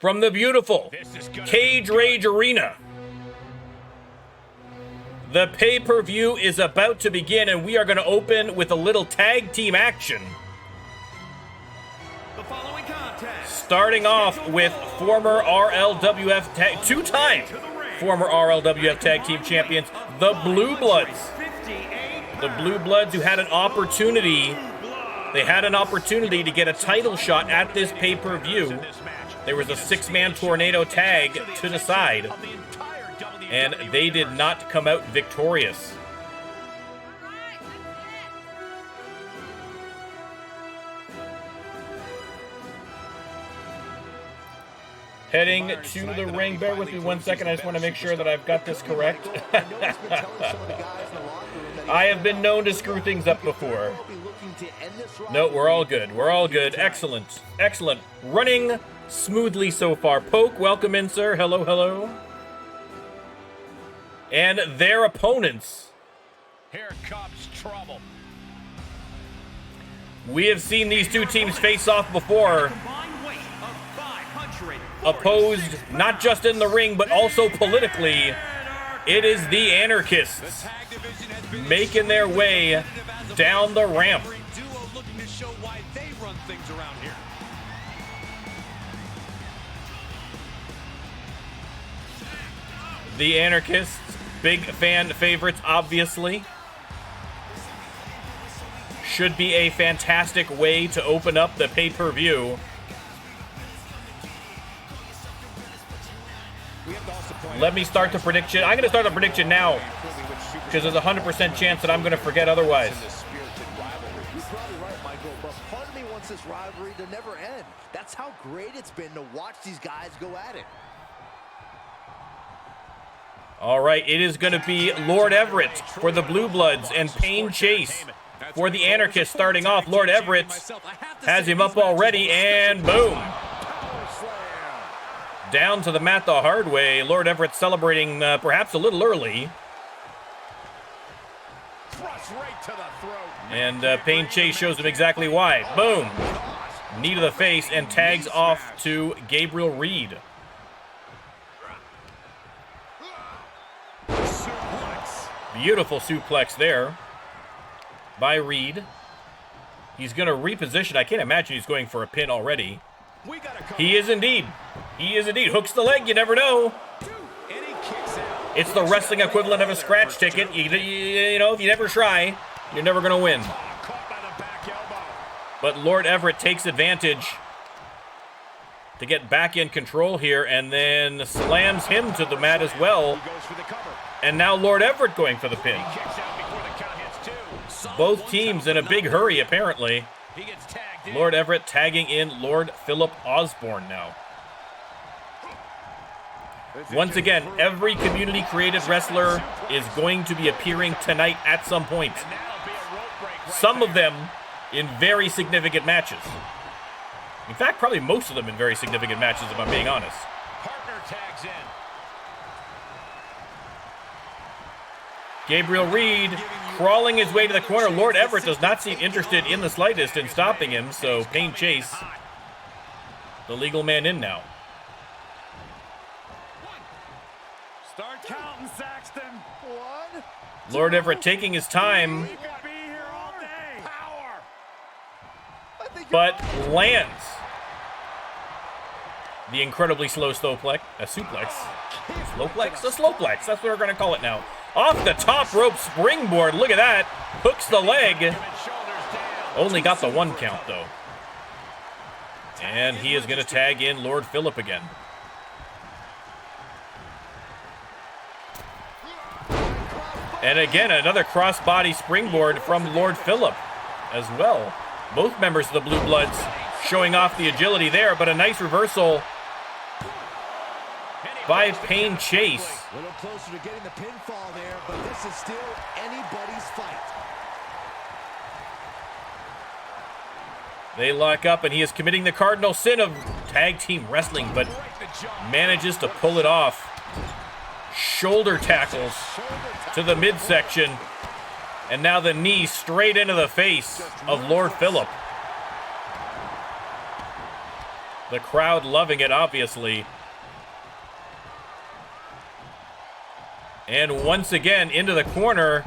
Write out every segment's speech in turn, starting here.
From the beautiful Cage Rage Arena, the pay-per-view is about to begin, and we are going to open with a little tag team action. Starting off with former RLWF two-time former RLWF Tag Team Champions, the Blue Bloods. The Blue Bloods who had an opportunity. They had an opportunity to get a title shot at this pay-per-view. There was a six-man tornado tag to the side, and they did not come out victorious. Heading to the ring. Bear with me 1 second. I just want to make sure that I've got this correct. I have been known to screw things up before. No, we're all good. We're all good. Excellent. Excellent. Running smoothly so far. Poke, welcome in, sir. Hello, hello. And their opponents. Here comes trouble. We have seen these two teams face off before. Opposed not just in the ring, but also politically. It is the Anarchists making their way down the ramp. The Anarchists, big fan favorites, obviously. Should be a fantastic way to open up the pay-per-view. Let me start the prediction. I'm going to start the prediction now because there's a 100% chance that I'm going to forget otherwise. You're probably right, Michael, but part of me wants this rivalry to never end. That's how great it's been to watch these guys go at it. All right, it is going to be Lord Everett for the Blue Bloods and Pain Chase for the Anarchists starting off. Lord Everett has him up already, and boom. Down to the mat the hard way. Lord Everett celebrating perhaps a little early. And Pain Chase shows him exactly why. Boom. Knee to the face and tags off to Gabriel Reed. Beautiful suplex there by Reed. He's going to reposition. I can't imagine he's going for a pin already. He is indeed. He is indeed. Hooks the leg. You never know. It's the wrestling equivalent of a scratch ticket. You know, if you never try, you're never going to win. But Lord Everett takes advantage to get back in control here and then slams him to the mat as well. And now Lord Everett going for the pin. Both teams in a big hurry, apparently. Lord Everett tagging in Lord Philip Osborne now. Once again, every community-created wrestler is going to be appearing tonight at some point. Some of them in very significant matches. In fact, probably most of them in very significant matches, if I'm being honest. Gabriel Reed crawling his way to the corner. Lord Everett does not seem interested in the slightest in stopping him, so Pain Chase, the legal man in now. Start counting, Saxton. One. Lord Everett taking his time, but lands the incredibly slow suplex. A suplex. Slowplex? A slowplex. That's what we're going to call it now. Off the top rope springboard. Look at that. Hooks the leg. Only got the one count, though. And he is going to tag in Lord Philip again. And again, another crossbody springboard from Lord Philip as well. Both members of the Blue Bloods showing off the agility there, but a nice reversal by Pain Chase. A little closer to getting the pinfall there, but this is still anybody's fight. They lock up, and he is committing the cardinal sin of tag team wrestling, but manages to pull it off. shoulder tackles to the midsection. And now the knee straight into the face of Lord Phillip. The crowd loving it, obviously. And once again, into the corner.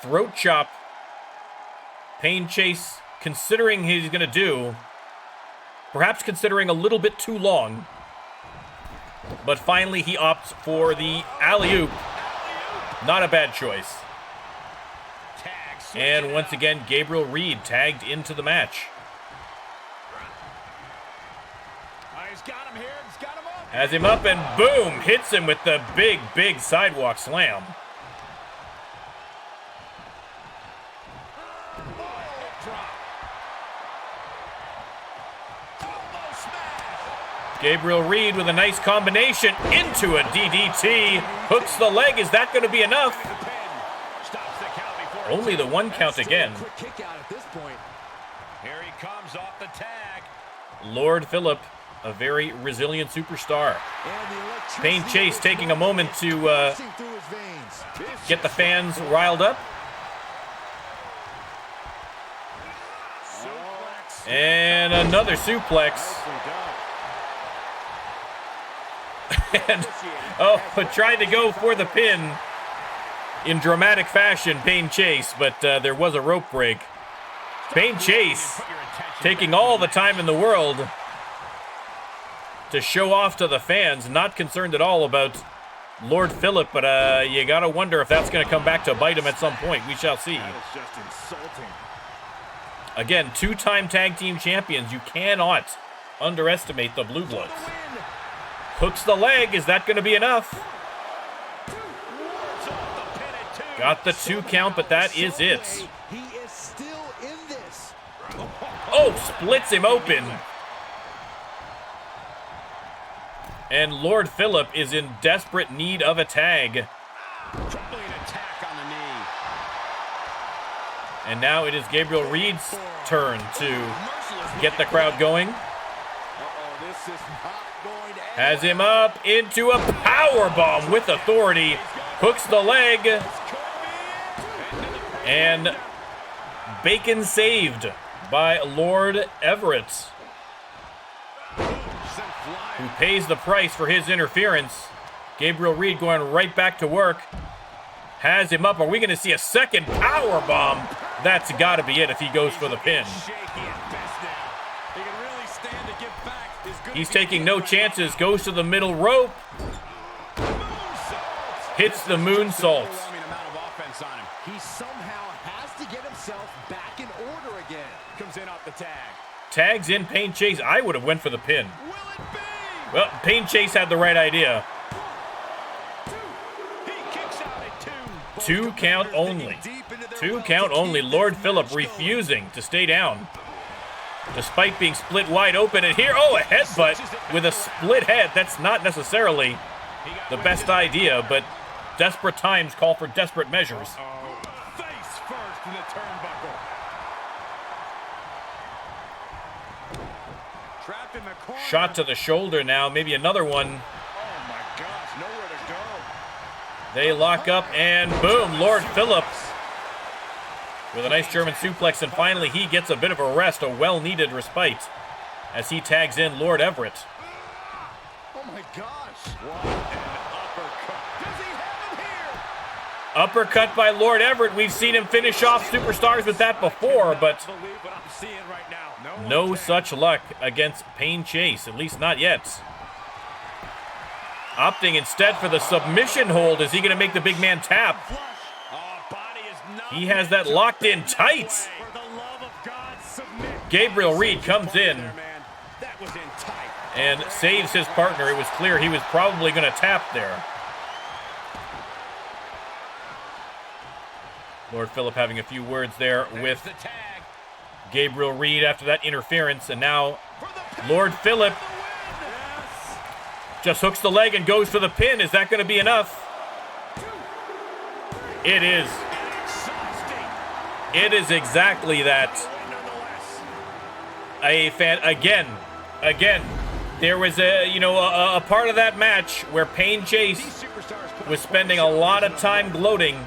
Throat chop. Pain chase, considering he's going to do. Perhaps considering a little bit too long. But finally, he opts for the alley-oop. Not a bad choice. And once again, Gabriel Reed tagged into the match. Has him up and boom, hits him with the big, big sidewalk slam. Gabriel Reed with a nice combination into a DDT. Hooks the leg. Is that going to be enough? Only the 1 count again. Here he comes off the tag. Lord Phillip, a very resilient superstar. Pain Chase taking a moment to get the fans riled up. And another suplex. And, tried to go for the pin in dramatic fashion, Pain Chase, but there was a rope break. Pain Chase taking all the time in the world to show off to the fans, not concerned at all about Lord Phillip, but you gotta wonder if that's gonna come back to bite him at some point. We shall see. Again, 2-time tag team champions. You cannot underestimate the Blue Bloods. Hooks the leg. Is that going to be enough? Got the 2 count, but that is it. He is still in this. Oh, splits him open. And Lord Phillip is in desperate need of a tag. And now it is Gabriel Reed's turn to get the crowd going. Has him up into a powerbomb with authority. Hooks the leg. And Bacon saved by Lord Everett, who pays the price for his interference. Gabriel Reed going right back to work. Has him up. Are we going to see a second powerbomb? That's got to be it if he goes for the pin. He's taking no chances. Goes to the middle rope. Hits the moonsault. He somehow has to get himself back in order again. Comes in off the tag. Tags in Pain Chase. I would have went for the pin. Well, Pain Chase had the right idea. 2 count only. 2 count only. Lord Phillip refusing to stay down, despite being split wide open. And here, a headbutt with a split head. That's not necessarily the best idea, but desperate times call for desperate measures. Face first in the turnbuckle. Trapped in the corner. Shot to the shoulder now. Maybe another one. Oh my gosh, nowhere to go. They lock up and boom, Lord Phillip with a nice German suplex, and finally he gets a bit of a rest, a well-needed respite, as he tags in Lord Everett. Oh my gosh. What an uppercut. Does he have him here? Uppercut by Lord Everett. We've seen him finish off superstars with that before, but no such luck against Pain Chase, at least not yet. Opting instead for the submission hold. Is he going to make the big man tap? He has that locked in tight. Gabriel Reed comes in and saves his partner. It was clear he was probably going to tap there. Lord Phillip having a few words there with Gabriel Reed after that interference. And now Lord Phillip just hooks the leg and goes for the pin. Is that going to be enough? It is. It is exactly that. Again, There was a part of that match where Pain Chase was spending a lot of time gloating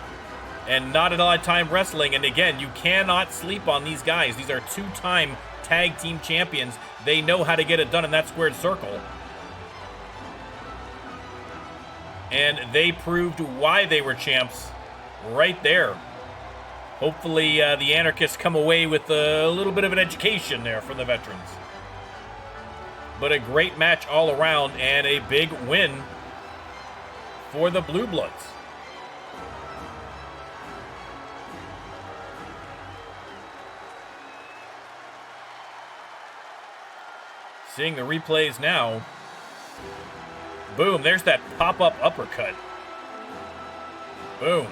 and not a lot of time wrestling. And again, you cannot sleep on these guys. These are two-time tag team champions. They know how to get it done in that squared circle. And they proved why they were champs right there. Hopefully the Anarchists come away with a little bit of an education there from the veterans. But a great match all around and a big win for the Blue Bloods. Seeing the replays now. Boom, there's that pop-up uppercut. Boom.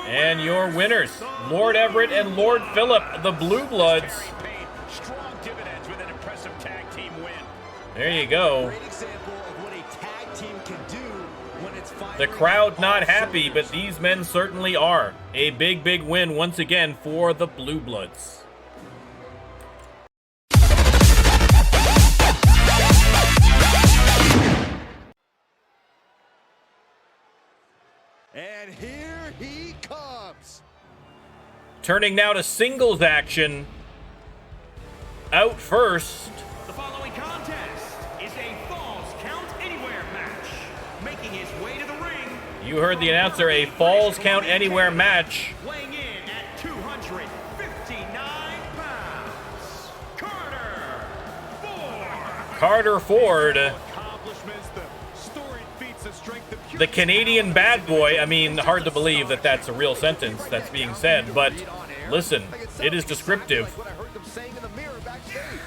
And your winners, Lord Everett and Lord Phillip, the Blue Bloods. Strong dividends with an impressive tag team win. There you go. Great example of what a tag team can do when it's The crowd not happy, but these men certainly are. A big, big win once again for the Blue Bloods. And here he comes. Turning now to singles action. Out first. The following contest is a Falls Count Anywhere match. Making his way to the ring. You heard the announcer, a Falls Count Anywhere match. Weighing in at 259 pounds. Carter Ford. Accomplishments, the storied feats of strength, The Canadian bad boy. I mean, hard to believe that that's a real sentence that's being said, but listen, it is descriptive. What I heard them saying in the mirror backstage.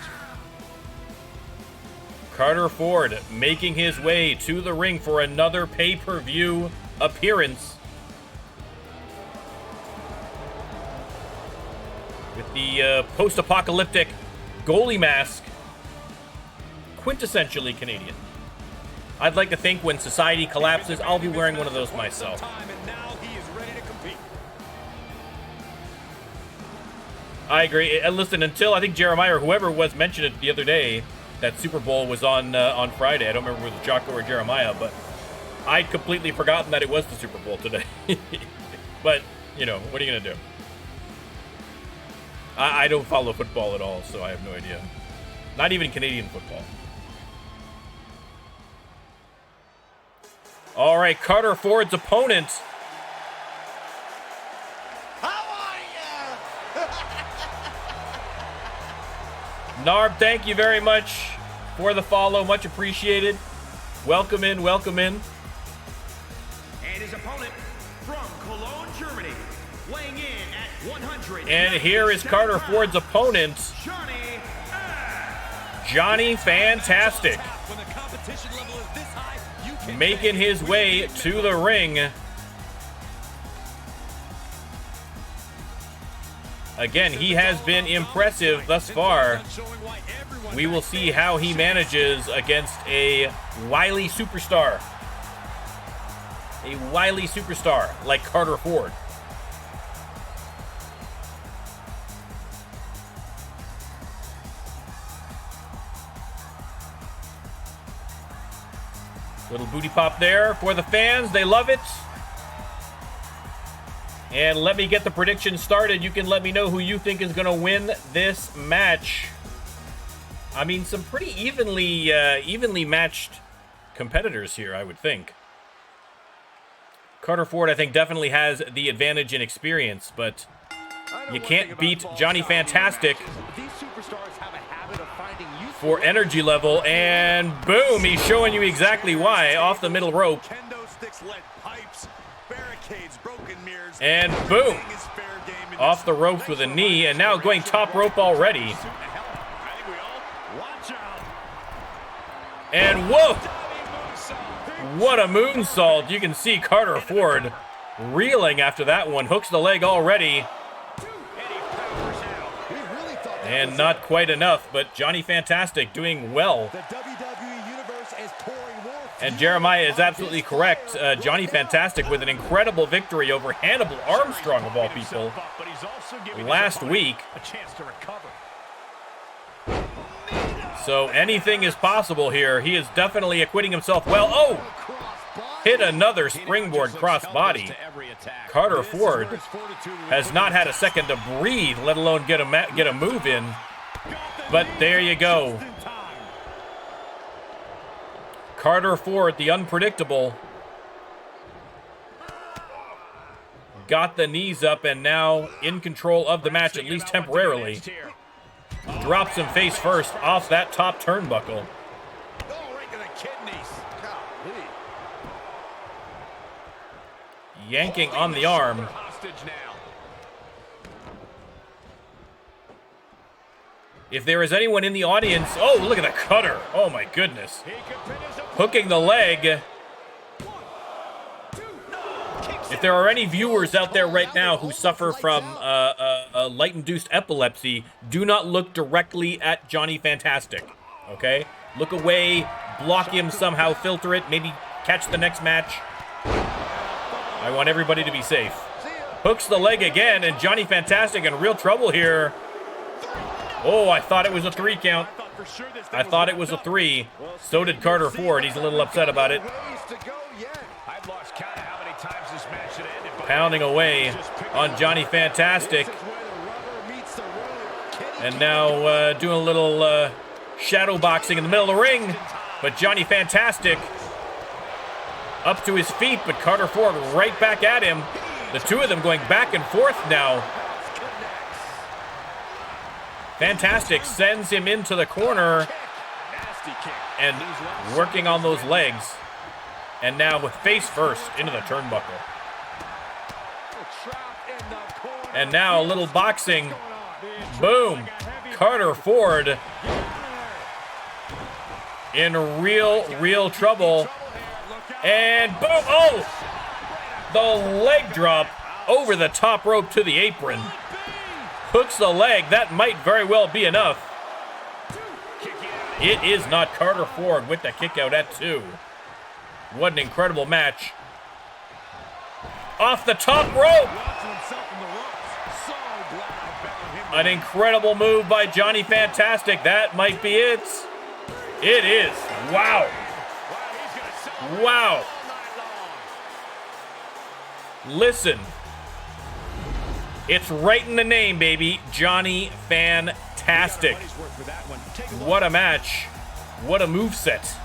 Carter Ford making his way to the ring for another pay-per-view appearance. With the post-apocalyptic goalie mask. Quintessentially Canadian. I'd like to think when society collapses, I'll be wearing one of those myself. and now he is ready to compete. I agree. And listen, until I think Jeremiah or whoever was mentioned it the other day, that Super Bowl was on Friday. I don't remember if it was Jocko or Jeremiah, but I'd completely forgotten that it was the Super Bowl today. But, you know, what are you going to do? I don't follow football at all, so I have no idea. Not even Canadian football. All right, Carter Ford's opponent. How are ya? Narb, thank you very much for the follow. Much appreciated. Welcome in, welcome in. And his opponent from Cologne, Germany, weighing in at 100. And here is Carter Ford's opponent, Johnny Fantastic. When the competition level is this high, you can Making his way to the ring. Again, he has been impressive thus far. We will see how he manages against a wily superstar. A wily superstar like Carter Ford. Little booty pop there for the fans. They love it. And let me get the prediction started. You can let me know who you think is going to win this match. I mean, some pretty evenly matched competitors here, I would think. Carter Ford, I think, definitely has the advantage in experience, but you can't beat Johnny Fantastic These superstars have a habit of finding useful for energy level. And boom, he's showing you exactly why. Off the middle rope. Kendo sticks, lead pipes, barricades, broken mirrors. And boom, Everything is fair game in off this. the ropes with a knee, and now going top rope already. I think we all watch out. And whoa, what a moonsault. You can see Carter Ford reeling after that one. Hooks the leg already. We really thought that And was not quite enough, but Johnny Fantastic doing well. the WWE universe is pouring more And Jeremiah is absolutely correct. Johnny Fantastic with an incredible victory over Hannibal Armstrong, of all people. he's also giving last week. a chance to recover. So anything is possible here. He is definitely acquitting himself well. Oh! Hit another springboard crossbody. Carter Ford has not had a second to breathe, let alone get a move in. But there you go. Carter Ford, the unpredictable, got the knees up and now in control of the match, at least temporarily. Drops him face first off that top turnbuckle. Yanking on the arm. If there is anyone in the audience, oh, look at the cutter. Oh my goodness. Hooking the leg. If there are any viewers out there right now who suffer from light-induced epilepsy, do not look directly at Johnny Fantastic, okay? Look away, block him somehow, filter it, maybe catch the next match. I want everybody to be safe. Hooks the leg again, and Johnny Fantastic in real trouble here. Oh, I thought it was a 3 count. I thought it was a 3. So did Carter Ford. He's a little upset about it. Pounding away on Johnny Fantastic. And now doing a little shadow boxing in the middle of the ring. But Johnny Fantastic up to his feet, but Carter Ford right back at him. The two of them going back and forth now. Fantastic sends him into the corner and working on those legs. And now with face first into the turnbuckle. And now a little boxing. Boom. Carter Ford in real trouble. And boom. Oh! The leg drop over the top rope to the apron. Hooks the leg. That might very well be enough. It is not. Carter Ford with the kick out at 2. What an incredible match. Off the top rope. An incredible move by Johnny Fantastic. That might be it. It is. Wow. Wow. Listen. It's right in the name, baby. Johnny Fantastic. What a match. What a moveset.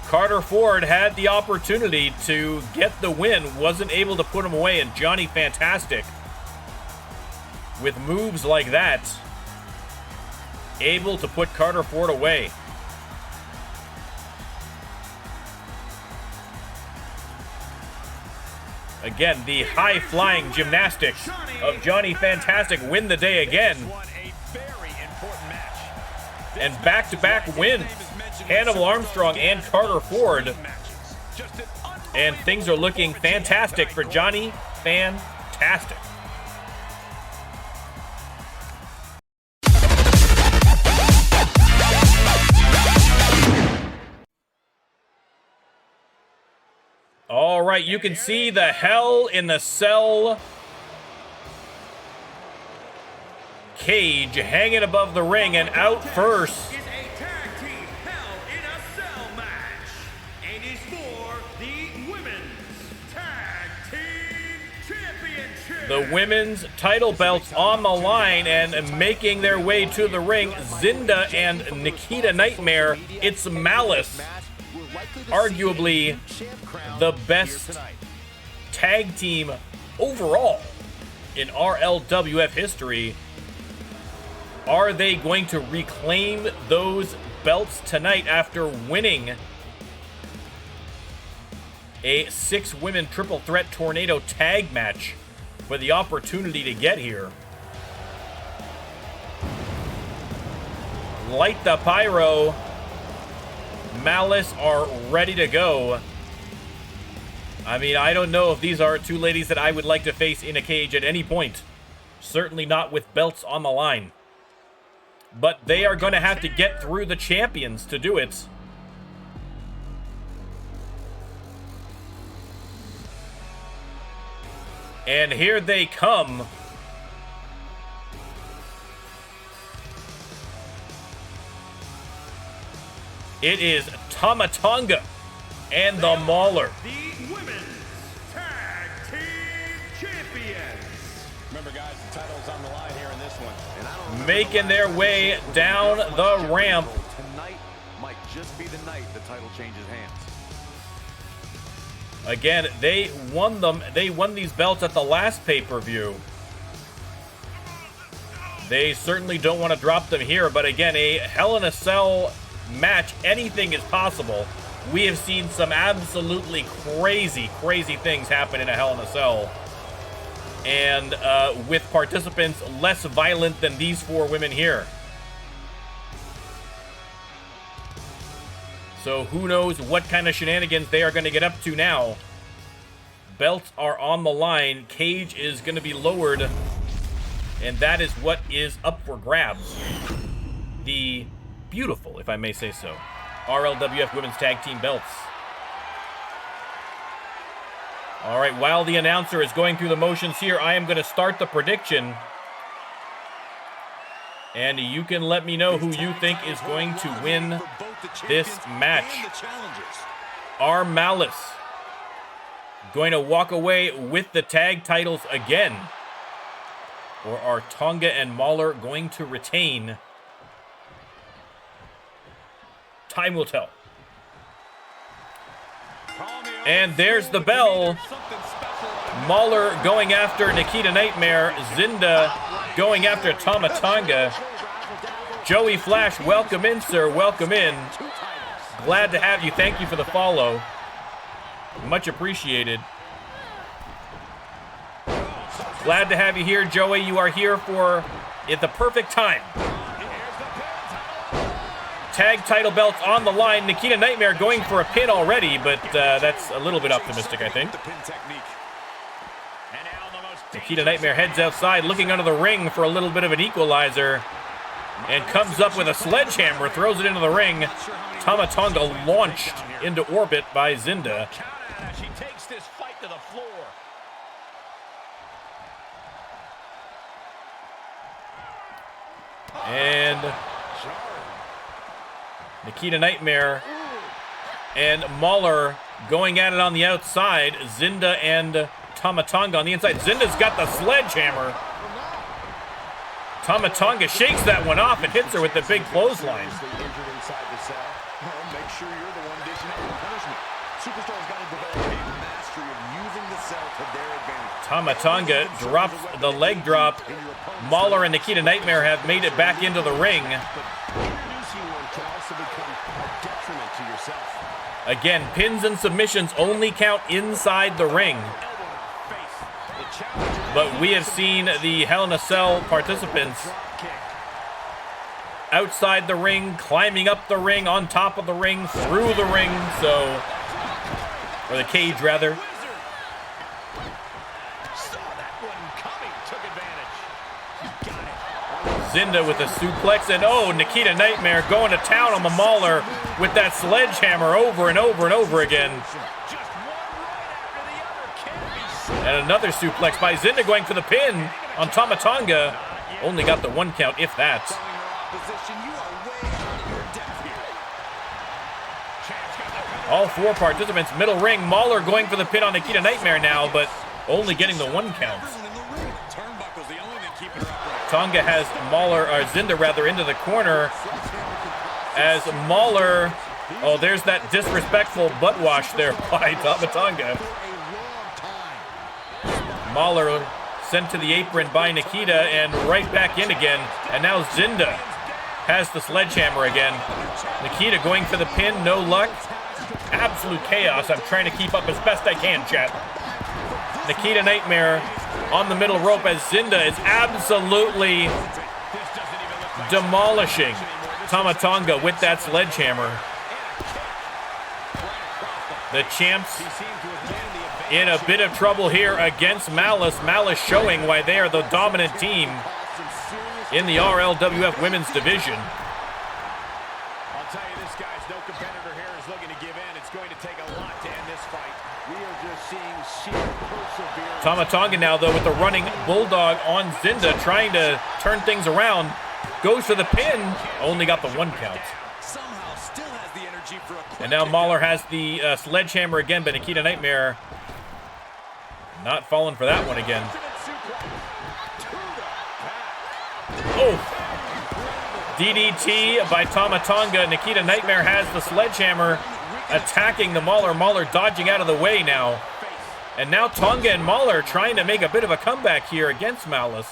Carter Ford had the opportunity to get the win, wasn't able to put him away, and Johnny Fantastic, with moves like that, able to put Carter Ford away. Again, the high-flying gymnastics of Johnny Fantastic win the day again. And back-to-back wins. Hannibal Armstrong and Carter Ford. And things are looking fantastic for Johnny Fantastic. All right, you can see the Hell in the Cell cage hanging above the ring, and out first Is a tag team Hell in a Cell match. And is for the Women's Tag Team Championship. the women's title belts on the line, and making their way to the ring, Zinda and Nikita Nightmare. It's Malice, arguably the best tag team overall in RLWF history. Are they going to reclaim those belts tonight after winning a 6-women triple threat tornado tag match for the opportunity to get here? Light the pyro. Malice are ready to go. I mean, I don't know if these are two ladies that I would like to face in a cage at any point. Certainly not with belts on the line. But they are going to have to get through the champions to do it. And here they come. It is Tama Tonga and the Mauler. The Women's Tag Team Champions. Remember, guys, the title's on the line here in this one. And I don't Making their way down the ramp. Tonight might just be the night the title changes hands. Again, they won them. They won these belts at the last pay-per-view. They certainly don't want to drop them here, but again, a Hell in a Cell match, anything is possible. We have seen some absolutely crazy things happen in a Hell in a Cell. And with participants less violent than these four women here. So who knows what kind of shenanigans they are going to get up to now. Belts are on the line. Cage is going to be lowered. And that is what is up for grabs. The beautiful, if I may say so, RLWF Women's Tag Team belts. All right, while the announcer is going through the motions here, I am going to start the prediction. And you can let me know who you think is going to win this match. Are Malice going to walk away with the tag titles again? Or are Tonga and Mauler going to retain? Time will tell. And there's the bell. Mauler going after Nikita Nightmare. Zinda going after Tama Tonga. Joey Flash, welcome in, sir. Welcome in. Glad to have you. Thank you for the follow. Much appreciated. Glad to have you here, Joey. You are here for at the perfect time. Tag title belts on the line. Nikita Nightmare going for a pin already, but that's a little bit optimistic, I think. Nikita Nightmare heads outside, looking under the ring for a little bit of an equalizer, and comes up with a sledgehammer, throws it into the ring. Tama Tonga launched into orbit by Zinda. She takes this fight to the floor. And Nikita Nightmare and Mauler going at it on the outside. Zinda and Tama Tonga on the inside. Zinda's got the sledgehammer. Tama Tonga shakes that one off and hits her with the big clothesline. Make sure you're the one dishing out the punishment. Superstars got to develop a mastery of using the cell to their advantage. Tama Tonga drops the leg drop. Mauler and Nikita Nightmare have made it back into the ring. Again, pins and submissions only count inside the ring. But we have seen the Hell in a Cell participants outside the ring, climbing up the ring, on top of the ring, through the ring, or the cage rather. Zinda with a suplex, and oh, Nikita Nightmare going to town on the Mauler with that sledgehammer over and over and over again. And another suplex by Zinda going for the pin on Tama Tonga. Only got the one count, if that. All four participants, middle ring. Mauler going for the pin on Nikita Nightmare now, but only getting the one count. Tonga has Mauler, or Zinda rather, into the corner as Mauler, oh, there's that disrespectful butt wash there by Tama Tonga. Mauler sent to the apron by Nikita and right back in again. And now Zinda has the sledgehammer again. Nikita going for the pin, no luck. Absolute chaos. I'm trying to keep up as best I can, chat. Nikita Nightmare on the middle rope as Zinda is absolutely demolishing Tama Tonga with that sledgehammer. The champs in a bit of trouble here against Malice. Malice showing why they are the dominant team in the RLWF women's division. I'll tell you this, guys, no competitor here is looking to give in. It's going to take a lot to end this fight. We are just seeing sheer perseverance Tama Tonga now, though, with the running bulldog on Zinda, trying to turn things around. Goes for the pin. Only got the 1 count. Somehow still has the energy for a quick And now Mahler has the sledgehammer again, but Nikita Nightmare not falling for that one again. Oh! DDT by Tama Tonga. Nikita Nightmare has the sledgehammer, attacking the Mahler. Mahler dodging out of the way now. And now Tonga and Mahler trying to make a bit of a comeback here against Malice.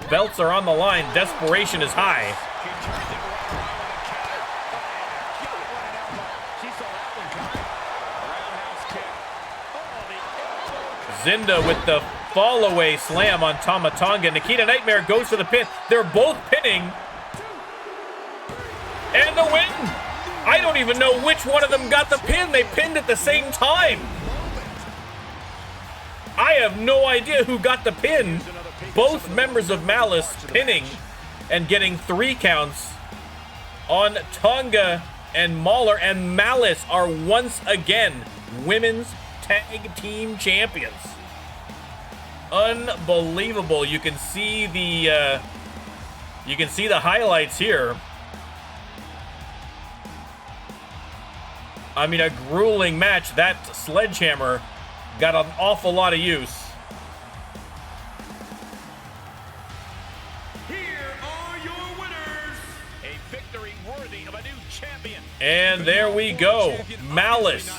Belts are on the line. Desperation is high. Zinda with the fall away slam on Tama Tonga. Nikita Nightmare goes for the pin. They're both pinning. And the win. I don't even know which one of them got the pin. They pinned at the same time. I have no idea who got the pin. Both members of Malice pinning and getting 3 counts on Tonga and Mahler. And Malice are once again women's tag team champions. Unbelievable. You can see the highlights here. I mean, a grueling match. That sledgehammer got an awful lot of use. Here are your winners. A victory worthy of a new champion. And there we go. Malice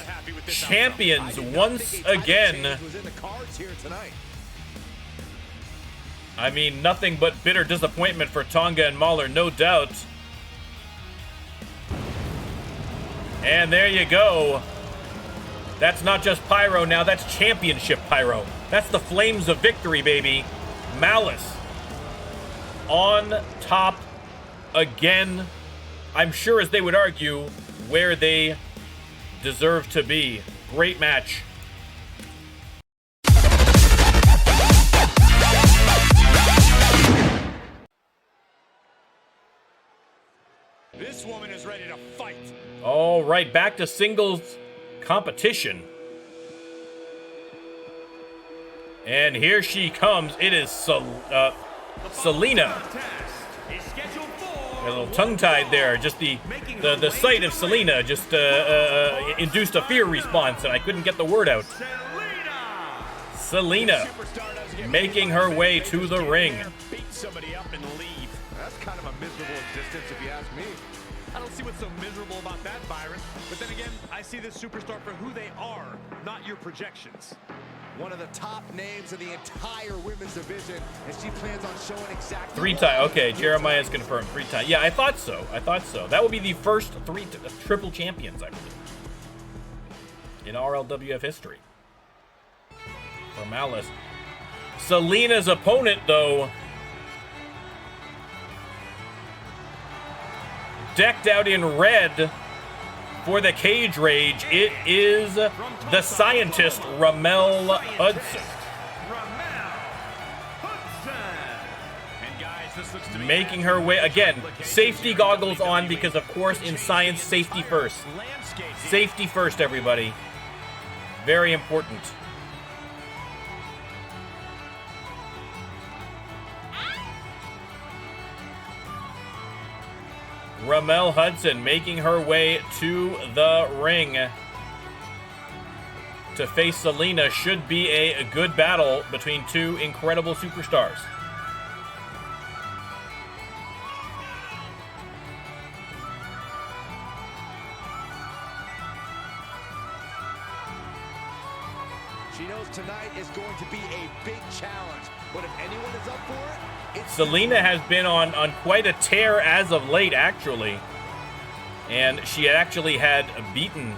champions once again. I mean, nothing but bitter disappointment for Tonga and Mahler, no doubt. And there you go. That's not just pyro now, that's championship pyro. That's the flames of victory, baby. Malice on top again. I'm sure, as they would argue, where they deserve to be. Great match. This woman is ready to fight. All right, back to singles competition. And here she comes. It is Selena. A little tongue-tied there. Just the sight of Selena just induced a fear response, and I couldn't get the word out. Selena making her way to the ring. Beat somebody up and leave. That's kind of a miserable existence, if you ask me. I don't see what's so miserable about that, Byron. But then again, I see this superstar for who they are, not your projections. One of the top names in the entire women's division, and she plans on showing exactly 3 times. Okay, Jeremiah's confirmed 3 times. Yeah, I thought so. That would be the first 3 triple champions, I believe, in RLWF history for Malice. Selena's opponent, though, decked out in red for the cage rage. It is the scientist, Ramel Hudson. And guys, this looks to be Making her way, again, safety goggles on because, of course, in science, safety first. Safety first, everybody. Very important. Ramel Hudson making her way to the ring to face Selena. Should be a good battle between 2 incredible superstars. She knows tonight is going to be a big challenge, but if anyone is up for it, it's Selena has been on quite a tear as of late, actually. And she actually had beaten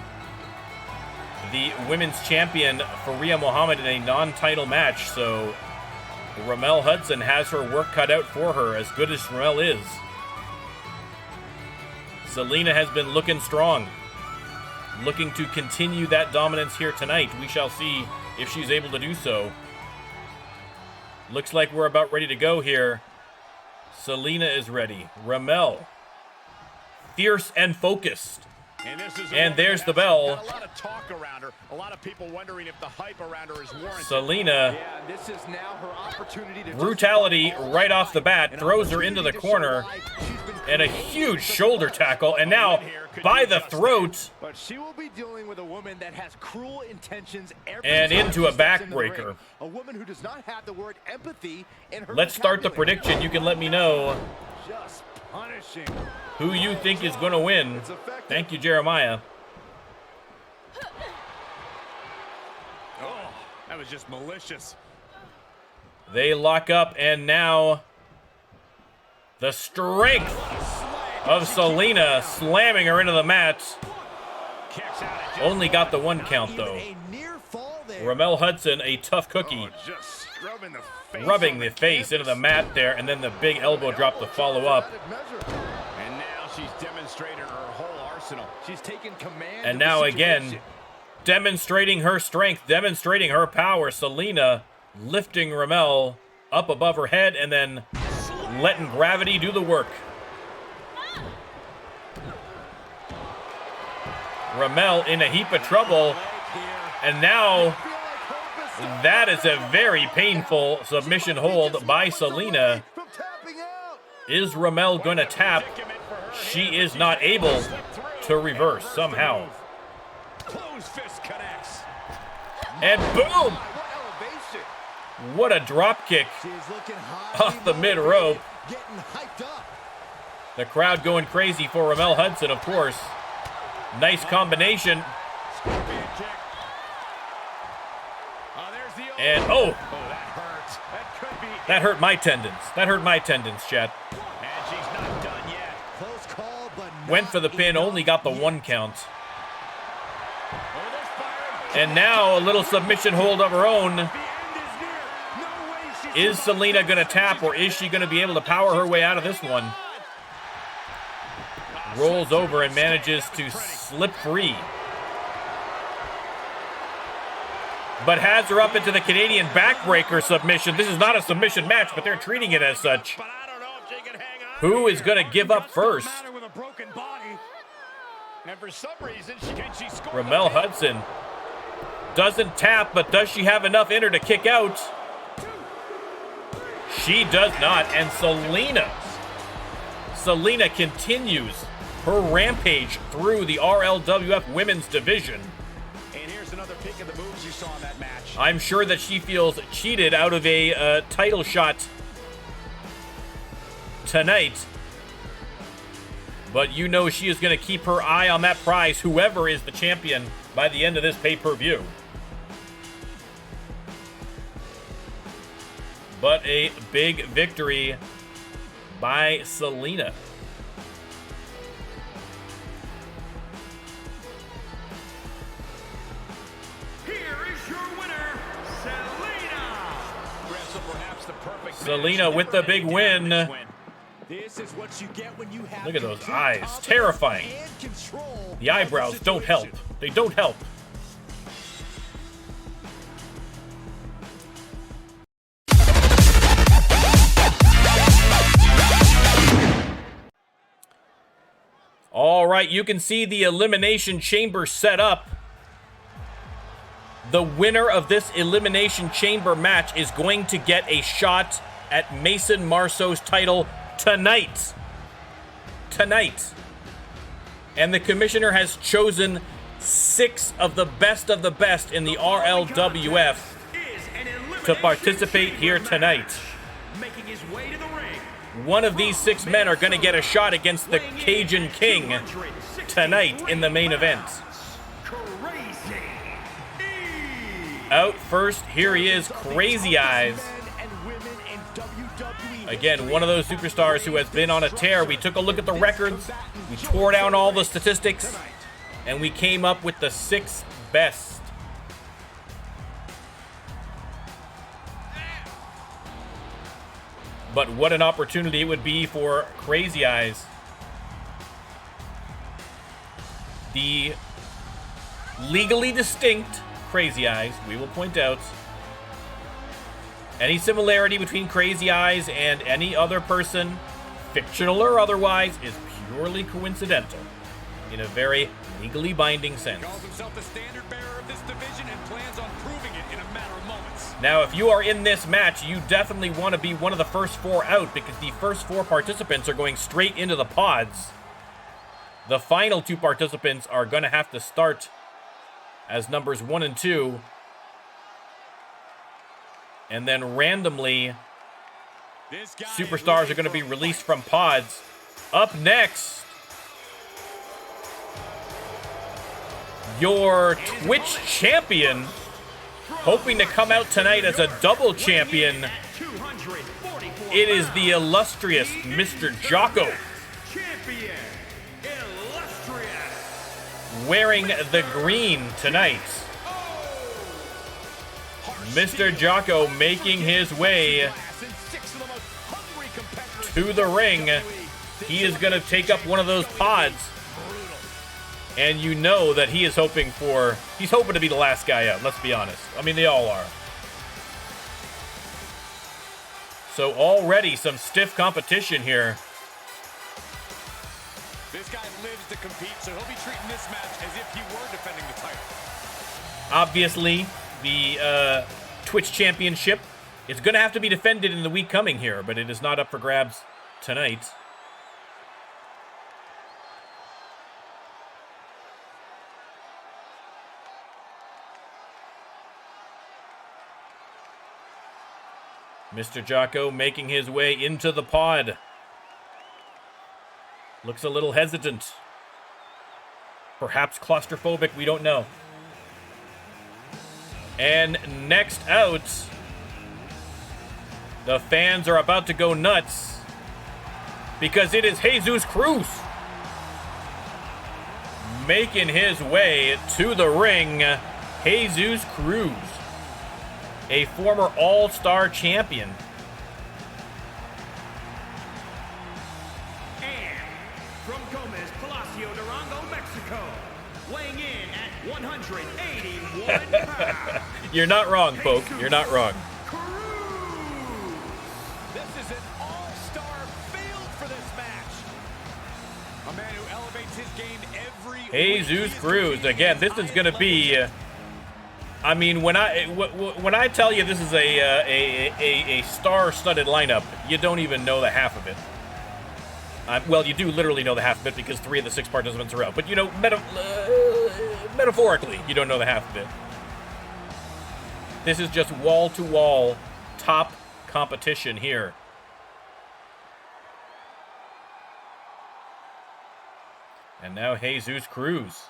the women's champion, Faria Muhammad, in a non-title match. So Ramel Hudson has her work cut out for her, as good as Ramel is. Selena has been looking strong. Looking to continue that dominance here tonight. We shall see if she's able to do so. Looks like we're about ready to go here. Selena is ready. Ramel, fierce and focused. And there's the bell. Got a lot of talk around her. A lot of people wondering if the hype around her is warranted. Selena, Yeah, this is now her opportunity to brutality right off the bat, throws her into the corner, and a huge shoulder tackle, and now by the throat, but she will be dealing with a woman that has cruel intentions and into a backbreaker. A woman who does not have the word empathy in her Let's start the vocabulary. prediction. You can let me know Just punishing. who you think is going to win. Thank you, Jeremiah. Oh, that was just malicious. They lock up, and now the strength of Selena slamming her into the mat. Kicks out at Only got the one count, though. A near fall there. Ramel Hudson, a tough cookie, just scrubbing the face rubbing on the face into the mat there, and then the big elbow drop to follow up. And now she's demonstrated her whole arsenal. She's taken command. And of the now again, situation. demonstrating her strength, demonstrating her power. Selena lifting Ramel up above her head and then letting gravity do the work. Ramel in a heap of trouble. And now that is a very painful submission hold by Selena. From tapping out. Is Ramel going to tap? She is not able to reverse somehow. Close fist connects. And boom! What elevation. What a drop kick She's looking high. off the mid rope. Getting hyped up. The crowd going crazy for Ramel Hudson, of course. Nice combination. Scorpion kick. There's the And oh, oh, that hurts. That could be. that hurt my tendons. That hurt my tendons, chat. And she's not done yet. Close call, but Went for the pin, only got the one count. And now a little submission hold of her own. The end is near. No way she's Is Selena going to tap, or is she going to be able to power her way out of this one? Rolls over and manages to slip free. But has her up into the Canadian backbreaker submission. This is not a submission match, but they're treating it as such. But I don't know if she can hang on. Who is going to give up first? Matter with a broken body. And for some reason, she scored. Ramel Hudson doesn't tap, but does she have enough in her to kick out? She does not, and Selena continues her rampage through the RLWF women's division. And here's another peek of the moves you saw in that match. I'm sure that she feels cheated out of a title shot tonight. But you know she is going to keep her eye on that prize, whoever is the champion, by the end of this pay-per-view. But a big victory by Selena. Here is your winner, Selena. Perhaps the perfect Selena with the big win. this is what you get when you have Look at those complete eyes. confidence Terrifying. and control The eyebrows of the don't help. situation. They don't help. All right, you can see the Elimination Chamber set up. The winner of this Elimination Chamber match is going to get a shot at Mason Marceau's title tonight. Tonight. And the commissioner has chosen 6 of the best in the RLWF to participate here tonight. Making his way to the ring. One of these 6 men are going to get a shot against the Cajun King tonight in the main event. Crazy. Out first, here he is, Crazy Eyes. Men and women in WWE. Again, one of those superstars who has been on a tear. We took a look at the records, we tore down all the statistics, and we came up with the 6 best. But what an opportunity it would be for Crazy Eyes. The legally distinct Crazy Eyes, we will point out. Any similarity between Crazy Eyes and any other person, fictional or otherwise, is purely coincidental in a very legally binding sense. Calls himself the standard bearer of this division and plans on proving it in a matter of moments. Now, if you are in this match, you definitely want to be one of the first 4 out, because the first 4 participants are going straight into the pods. The final 2 participants are going to have to start as numbers 1 and 2. And then randomly, superstars are going to be released from pods. Up next, your Twitch champion, hoping to come out tonight as a double champion. It is the illustrious Mr. Jocko, wearing the green tonight. Mr. Jocko making his way to the ring. He is going to take up one of those pods. And you know that he's hoping to be the last guy out, let's be honest. I mean, they all are. So already some stiff competition here. This guy lives to compete, so he'll be treating this match as if he were defending the title. Obviously, the Twitch Championship is going to have to be defended in the week coming here, but it is not up for grabs tonight. Mr. Jocko making his way into the pod. Looks a little hesitant. Perhaps claustrophobic, we don't know. And next out, the fans are about to go nuts because it is Jesus Cruz making his way to the ring. Jesus Cruz, a former All-Star champion. And from Gomez Palacio de Rando, Mexico, weighing in at 181 pounds. You're not wrong, Poke. You're not wrong. This is an all-star field for this match. A man who elevates his game every Jesus Cruz. Again, this is going to be... I mean, when I tell you this is a star-studded lineup, you don't even know the half of it. Well, you do literally know the half of it because 3 of the 6 participants are out. But, you know, metaphorically, you don't know the half of it. This is just wall-to-wall top competition here. And now Jesus Cruz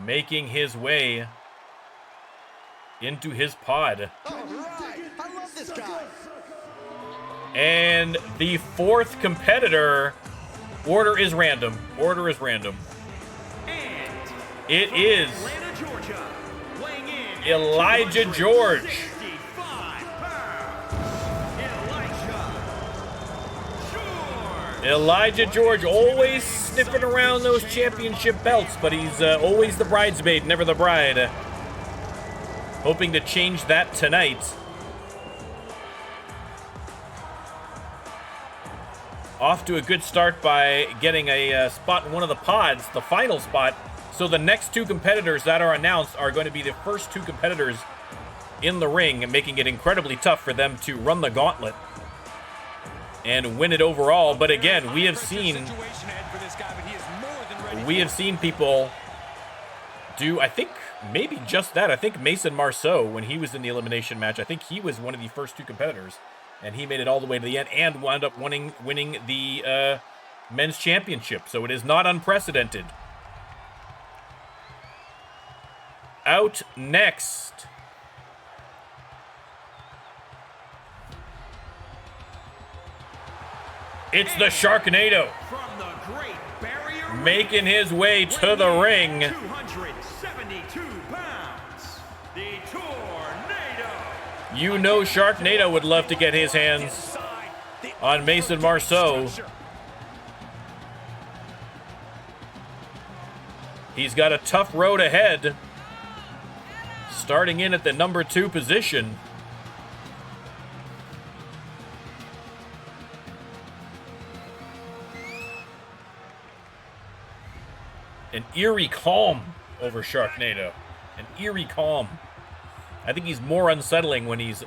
making his way into his pod. All right. I love this guy. And the 4th competitor, order is random. Order is random. And It is Atlanta, Georgia, weighing in at Elijah George. 265 pounds, Elijah George. Elijah George always sniffing around those championship belts, but he's always the bridesmaid, never the bride. Hoping to change that tonight. Off to a good start by getting a spot in one of the pods, the final spot. So the next 2 competitors that are announced are going to be the first 2 competitors in the ring, making it incredibly tough for them to run the gauntlet and win it overall. But again, we have seen people do, I think, maybe just that. I think Mason Marceau, when he was in the elimination match, I think he was one of the first 2 competitors, and he made it all the way to the end and wound up winning the men's championship. So it is not unprecedented. Out next, it's the Sharknado From the Great Barrier Reef, making his way to the ring. 272 pounds, the Tornado. You know Sharknado would love to get his hands on Mason Marceau. He's got a tough road ahead, starting in at the number 2 position. An eerie calm over Sharknado. An eerie calm. I think he's more unsettling when he's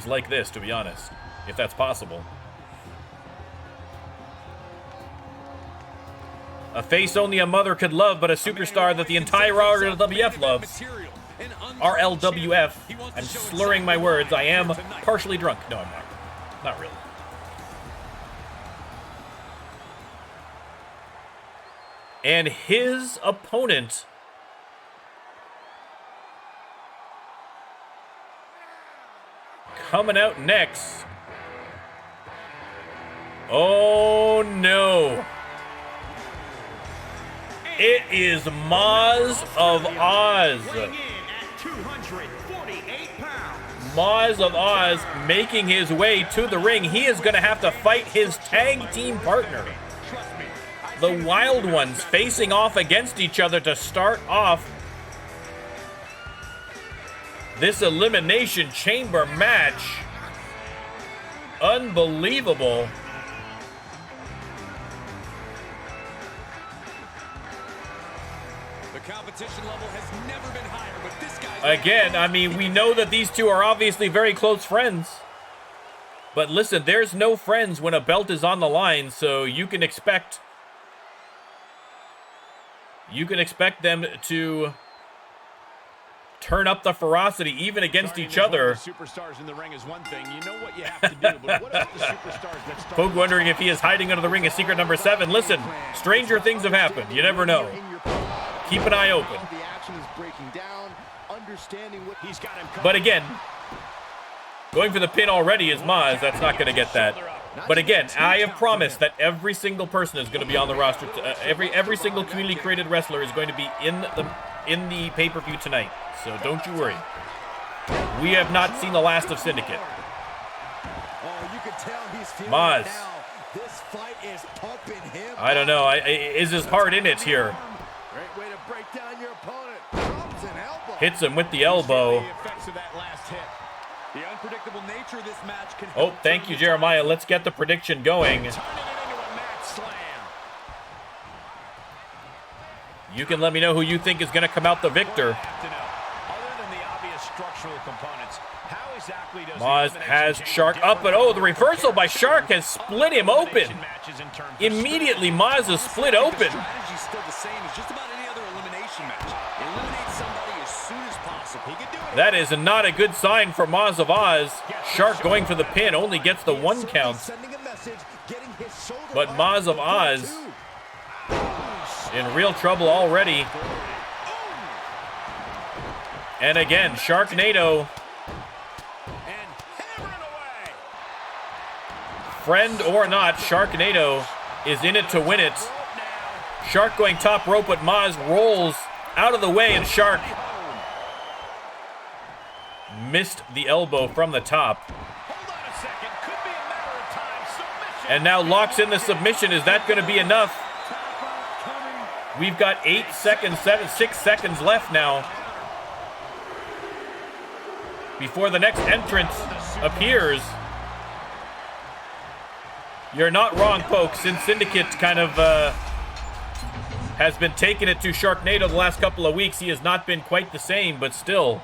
like this, to be honest, if that's possible. A face only a mother could love, but a superstar that the entire RLWF loves. RLWF. I'm slurring my words. I am partially drunk. No, I'm not. Not really. And his opponent coming out next. Oh no. It is Maz of Oz. Maz of Oz making his way to the ring. He is going to have to fight his tag team partner. The Wild Ones facing off against each other to start off this Elimination Chamber match. Unbelievable. The competition level has never been higher, but this guy... Again, I mean, we know that these two are obviously very close friends. But listen, there's no friends when a belt is on the line, so you can expect them to turn up the ferocity even against each other. Superstars in the ring is one thing. You know what you have to do, but what about the superstars that start... Folk wondering if he is hiding under the ring as secret number 7. Listen, stranger things have happened. You never know. Keep an eye open. But again, going for the pin already is Maz. That's not going to get that. But again, I have promised that every single person is going to be on the roster. Every single community-created wrestler is going to be in the pay-per-view tonight. So don't you worry. We have not seen the last of Syndicate. Maz. I don't know. Is his heart in it here? Hits him with the elbow. Oh, thank you, Jeremiah. Let's get the prediction going. You can let me know who you think is going to come out the victor. Maz has Shark up, but oh, the reversal by Shark has split him open. Immediately, Maz is split open. That is not a good sign for Maz of Oz. Shark going for the pin, only gets the 1 count. But Maz of Oz in real trouble already. And again, Sharknado. Friend or not, Sharknado is in it to win it. Shark going top rope, but Maz rolls out of the way, and Shark missed the elbow from the top. And now locks in the submission. Is that going to be enough? We've got 8 seconds, 6 seconds left now before the next entrance appears. You're not wrong, folks. Since Syndicate kind of has been taking it to Sharknado the last couple of weeks, he has not been quite the same, but still.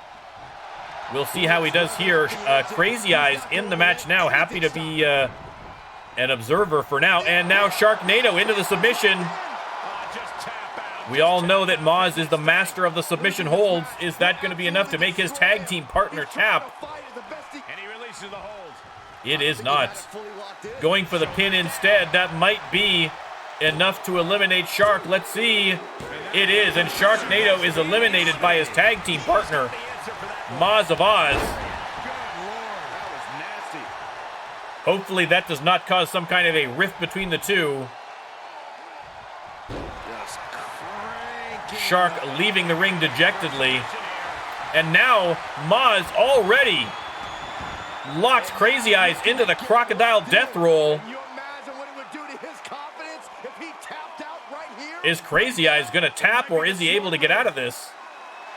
We'll see how he does here. Crazy Eyes in the match now. Happy to be an observer for now. And now Sharknado into the submission. We all know that Maz is the master of the submission holds. Is that going to be enough to make his tag team partner tap? It is not. Going for the pin instead. That might be enough to eliminate Shark. Let's see. It is. And Sharknado is eliminated by his tag team partner, Maz of Oz. Hopefully that does not cause some kind of a rift between the two. Shark leaving the ring dejectedly. And now Maz already locks Crazy Eyes into the crocodile death roll. Is Crazy Eyes going to tap, or is he able to get out of this?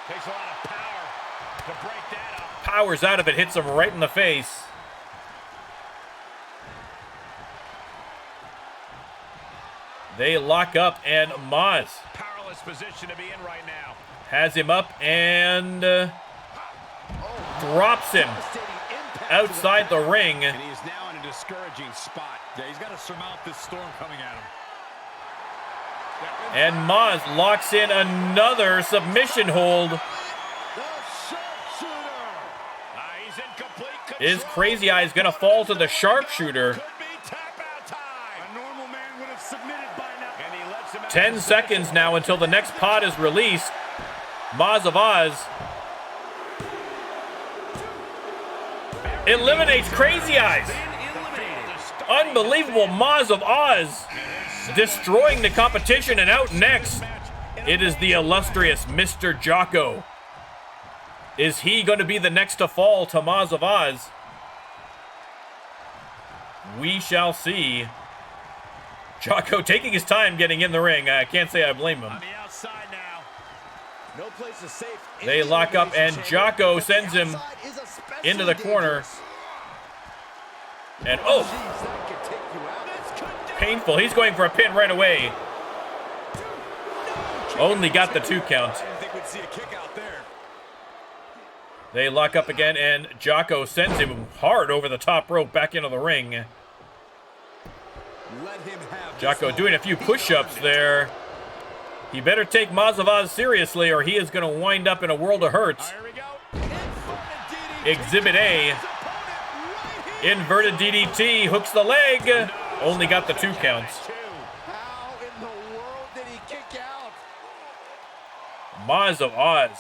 Takes a lot of power to break that up. Powers out of it, hits him right in the face. They lock up, and Maz perilous position to be in right now. Has him up and drops him outside the ring. And he is now in a discouraging spot. Yeah, he's got to surmount this storm coming at him. And Maz locks in another submission hold. He's in complete control. Is Crazy Eyes going to fall to the sharpshooter? Could be tap out time. A normal man would have submitted by now. And he lets him out. 10 seconds now until the next pod is released. Maz of Oz eliminates Crazy Eyes. Unbelievable. Maz of Oz destroying the competition, and out next, it is the illustrious Mr. Jocko. Is he going to be the next to fall to Maz of Oz? We shall see. Jocko taking his time getting in the ring. I can't say I blame him. On the outside now. No place is safe. They lock up, and Jocko sends him into the corner. And oh, painful. He's going for a pin right away. Only got the 2 count. I didn't think we'd see a kick out there. They lock up again, and Jocko sends him hard over the top rope back into the ring. Let him have Jocko doing a few push-ups there. He better take Maz of Oz seriously, or he is going to wind up in a world of hurt. Here we go. Exhibit A. Inverted DDT, hooks the leg. Only got the 2 counts. How in the world did he kick out? Maz of Oz.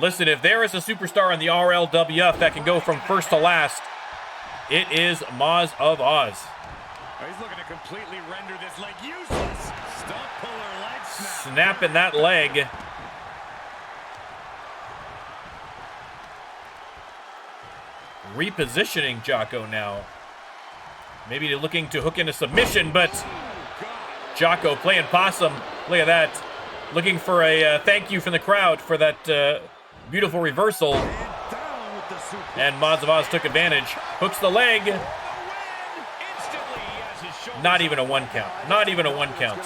Listen, if there is a superstar in the RLWF that can go from first to last, it is Maz of Oz. He's looking to completely render this leg useless. Stump puller leg snap. Snapping that leg. Repositioning Jocko now. Maybe looking to hook into submission, but Jocko playing possum. Look at that. Looking for a thank you from the crowd for that beautiful reversal. And Maz of Oz took advantage. Hooks the leg. Not even a 1 count. Not even a 1 count.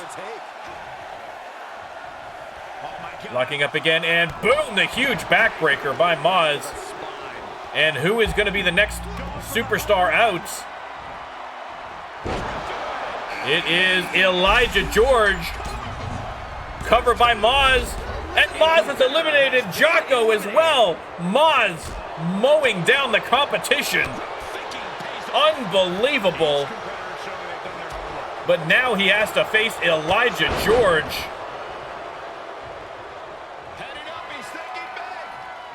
Locking up again, and boom, the huge backbreaker by Maz. And who is going to be the next superstar out? It is Elijah George. Covered by Maz. And Maz has eliminated Jocko as well. Maz mowing down the competition. Unbelievable. But now he has to face Elijah George.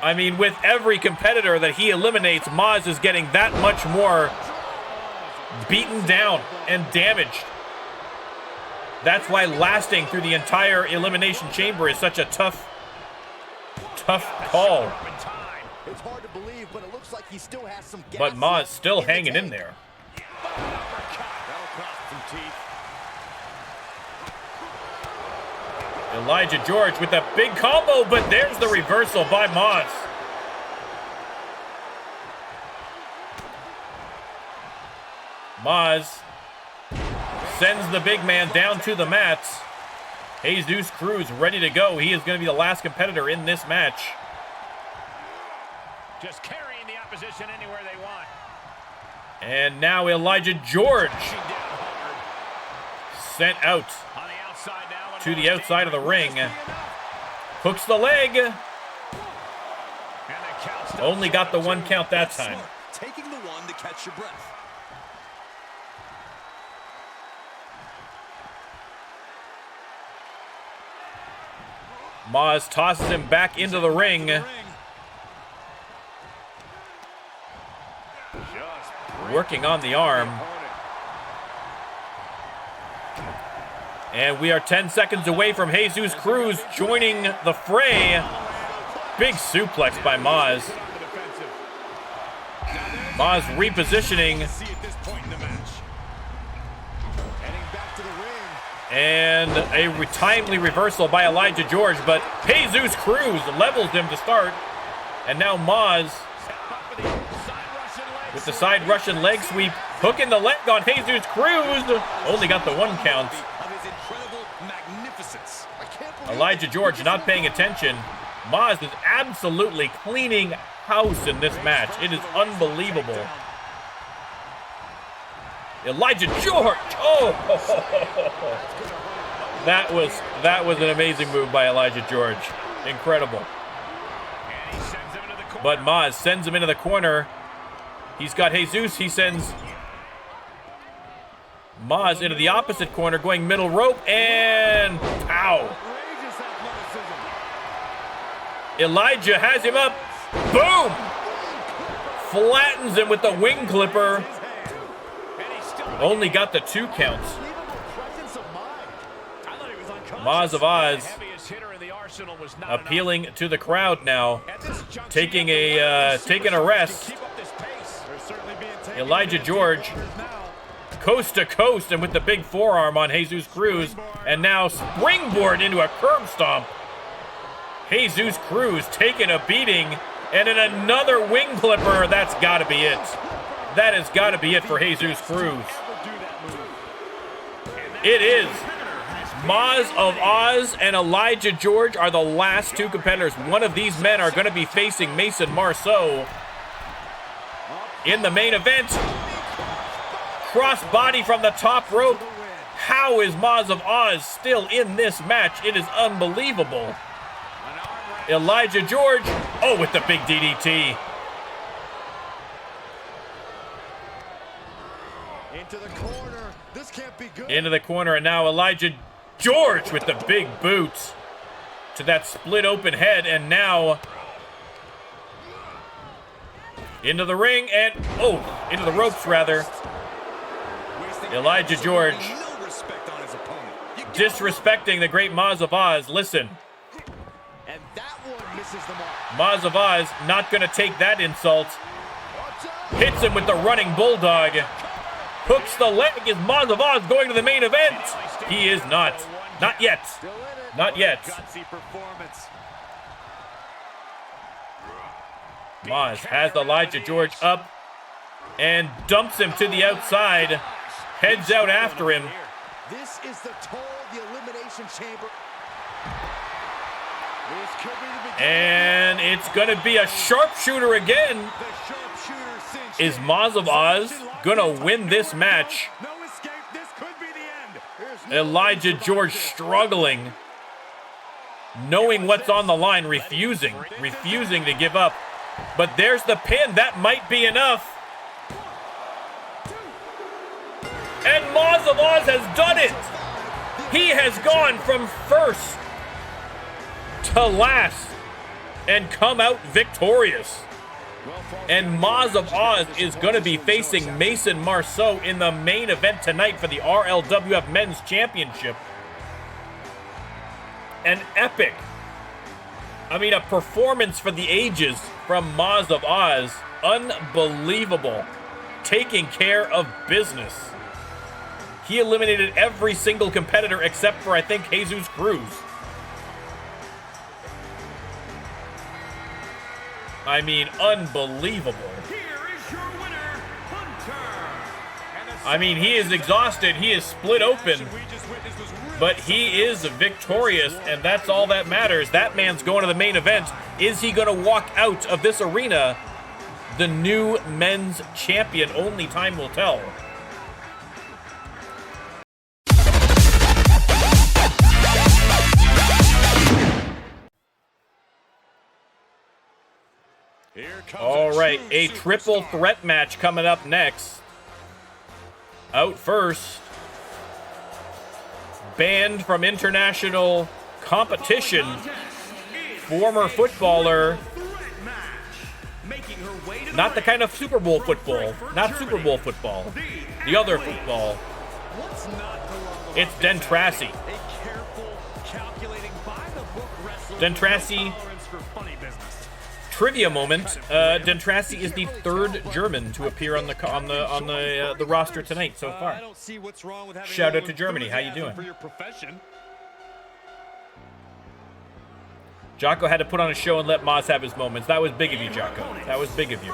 I mean, with every competitor that he eliminates, Maz is getting that much more beaten down and damaged. That's why lasting through the entire Elimination Chamber is such a tough call. It's hard to believe, but it looks like he still has some gas. But Maz still hanging in there. Elijah George with a big combo, but there's the reversal by Maz. Maz sends the big man down to the mats. Jesus Cruz ready to go. He is going to be the last competitor in this match. Just carrying the opposition anywhere they want. And now Elijah George sent out to the outside of the ring. Hooks the leg. Only got the 1 count that time. Taking the one to catch your breath. Maz tosses him back into the ring. Working on the arm. And we are 10 seconds away from Jesus Cruz joining the fray. Big suplex by Maz. Maz repositioning. And a timely reversal by Elijah George, but Jesus Cruz levels him to start. And now Maz with the side Russian leg sweep, hooking the leg on Jesus Cruz. Only got the 1 count. Elijah George not paying attention. Maz is absolutely cleaning house in this match. It is unbelievable. Elijah George. Oh, that was an amazing move by Elijah George. Incredible. But Maz sends him into the corner. He's got Jesus. He sends Maz into the opposite corner, going middle rope, and pow. Elijah has him up. Boom! Flattens him with the wing clipper. Only got the 2 counts. Maz of Oz appealing to the crowd now, taking a rest. Elijah George coast to coast and with the big forearm on Jesus Cruz, and now springboard into a curb stomp. Jesus Cruz taking a beating, and in another wing clipper. That's got to be it. That has got to be it for Jesus Cruz. It is. Maz of Oz and Elijah George are the last 2 competitors. One of these men are going to be facing Mason Marceau in the main event. Cross body from the top rope. How is Maz of Oz still in this match? It is unbelievable. Elijah George, oh, with the big DDT. Into the corner. This can't be good. Into the corner, and now Elijah George with the big boot to that split open head, and now into the ring, and into the ropes rather. Elijah George disrespecting the great Maz of Oz. Listen, And that one misses the mark. Maz of Oz not going to take that insult. Hits him with the running bulldog. Hooks the leg. Is Maz of Oz going to the main event? He is not. Not yet. Not yet. Maz has Elijah George up and dumps him to the outside. Heads out after him. This is the toll the Elimination Chamber. And it's going to be a sharpshooter again. Is Maz of Oz going to win this match? Elijah George struggling, knowing what's on the line, refusing to give up. But there's the pin. That might be enough. And Maz of Oz has done it. He has gone from first to last and come out victorious. And Maz of Oz is going to be facing Mason Marceau in the main event tonight for the RLWF Men's Championship. An epic, a performance for the ages from Maz of Oz. Unbelievable. Taking care of business. He eliminated every single competitor except for, I think, Jesus Cruz. Unbelievable. Here is your winner, Hunter. He is exhausted. He is split open. But he is victorious, and that's all that matters. That man's going to the main event. Is he going to walk out of this arena the new men's champion? Only time will tell. All right, a triple threat match coming up next. Out first, banned from international competition, former footballer, not the kind of Super Bowl football, not Super Bowl football, the other football. It's Dentrassi. Dentrassi. Trivia moment: Dentrassi is the third German to appear on the roster tonight so far. Shout out to Germany. How you doing? Jocko had to put on a show and let Maz have his moments. That was big of you, Jocko. That was big of you.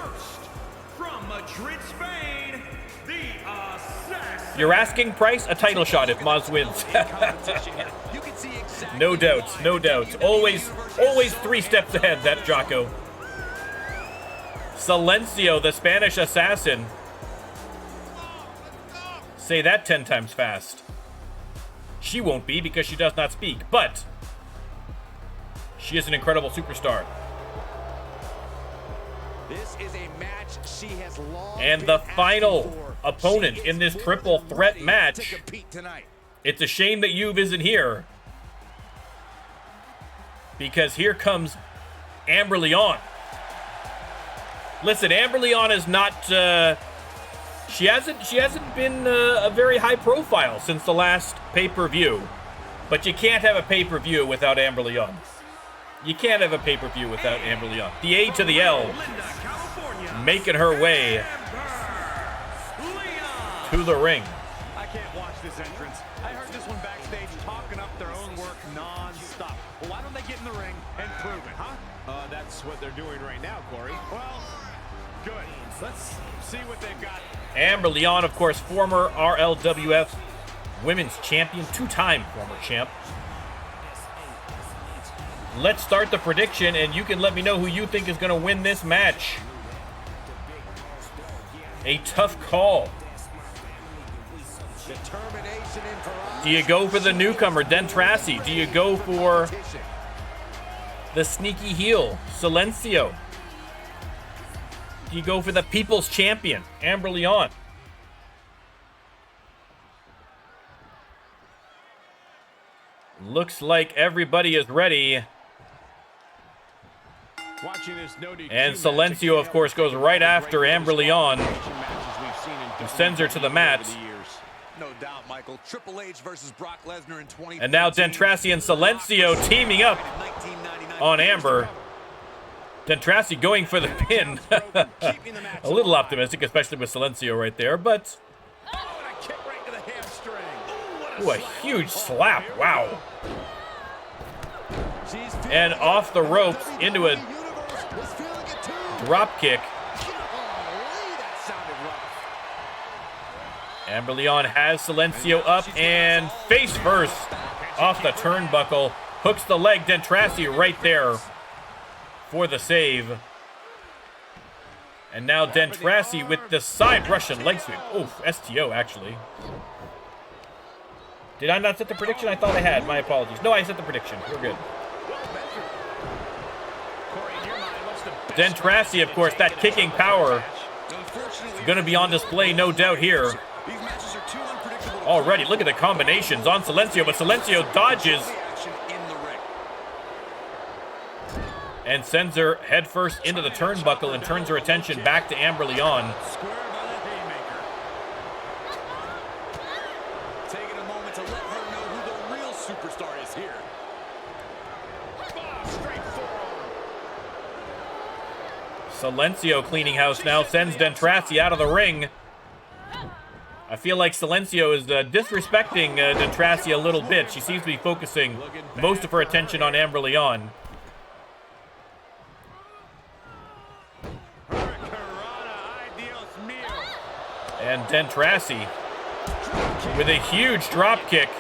From Madrid, Spain, the Your asking price: a title shot if Maz wins. You can see No doubt, no doubt. Always 3 steps ahead, that Jocko. Silencio, the Spanish assassin. Say that 10 times fast. She won't be because she does not speak, but she is an incredible superstar. This is a match she has long And the final opponent in this triple threat match. It's a shame that Juve isn't here, because here comes Amber Leon. Listen, Amber Leon is not. She hasn't been a very high profile since the last pay-per-view, but you can't have a pay-per-view without Amber Leon. You can't have a pay-per-view without Amber Leon. The A to the L, making her way to the ring. I can't watch this entrance. I heard this one backstage talking up their own work non-stop. Well, why don't they get in the ring and prove it, huh? That's what they're doing right now, Corey. Well, good. Let's see what they've got. Amber Leon, of course, former RLWF Women's Champion, 2-time former champ. Let's start the prediction, and you can let me know who you think is going to win this match. A tough call. Do you go for the newcomer, Dentrassi? Do you go for the sneaky heel, Silencio? Do you go for the people's champion, Amber Leon? Looks like everybody is ready. And Silencio, of course, goes right after Amber Leon, who sends her to the mat. No doubt, Michael. Triple H versus Brock Lesnar in 20. And now Dentrassi and Silencio teaming up on Amber. Dentrassi going for the pin. A little optimistic, especially with Silencio right there, but... Ooh, a huge slap. Wow. And off the ropes into a drop kick. Amber Leon has Silencio up and face first off the turnbuckle. Hooks the leg. Dentrassi right there for the save. And now Dentrassi with the side Russian leg sweep. Oof, STO actually. Did I not set the prediction? I thought I had. My apologies. No, I set the prediction. We're good. Dentrassi, of course, that kicking power is going to be on display, no doubt here. Already, look at the combinations on Silencio, but Silencio dodges and sends her headfirst into the turnbuckle and turns her attention back to Amber Leon. Taking a moment to let her know who the real superstar is here. Silencio cleaning house now, sends Dentrassi out of the ring. I feel like Silencio is disrespecting Dentrassi a little bit. She seems to be focusing most of her attention on Amber Leon. And Dentrassi with a huge drop kick.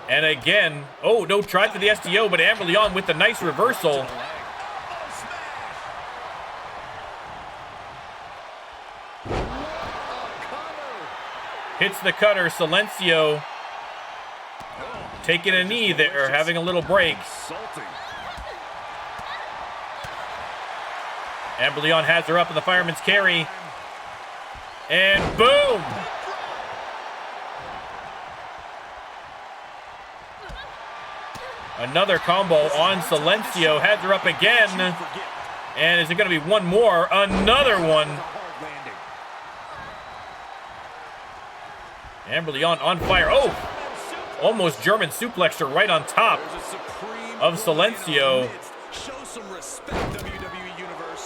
And again, oh, no, tried for the STO, but Amber Leon with the nice reversal. Hits the cutter. Silencio taking a knee there, having a little break. Amber Leon has her up in the fireman's carry. And boom! Another combo on Silencio. Has her up again. And is it going to be one more? Another one. Amber Leon on fire. Oh! Almost German suplexed her right on top of Silencio.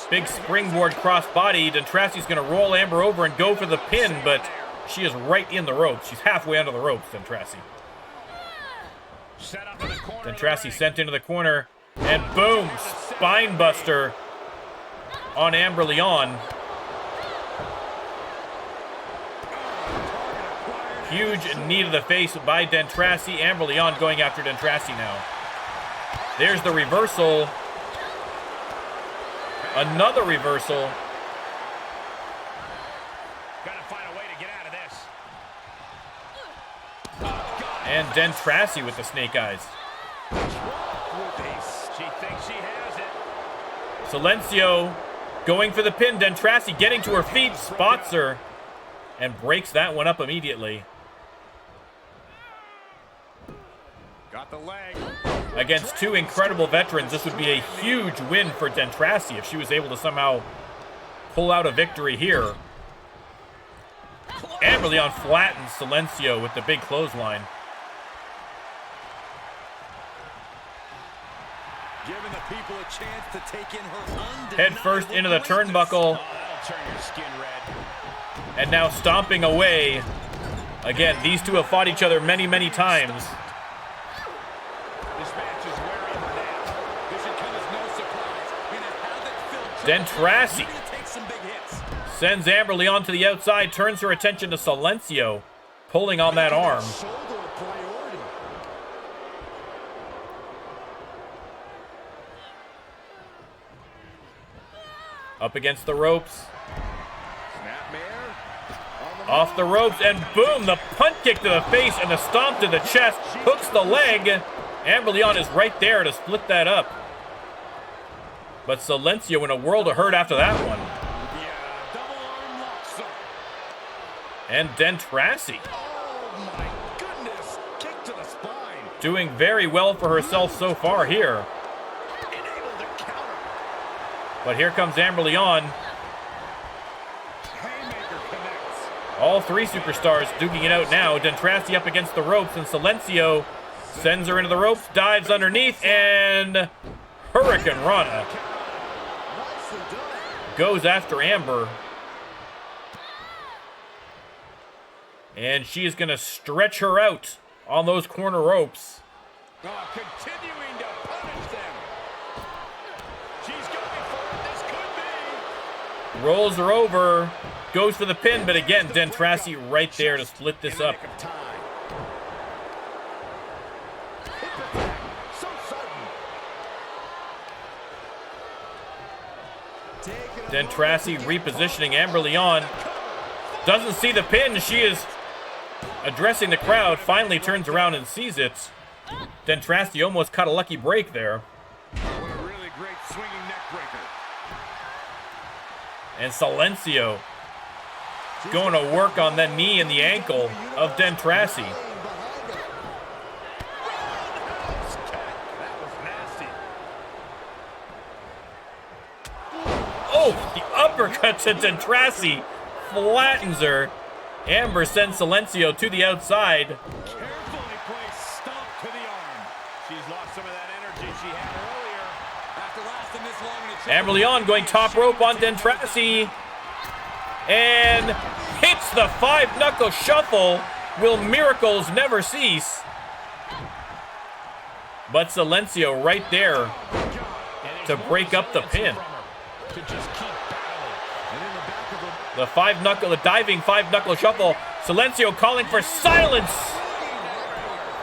Big springboard crossbody. Dentrassi's going to roll Amber over and go for the pin, but she is right in the ropes. She's halfway under the ropes, Dentrassi. Dentrassi sent into the corner, and boom! Spine buster on Amber Leon. Huge knee to the face by Dentrassi. Amber Leon going after Dentrassi now. There's the reversal. Another reversal. Gotta find a way to get out of this. And Dentrassi with the snake eyes. She thinks she has it. Silencio going for the pin. Dentrassi getting to her feet, spots her, and breaks that one up immediately. Got the leg. Against two incredible veterans, this would be a huge win for Dentrassi if she was able to somehow pull out a victory here. Amber Leon flattens Silencio with the big clothesline. Giving the people a chance to take in her Head first into the turnbuckle. That'll turn your skin red. And now stomping away. Again, these two have fought each other many, many times. This match is wearing her down. This should come as no surprise. In a havoc-filled Dentrassi you're gonna take some big hits. sends Amber Leon to the outside, turns her attention to Silencio, pulling on that arm. Shoulder a priority. Up against the ropes. Snapmare. Off the ropes, and boom, the punt kick to the face and the stomp to the chest, hooks the leg. Amber Leon is right there to split that up. But Silencio in a world of hurt after that one. Yeah, double arm lock, son. And Dentrassi Oh my goodness! Kick to the spine. doing very well for herself so far here. Unable to counter. But here comes Amber Leon. Haymaker connects. All three superstars duking it out now. Dentrassi up against the ropes, and Silencio sends her into the ropes, dives underneath, and Hurricane Rana Nicely done. goes after Amber. And she is going to stretch her out on those corner ropes. Oh, continuing to punish them. She's going for it. This could be. Rolls her over, goes for the pin, but again, Dentrassi right there to split this up. Nick of time. Hip attack. So sudden. Dentrassi repositioning Amber Leon. Doesn't see the pin. She is addressing the crowd. Finally turns around and sees it. Dentrassi almost caught a lucky break there. What a really great swinging neck breaker. And Silencio going to work on the knee and the ankle of Dentrassi. That was nasty. Oh, the uppercut to Dentrassi flattens her. Amber sends Silencio to the outside. Carefully placed stomp to the arm. She's lost some of that energy she had earlier. After lasting this long in the Amber Leon going top rope on Dentrassi. And hits the five-knuckle shuffle. Will miracles never cease? But Silencio right there to break up the pin. to just keep battling. And in the back of The diving five-knuckle shuffle. Silencio calling for silence.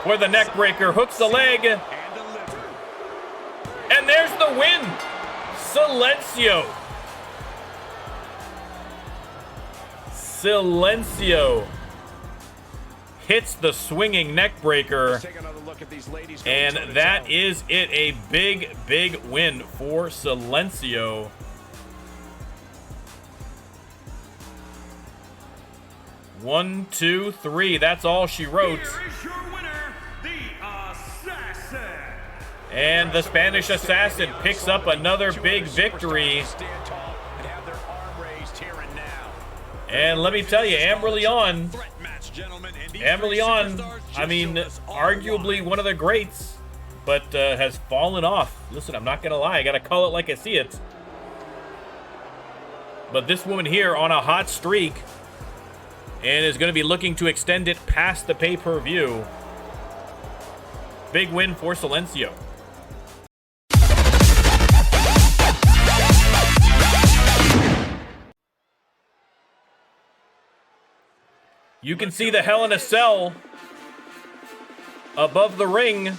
Where the neck breaker hooks the leg. and delivered. And there's the win. Silencio hits the swinging neck breaker. Take another look at these ladies. And that is it. A big, big win for Silencio. One, two, three. That's all she wrote. Here is your winner, the Assassin. And the Spanish Assassin picks up another big victory. Stand tall and have their arm raised here and now. And let me tell you, Amber Leon, Threat match, gentlemen, and these Amber three Leon, superstars I just mean, showed us all arguably why. one of the greats, but has fallen off. Listen, I'm not going to lie. I got to call it like I see it. But this woman here on a hot streak and is going to be looking to extend it past the pay-per-view. Big win for Silencio. You can see the Hell in a Cell above the ring.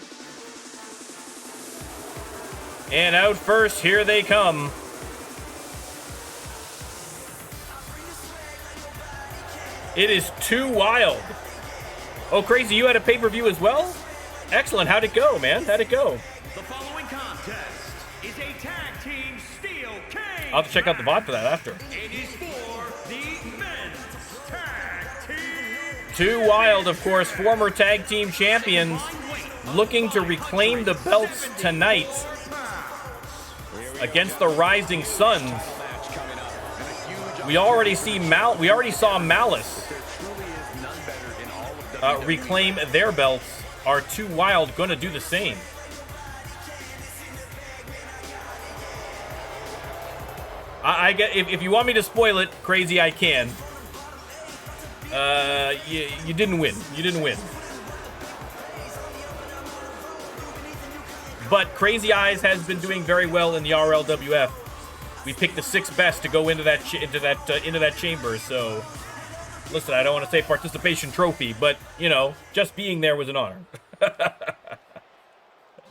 And out first, here they come. It is too wild. Oh, Crazy, you had a pay-per-view as well? Excellent. How'd it go, man? How'd it go? The following contest is a tag team steel cage. I'll have to check out the VOD for that after. It is for the men's tag team. Too Wild, of course, former tag team champions, looking to reclaim the belts tonight against the Rising Suns. We already saw Malice reclaim their belts. Are Too Wild going to do the same? I get if you want me to spoil it, Crazy, I can. You didn't win. You didn't win. But Crazy Eyes has been doing very well in the RLWF. We picked the 6 best to go into that chamber. So, listen, I don't want to say participation trophy, but you know, just being there was an honor. They're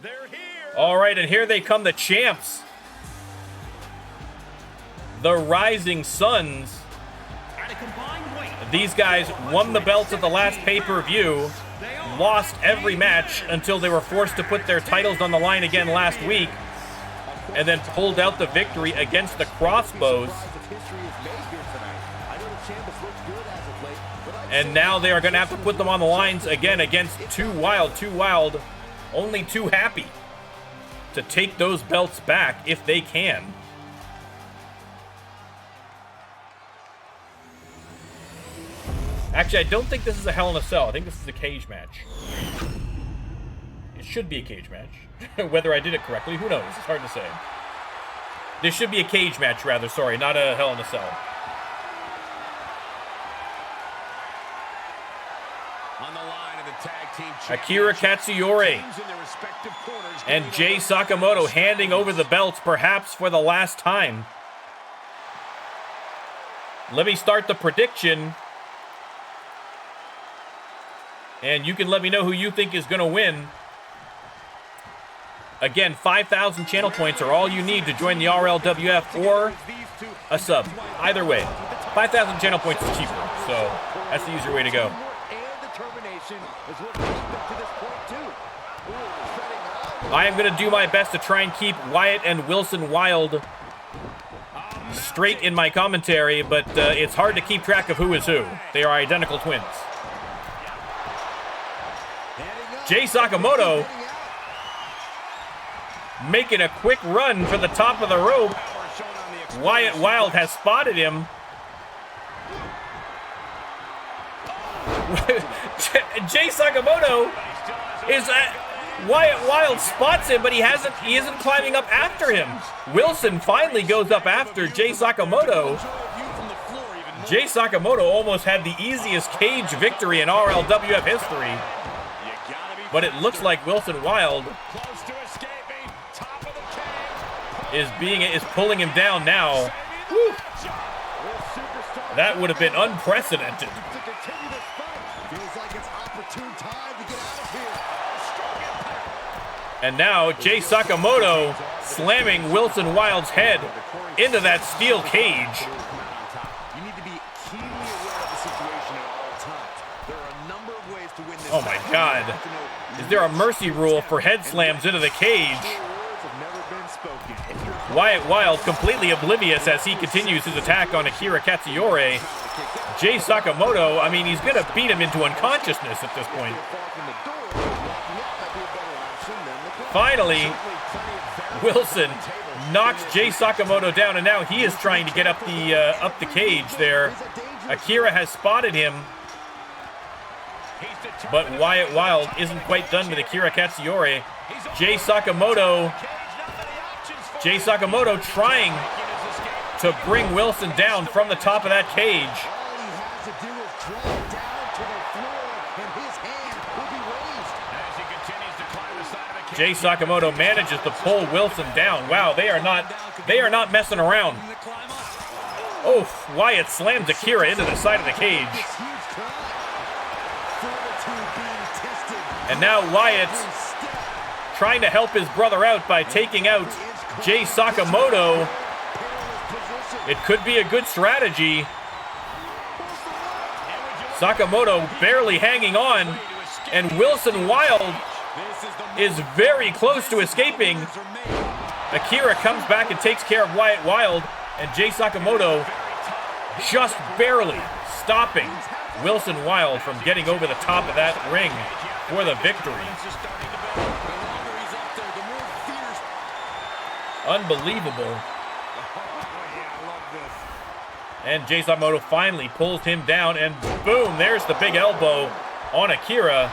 here. All right, and here they come, the champs, the Rising Suns. At a combined weight, These guys won the belts at the last pay-per-view, lost every match until they were forced to put their titles on the line again last week, and then pulled out the victory against the Crossbows. And now they are going to have to put them on the lines again against Too Wild. Too Wild, only too happy to take those belts back if they can. Actually, I don't think this is a Hell in a Cell. I think this is a cage match. It should be a cage match. Whether I did it correctly, who knows? It's hard to say. This should be a cage match, rather. Sorry, not a Hell in a Cell. On the line of the tag team Akira Katsuyori and Jay Sakamoto handing over the belts, perhaps for the last time. Let me start the prediction. And you can let me know who you think is going to win. Again, 5,000 channel points are all you need to join the RLWF or a sub. Either way, 5,000 channel points is cheaper, so that's the easier way to go. I am going to do my best to try and keep Wyatt and Wilson Wild straight in my commentary, but it's hard to keep track of who is who. They are identical twins. Jay Sakamoto making a quick run for the top of the rope. Wyatt Wild has spotted him. Jay Sakamoto is Wyatt Wild spots him, but he isn't climbing up after him. Wilson finally goes up after Jay Sakamoto. Jay Sakamoto almost had the easiest cage victory in RLWF history. But it looks like Wilson Wild is pulling him down now. Woo. That would have been unprecedented. And now Jay Sakamoto slamming Wilson Wild's head into that steel cage. You need to be keenly aware of the situation at all times. There are a number of ways to win this. Oh my God. Is there a mercy rule for head slams into the cage? Wyatt Wild completely oblivious as he continues his attack on Akira Katsuyori. Jay Sakamoto, I mean, he's going to beat him into unconsciousness at this point. Finally, Wilson knocks Jay Sakamoto down, and now he is trying to get up the cage there. Akira has spotted him, but Wyatt Wild isn't quite done with Akira Katsuyori. Jay Sakamoto trying to bring Wilson down from the top of that cage. Jay Sakamoto manages to pull Wilson down. Wow, they are not messing around. Oh, Wyatt slams Akira into the side of the cage. And now Wyatt trying to help his brother out by taking out Jay Sakamoto. It could be a good strategy. Sakamoto barely hanging on, and Wilson Wild is very close to escaping. Akira comes back and takes care of Wyatt Wild, and Jay Sakamoto just barely stopping Wilson Wild from getting over the top of that ring for the victory. Unbelievable. And Jay Sakamoto finally pulls him down, and boom, there's the big elbow on Akira.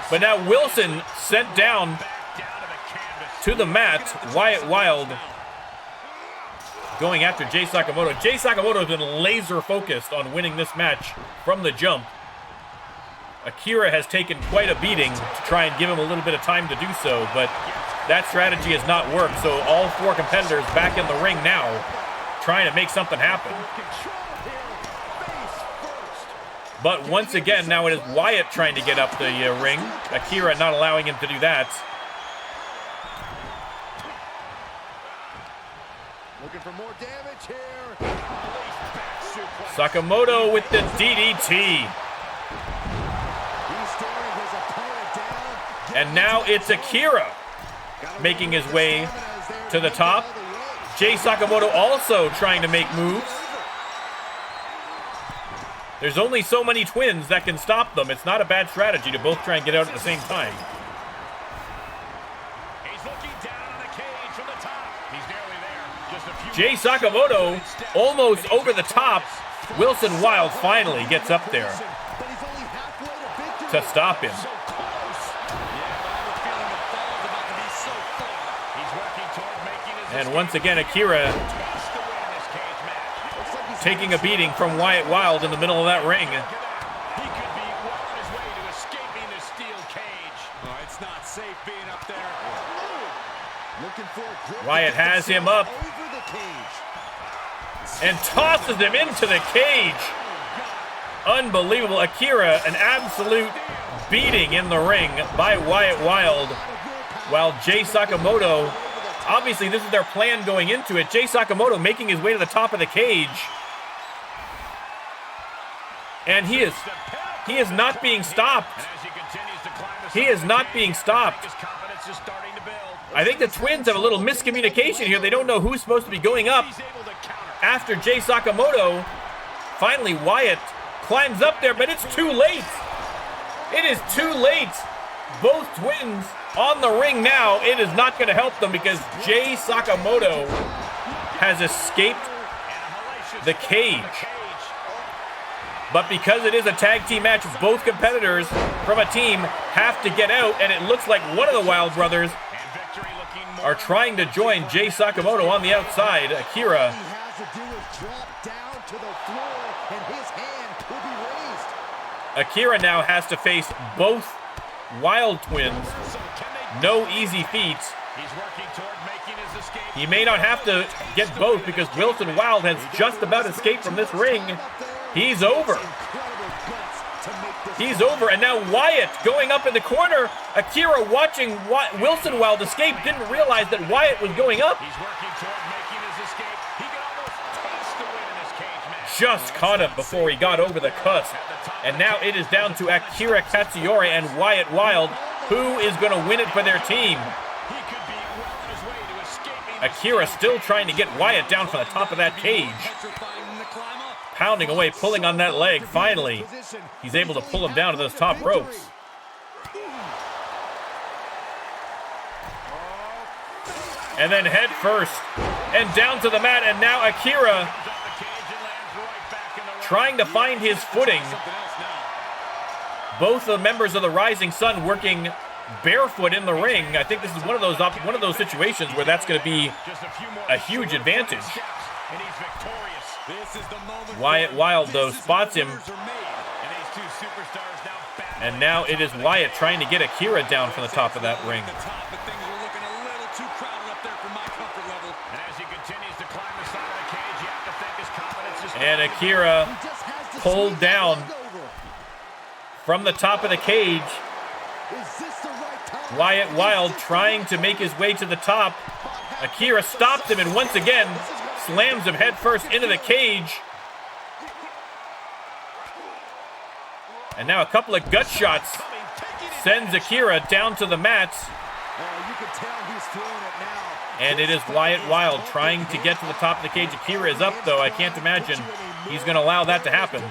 But now Wilson sent down to the mat. Wyatt Wild going after Jay Sakamoto. Jay Sakamoto has been laser focused on winning this match from the jump. Akira has taken quite a beating to try and give him a little bit of time to do so, but that strategy has not worked. So all four competitors back in the ring now, trying to make something happen. But once again, now it is Wyatt trying to get up the ring. Akira not allowing him to do that. Looking for more damage here. Sakamoto with the DDT. And now it's Akira making his way to the top. Jay Sakamoto also trying to make moves. There's only so many twins that can stop them. It's not a bad strategy to both try and get out at the same time. He's looking down on the cage from the top. He's nearly there. Just a few Jay Sakamoto almost over the top. Wilson Wild finally gets up there to stop him. And once again, Akira taking a beating from Wyatt Wild in the middle of that ring. He could be well on his way to escaping the steel cage. Oh, it's not safe being up there. Wyatt has him up and tosses him into the cage. Unbelievable. Akira, an absolute beating in the ring by Wyatt Wild, while Jay Sakamoto, obviously this is their plan going into it. Jay Sakamoto making his way to the top of the cage. And he is not being stopped. He is not being stopped. I think the twins have a little miscommunication here. They don't know who's supposed to be going up after Jay Sakamoto. Finally, Wyatt climbs up there, but it's too late. It is too late. Both twins on the ring now. It is not going to help them because Jay Sakamoto has escaped the cage. But because it is a tag team match, both competitors from a team have to get out, and it looks like one of the Wild brothers are trying to join Jay Sakamoto on the outside. Akira Akira now has to face both Wild twins. No easy feat. He may not have to get both because Wilson Wild has just about escaped from this ring. He's over. He's over, and now Wyatt going up in the corner. Akira watching Wilson Wild escape, didn't realize that Wyatt was going up. Just caught him before he got over the cusp. And now it is down to Akira Katsuyori and Wyatt Wild, who is going to win it for their team. Akira still trying to get Wyatt down from the top of that cage. Pounding away, pulling on that leg. Finally, he's able to pull him down to those top ropes. And then head first and down to the mat. And now Akira trying to find his footing. Both the members of the Rising Sun working barefoot in the ring. I think this is one of those situations where that's going to be a huge advantage. Wyatt Wild, though, spots him. And now it is Wyatt trying to get Akira down from the top of that ring. And Akira pulled down from the top of the cage. Wyatt Wild trying to make his way to the top. Akira stopped him and once again slams him headfirst into the cage. And now a couple of gut shots sends Akira down to the mat. And it is Wyatt Wild trying to get to the top of the cage. Akira is up, though. I can't imagine he's going to allow that to happen.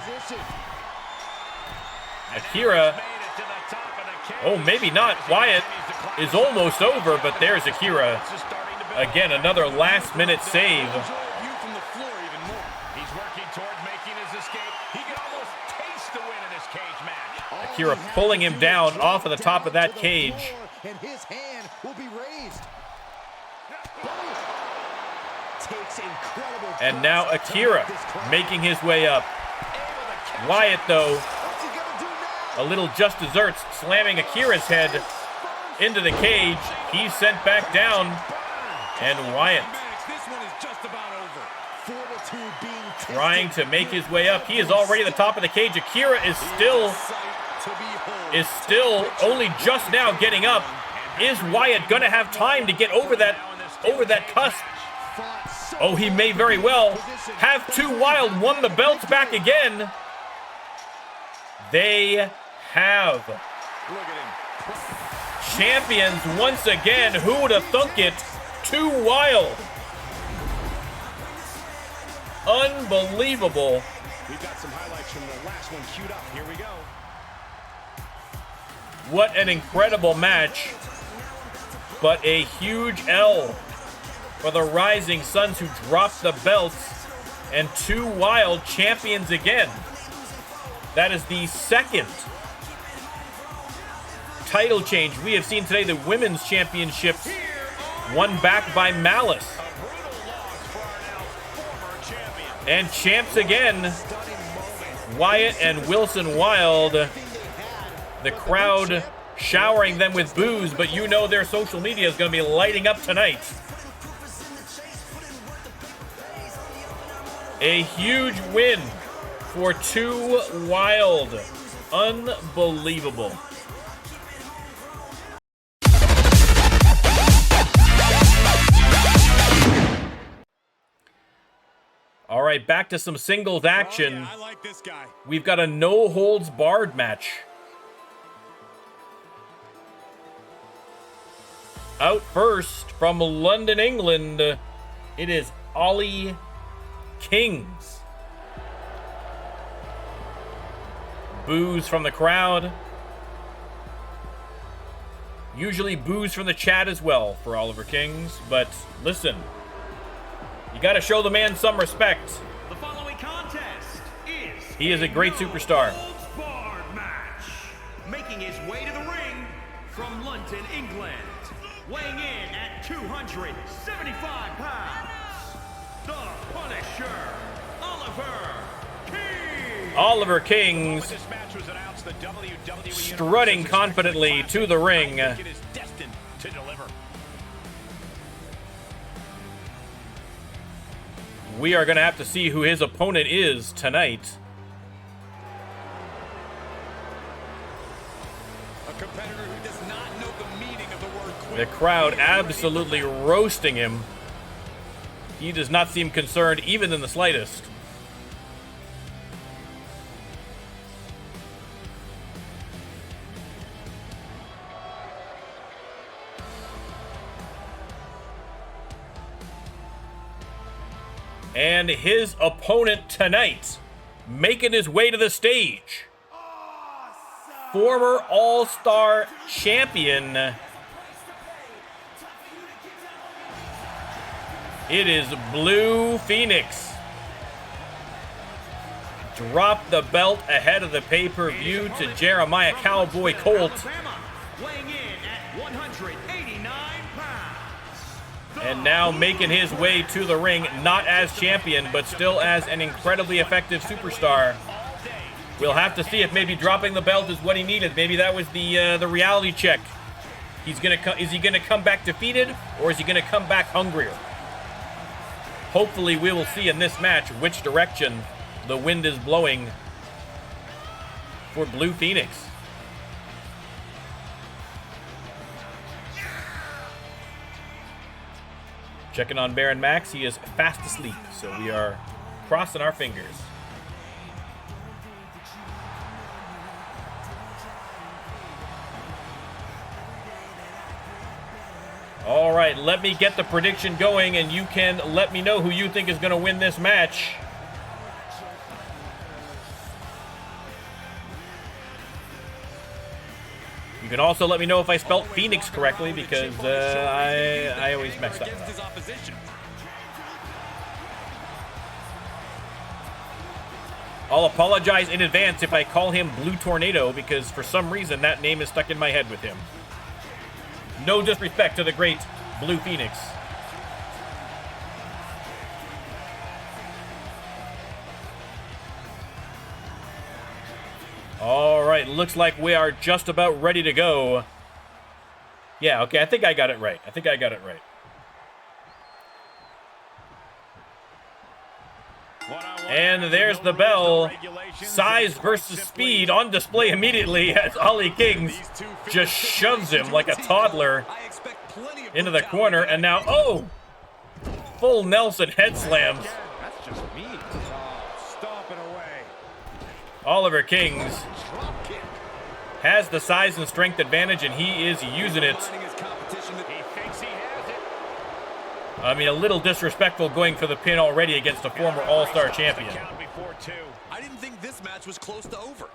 Akira. Oh, maybe not. Wyatt is almost over, but there's Akira. Again, another last-minute save. Akira pulling him down off of the top of that cage. And his hand will be raised. And now Akira making his way up. Wyatt, though, a little just desserts, slamming Akira's head into the cage. He's sent back down. And Wyatt trying to make his way up. He is already at the top of the cage. Akira is still only just now getting up. Is Wyatt gonna have time to get over that cusp? Oh, he may very well. Have 2 Wild won the belts back again? They have. Champions once again. Who would have thunk it? 2 Wild. Unbelievable. We've got some highlights from the last one queued up. Here we go. What an incredible match. But a huge L for the Rising Suns, who dropped the belts, and 2 Wild champions again. That is the second title change we have seen today. The Women's Championship won back by Malice. And champs again, Wyatt and Wilson Wild. The crowd showering them with boos, but you know their social media is going to be lighting up tonight. A huge win for 2 Wild. Unbelievable. All right, back to some singles action. Oh, yeah, I like this guy. We've got a no-holds-barred match. Out first from London, England, it is Ollie Kings. Boos from the crowd. Usually boos from the chat as well for Oliver Kings, but listen, you got to show the man some respect. The following contest is He is a great superstar. no-holds-barred match. Making his way to the ring from London, England, weighing in at 275 pounds, the Punisher, Oliver Kings. Oliver Kings strutting confidently to the ring. We are going to have to see who his opponent is tonight. A competitor who does not know the meaning of the word quit. The crowd absolutely roasting him. He does not seem concerned even in the slightest. And his opponent tonight, making his way to the stage, former All-Star champion, it is Blue Phoenix. Dropped the belt ahead of the pay-per-view to Jeremiah Cowboy Colt. Weighing in at 189 pounds. And now making his way to the ring, not as champion, but still as an incredibly effective superstar. We'll have to see if maybe dropping the belt is what he needed. Maybe that was the reality check. Is he gonna come back defeated, or is he gonna come back hungrier? Hopefully we will see in this match which direction the wind is blowing for Blue Phoenix. Checking on Baron Max. He is fast asleep, so we are crossing our fingers. All right, let me get the prediction going, and you can let me know who you think is going to win this match. You can also let me know if I spelled Phoenix correctly, because I always mess up. I'll apologize in advance if I call him Blue Tornado, because for some reason that name is stuck in my head with him. No disrespect to the great Blue Phoenix. All right, looks like we are just about ready to go. Yeah, okay, I think I got it right. And there's the bell. Size versus speed on display immediately as Ollie Kings just shoves him like a toddler into the corner. And now, oh! Full Nelson head slams. That's just me. Stomping away. Oliver Kings has the size and strength advantage, and he is using it. I mean, a little disrespectful going for the pin already against a former All-Star champion. I didn't think this match was close to over.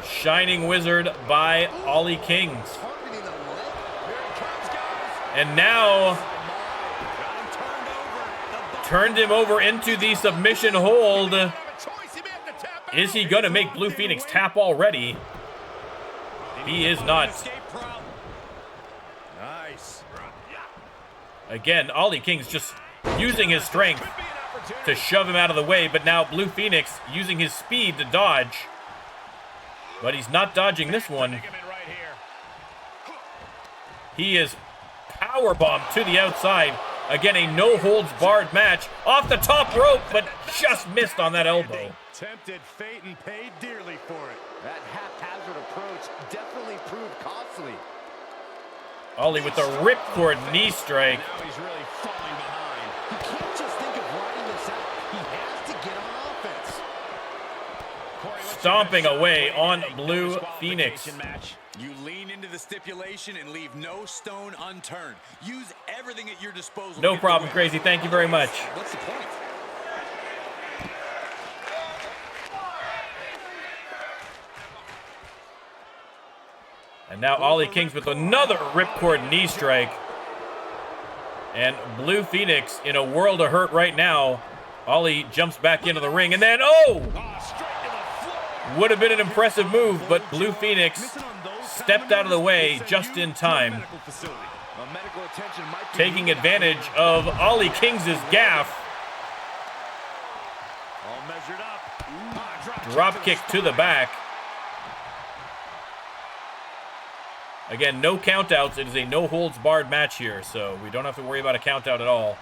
Shining Wizard by Ollie Kings. And now turned him over into the submission hold. Is he going to make Blue Phoenix tap already? He is not. Again, Ollie Kings just using his strength to shove him out of the way, but now Blue Phoenix using his speed to dodge. But he's not dodging this one. He is powerbombed to the outside. Again, a no-holds-barred match. Off the top rope, but just missed on that elbow. Tempted fate and paid dearly for it. That haphazard approach definitely proved costly. Ollie with the ripcord knee strike. Now he's really falling behind. He can't just think of riding this out. He has to get on offense. Stomping away on Blue Phoenix. You lean into the stipulation and leave no stone unturned. Use everything at your disposal. No problem, Crazy. Thank you very much. What's the point? And now Ollie Kings with another ripcord knee strike. And Blue Phoenix in a world of hurt right now. Ollie jumps back into the ring, and then, oh! Would have been an impressive move, but Blue Phoenix stepped out of the way just in time. Taking advantage of Ollie Kings' gaffe. Drop kick to the back. Again, no countouts. It is a no-holds-barred match here, so we don't have to worry about a countout at all.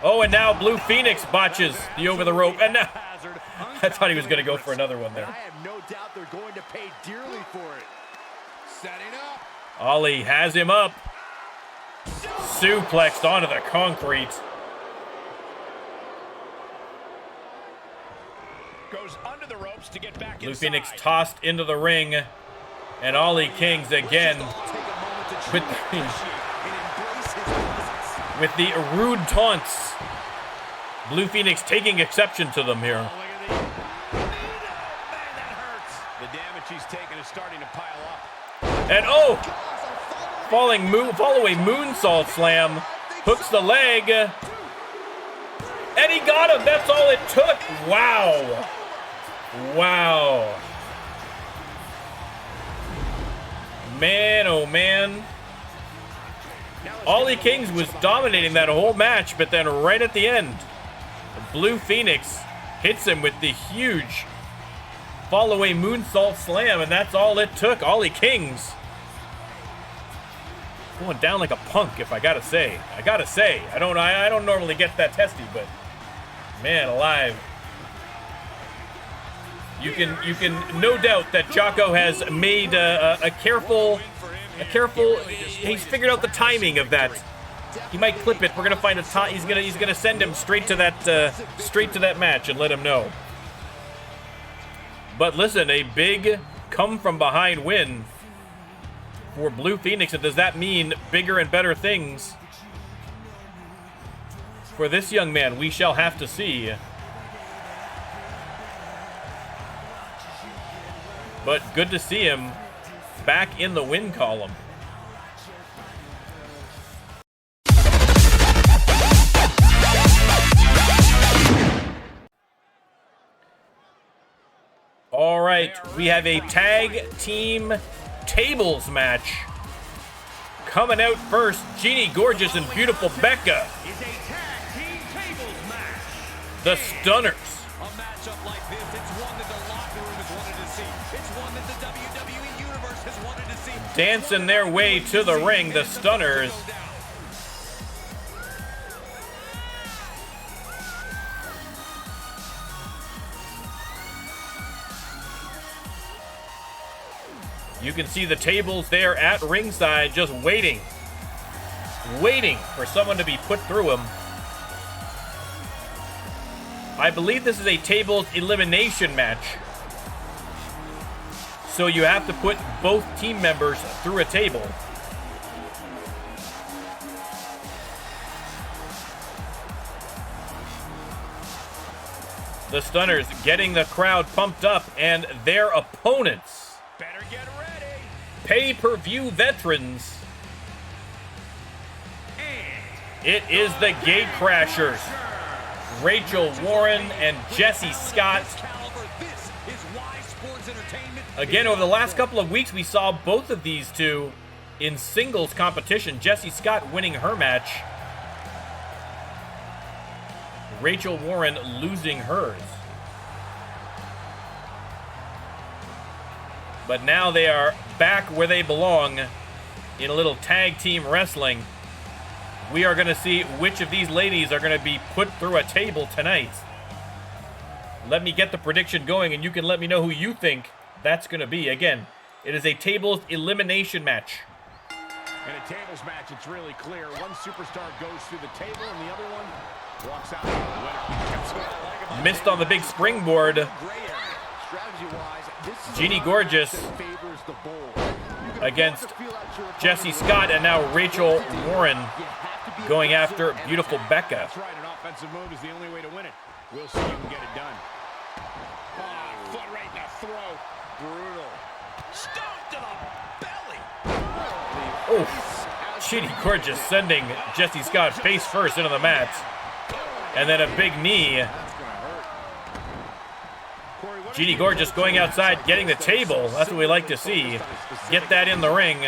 Oh, and now Blue Phoenix botches the over-the-rope. And now, I thought he was going to go for another one there. I have no doubt they're going to pay dearly for it. Setting up. Ollie has him up. Suplexed onto the concrete. Goes under the ropes to get back Blue inside. Phoenix tossed into the ring. And Ollie Kings again with the rude taunts. Blue Phoenix taking exception to them here. The damage he's taken is starting to pile up. And oh! Following moonsault slam. Hooks the leg. And he got him. That's all it took. Wow. Wow. Man, oh man. Ollie Kings was dominating that whole match, but then right at the end, Blue Phoenix hits him with the huge fall-away moonsault slam, and that's all it took. Ollie Kings going down like a punk, if I gotta say. I don't normally get that testy, but man alive. You can no doubt that Jocko has made a careful. He's figured out the timing of that. He might clip it. We're gonna find a time. He's gonna send him straight to that match and let him know. But listen, a big come from behind win for Blue Phoenix. And does that mean bigger and better things for this young man? We shall have to see. But good to see him back in the win column. All right, we have a tag team tables match. Coming out first, Jeannie Gorgeous and Beautiful Becca. Is a tag team tables match. The Stunners. A matchup like this, it's one that the locker room has wanted to see. It's one that the WWE Universe has wanted to see. Dancing their way to the ring, the Stunners. You can see the tables there at ringside just waiting for someone to be put through them. I believe this is a tables elimination match. So you have to put both team members through a table. The Stunners getting the crowd pumped up, and their opponents, Better get ready. pay-per-view veterans. It is the Gate Crashers, Rachel Warren and Jessie Scott. Again, over the last couple of weeks, we saw both of these two in singles competition. Jessie Scott winning her match, Rachel Warren losing hers. But now they are back where they belong in a little tag team wrestling. We are going to see which of these ladies are going to be put through a table tonight. Let me get the prediction going, and you can let me know who you think that's going to be. Again, it is a tables elimination match. In a tables match, it's really clear. One superstar goes through the table, and the other one walks out. That's what I like about Missed on the big springboard. Jeannie Gorgeous against Jessie Scott, and now Rachel Warren going after Beautiful Becca. That's right, an offensive move is the only way to win it. We'll see who can get it done. Oh, foot right in the throat. Brutal. Stomp to the belly. Oh, Jeannie Gorgeous sending Jessie Scott face first into the mat. And then a big knee. Jeannie Gorgeous going outside, getting the table. That's what we like to see. Get that in the ring.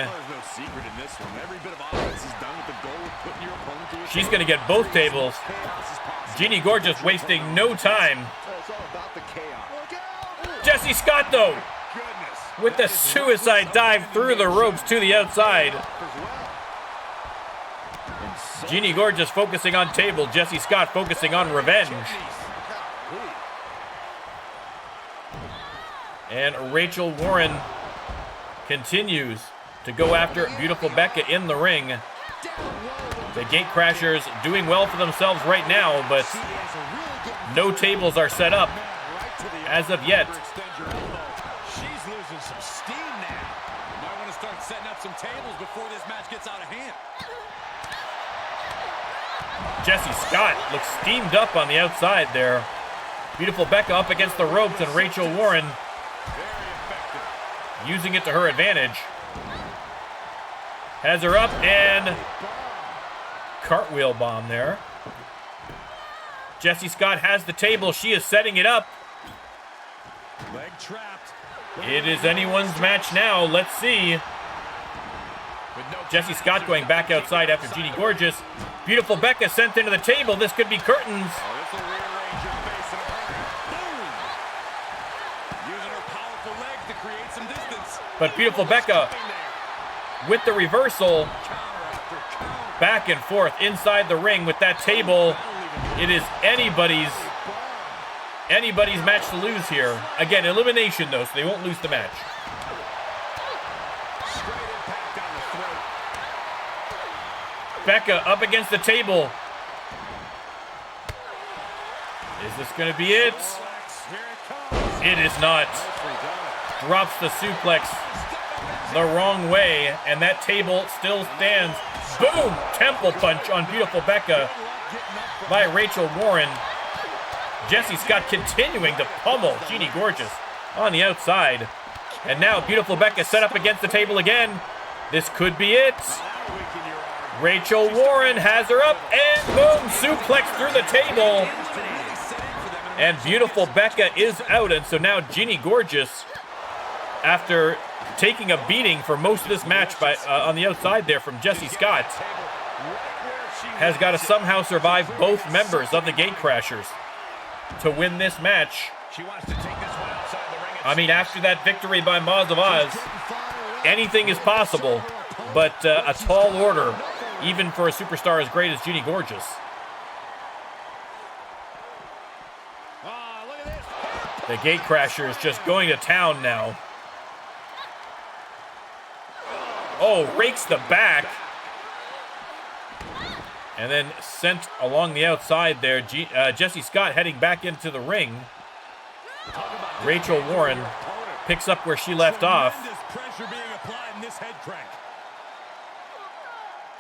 She's going to get both tables. Jeannie Gorgeous wasting no time. Jessie Scott, though, with the suicide dive through the ropes to the outside. Jeannie Gorgeous focusing on table. Jessie Scott focusing on revenge. And Rachel Warren continues to go after Beautiful Becca in the ring. The Gate Crashers doing well for themselves right now, but no tables are set up as of yet. She's losing some steam now. Might want to start setting up some tables before this match gets out of hand. Jessie Scott looks steamed up on the outside there. Beautiful Becca up against the ropes, and Rachel Warren using it to her advantage. Has her up, and cartwheel bomb there. Jessie Scott has the table. She is setting it up. Leg trapped. It is anyone's match now. Let's see. Jessie Scott going back outside after Jeannie Gorgeous. Beautiful Becca sent into the table. This could be curtains. But Beautiful Becca with the reversal. Back and forth inside the ring with that table. It is anybody's anybody's match to lose here. Again, elimination though, so they won't lose the match. Straight impact on the throat. Becca up against the table. Is this going to be it? Here it comes. It is not. Drops the suplex the wrong way, and that table still stands. Boom! Temple punch on beautiful Becca by Rachel Warren. Jessie Scott continuing to pummel Jeannie Gorgeous on the outside. And now beautiful Becca set up against the table again. This could be it. Rachel Warren has her up, and boom! Suplex through the table. And beautiful Becca is out, and so now Jeannie Gorgeous, after taking a beating for most of this match by on the outside there from Jessie Scott, has got to somehow survive both members of the Gatecrashers to win this match. I mean, after that victory by Moz of Oz, anything is possible, but a tall order, even for a superstar as great as Jeannie Gorgeous. The Gatecrashers just going to town now. Oh, rakes the back. And then sent along the outside there. Jessie Scott heading back into the ring. Rachel Warren picks up where she left off.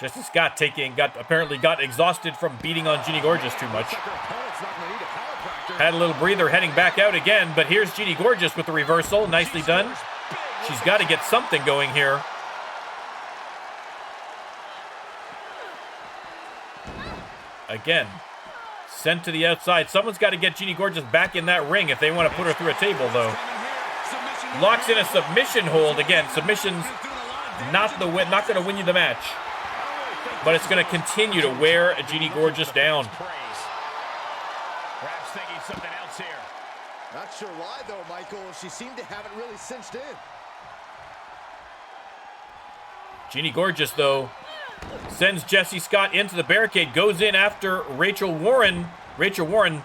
Jessie Scott apparently got exhausted from beating on Jeannie Gorgeous too much. Had a little breather heading back out again, but here's Jeannie Gorgeous with the reversal. Nicely done. She's got to get something going here. Again, sent to the outside. Someone's got to get Jeannie Gorgeous back in that ring if they want to put her through a table, though. Locks in a submission hold. Again, submission's not going to win you the match, but it's going to continue to wear Jeannie Gorgeous down. Perhaps thinking something else here. Not sure why, though, Michael. She seemed to have it really cinched in. Jeannie Gorgeous, though, sends Jessie Scott into the barricade, goes in after Rachel Warren. Rachel Warren,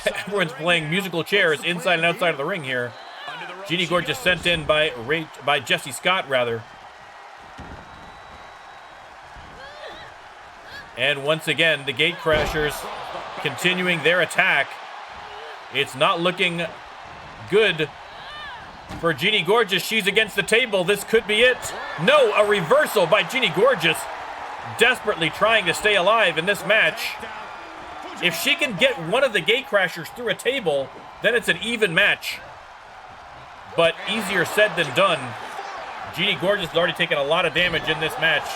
everyone's playing musical chairs inside and outside of the ring here. Jeannie Gorgeous sent in by Jessie Scott, rather. And once again, the Gatecrashers continuing their attack. It's not looking good for Jeannie Gorgeous. She's against the table. This could be it. No, a reversal by Jeannie Gorgeous. Desperately trying to stay alive in this match. If she can get one of the Gatecrashers through a table, then it's an even match. But easier said than done. Jeannie Gorgeous has already taken a lot of damage in this match.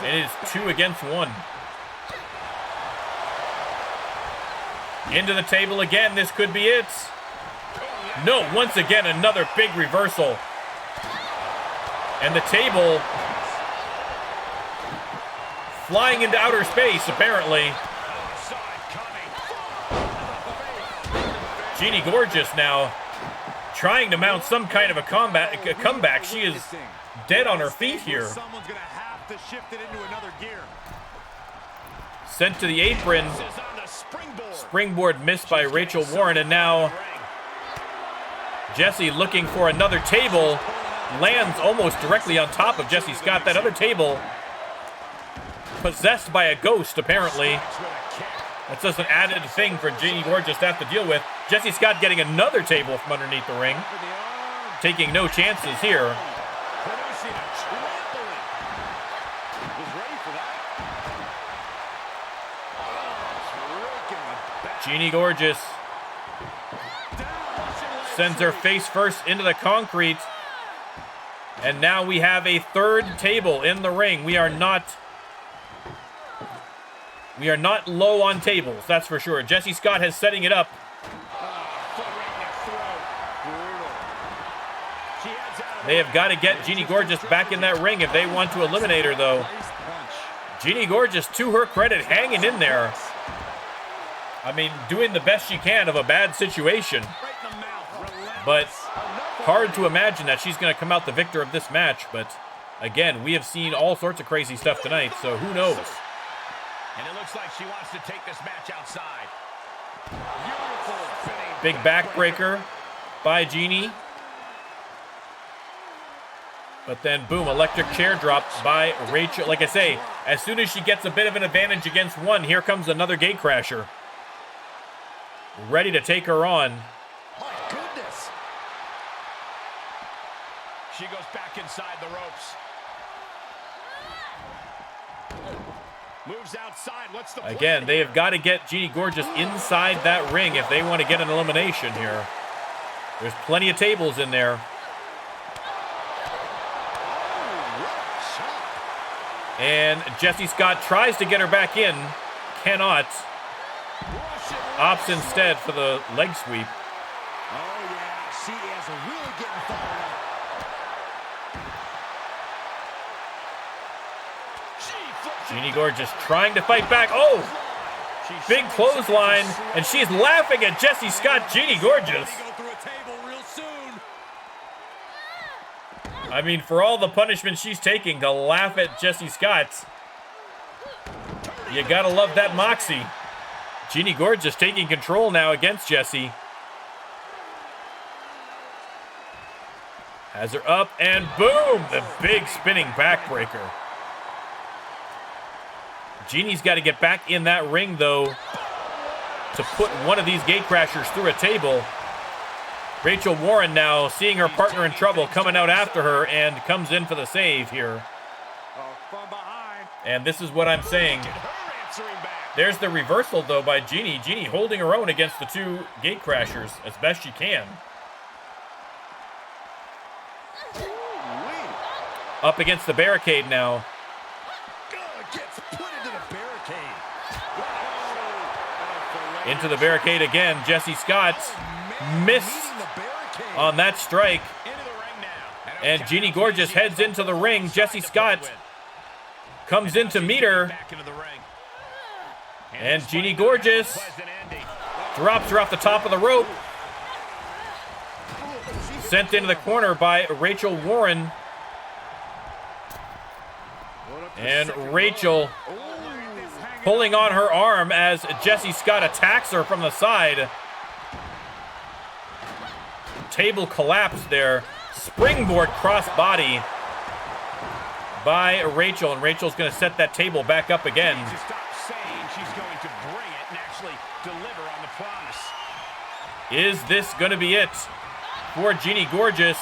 It is 2 against 1. Into the table again. This could be it. No, once again, another big reversal. And the table flying into outer space, apparently. Jeannie Gorgeous now trying to mount some kind of a comeback. She is dead on her feet here. Someone's gonna have to shift it into another gear. Sent to the apron. Springboard missed by Rachel Warren, and now Jessie looking for another table. Lands almost directly on top of Jessie Scott. That other table possessed by a ghost, apparently. That's just an added thing for Jeannie Gorgeous to have to deal with. Jessie Scott getting another table from underneath the ring. Taking no chances here. Jeannie Gorgeous sends her face first into the concrete. And now we have a third table in the ring. We are not low on tables, that's for sure. Jessie Scott is setting it up. They have got to get Jeannie Gorgeous back in that ring if they want to eliminate her, though. Jeannie Gorgeous, to her credit, hanging in there. I mean, doing the best she can of a bad situation. But hard to imagine that she's going to come out the victor of this match. But again, we have seen all sorts of crazy stuff tonight, so who knows? And it looks like she wants to take this match outside. Beautiful spinning Big backbreaker by Jeannie. But then, boom, electric chair drop by Rachel. Like I say, as soon as she gets a bit of an advantage against one, here comes another gate crasher. Ready to take her on. My goodness. She goes back inside the ropes. Moves outside. What's the plan? Again, they have got to get Jeannie Gorgeous inside that ring if they want to get an elimination here. There's plenty of tables in there. And Jessie Scott tries to get her back in. Cannot. Opts instead for the leg sweep. Oh, yeah. She is really getting fired up. Jeannie Gorgeous trying to fight back. Oh! Big clothesline. And she's laughing at Jessie Scott. Jeannie Gorgeous. I mean, for all the punishment she's taking to laugh at Jessie Scott, you gotta love that moxie. Jeannie Gorgeous taking control now against Jessie. Has her up, and boom! The big spinning backbreaker. Jeannie's got to get back in that ring, though, to put one of these gate crashers through a table. Rachel Warren now seeing her partner in trouble, coming out after her, and comes in for the save here. And this is what I'm saying. There's the reversal, though, by Jeannie. Jeannie holding her own against the two gate crashers as best she can. Up against the barricade now. Gets put into the barricade. Into the barricade again. Jessie Scott missed on that strike. And Jeannie Gorgeous heads into the ring. Jessie Scott comes in to meet her. And Jeannie Gorgeous drops her off the top of the rope. Sent into the corner by Rachel Warren. And Rachel pulling on her arm as Jessie Scott attacks her from the side. Table collapsed there. Springboard crossbody by Rachel, and Rachel's going to set that table back up again. She's going to bring it and actually deliver on the promise. Is this going to be it for Jeannie Gorgeous?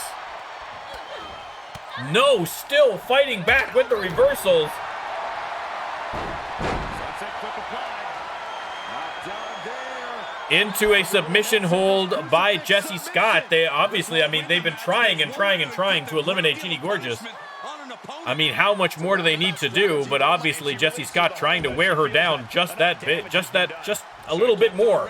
No, still fighting back with the reversals. Into a submission hold by Jessie Scott. They obviously, I mean, they've been trying to eliminate Jeannie Gorgeous. I mean, how much more do they need to do? But obviously, Jessie Scott trying to wear her down just that bit, just a little bit more.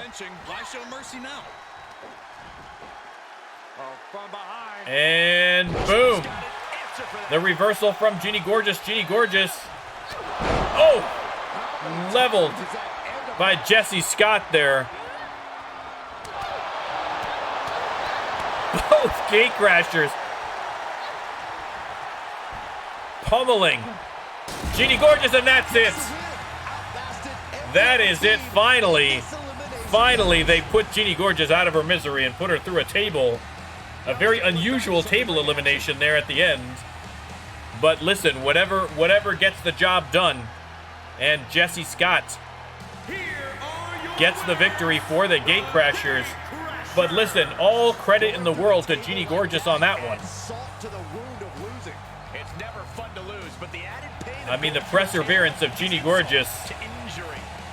And boom. The reversal from Jeannie Gorgeous. Jeannie Gorgeous. Oh! Leveled by Jessie Scott there. Both gate crashers. Pummeling Jeannie Gorgeous, and that's it. That is it, finally. Finally, they put Jeannie Gorgeous out of her misery and put her through a table. A very unusual table elimination there at the end. But listen, whatever gets the job done. And Jessie Scott gets the victory for the gate crashers. But listen, all credit in the world to Jeannie Gorgeous on that one. I mean, the perseverance of Jeannie Gorgeous,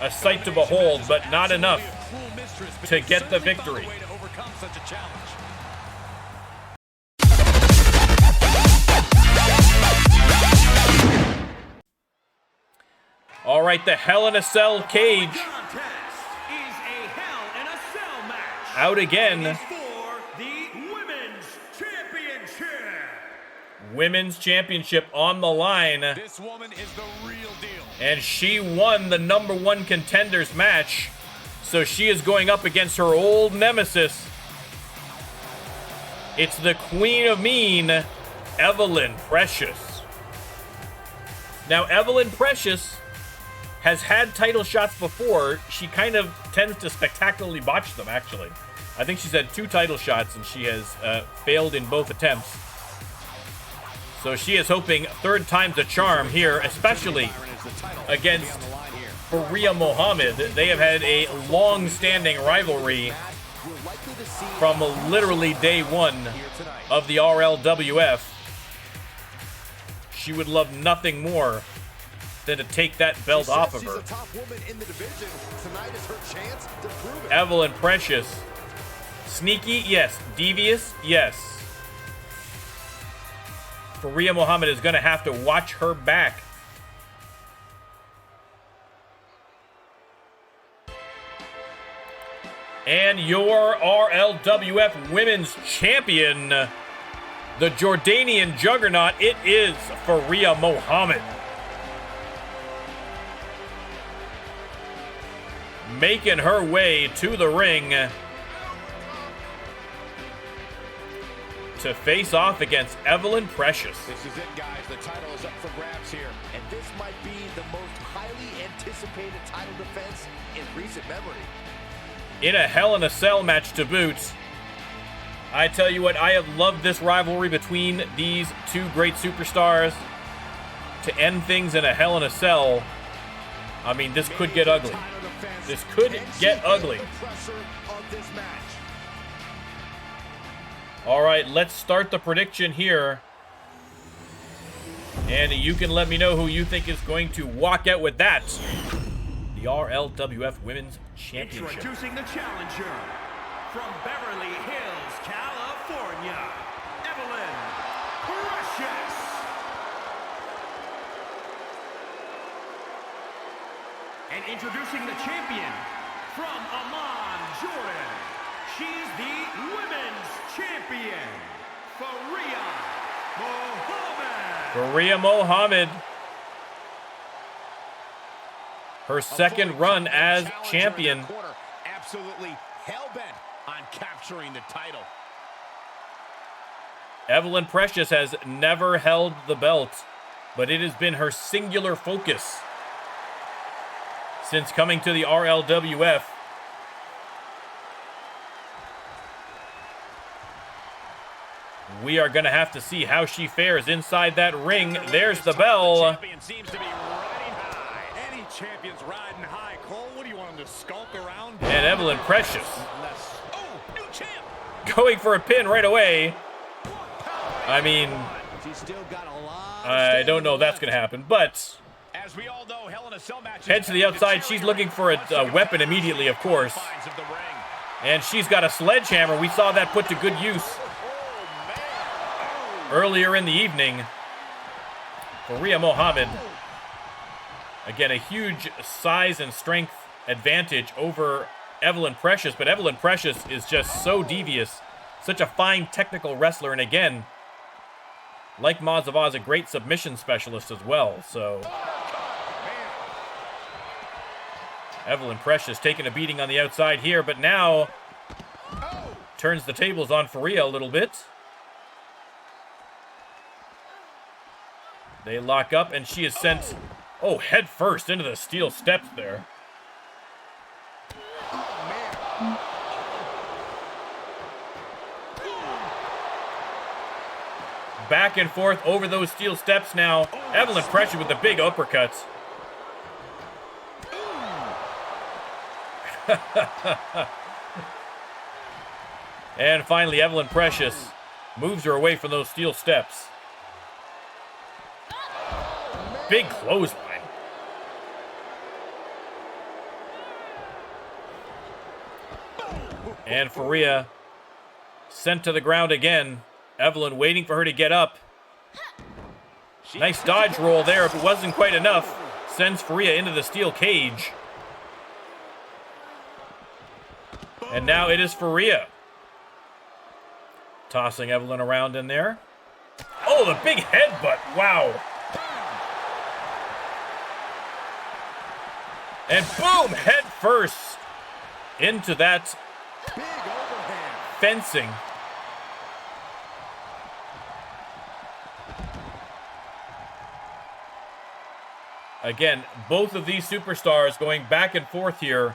a sight to behold, but not enough to get the victory. All right, the Hell in a Cell cage. Out again. Women's Championship on the line. This woman is the real deal. And she won the #1 contenders match. So she is going up against her old nemesis. It's the Queen of Mean, Evelyn Precious. Now, Evelyn Precious has had title shots before. She kind of tends to spectacularly botch them, actually. I think she's had 2 title shots, and she has failed in both attempts. So she is hoping 3rd time's a charm here, especially against Faria Mohammed. They have had a long-standing rivalry from literally day 1 of the RLWF. She would love nothing more than to take that belt off of her. Evelyn Precious. Sneaky, yes. Devious, yes. Faria Mohammed is going to have to watch her back. And your RLWF Women's Champion, the Jordanian Juggernaut, it is Faria Mohammed. Making her way to the ring to face off against Evelyn Precious. This is it, guys. The title is up for grabs here. And this might be the most highly anticipated title defense in recent memory. In a Hell in a Cell match to boot. I tell you what, I have loved this rivalry between these 2 great superstars. To end things in a Hell in a Cell, I mean, this could get ugly. This could get ugly. All right, let's start the prediction here. And you can let me know who you think is going to walk out with that. The RLWF Women's Championship. Introducing the challenger from Beverly Hills, California, Evelyn Precious. And introducing the champion from Amman, Jordan. She's the women's champion, Faria Mohammed. Faria Mohammed. Her 2nd run as champion. Absolutely hell-bent on capturing the title. Evelyn Precious has never held the belt, but it has been her singular focus since coming to the RLWF. We are going to have to see how she fares inside that ring. There's the bell. Champions riding high. Cole, what do you want him to skulk around? And Evelyn Precious new champ. going for a pin right away. I mean, I don't know if that's going to happen, but as we all know, Hell in a Cell matches head to the outside. She's looking for a weapon immediately, of course. And she's got a sledgehammer. We saw that put to good use earlier in the evening. Faria Mohammed. Again, a huge size and strength advantage over Evelyn Precious, but Evelyn Precious is just so devious. Such a fine technical wrestler, and again, like Mazava, a great submission specialist as well, so. Evelyn Precious taking a beating on the outside here, but now turns the tables on Faria a little bit. They lock up, and she is sent, head first into the steel steps there. Back and forth over those steel steps now. Evelyn Precious with the big uppercuts. And finally, Evelyn Precious moves her away from those steel steps. Big clothesline. And Faria sent to the ground again. Evelyn waiting for her to get up. Nice dodge roll there. If it wasn't quite enough, sends Faria into the steel cage. And now it is Faria. Tossing Evelyn around in there. Oh, the big headbutt. Wow. And boom, head first into that fencing. Again, both of these superstars going back and forth here.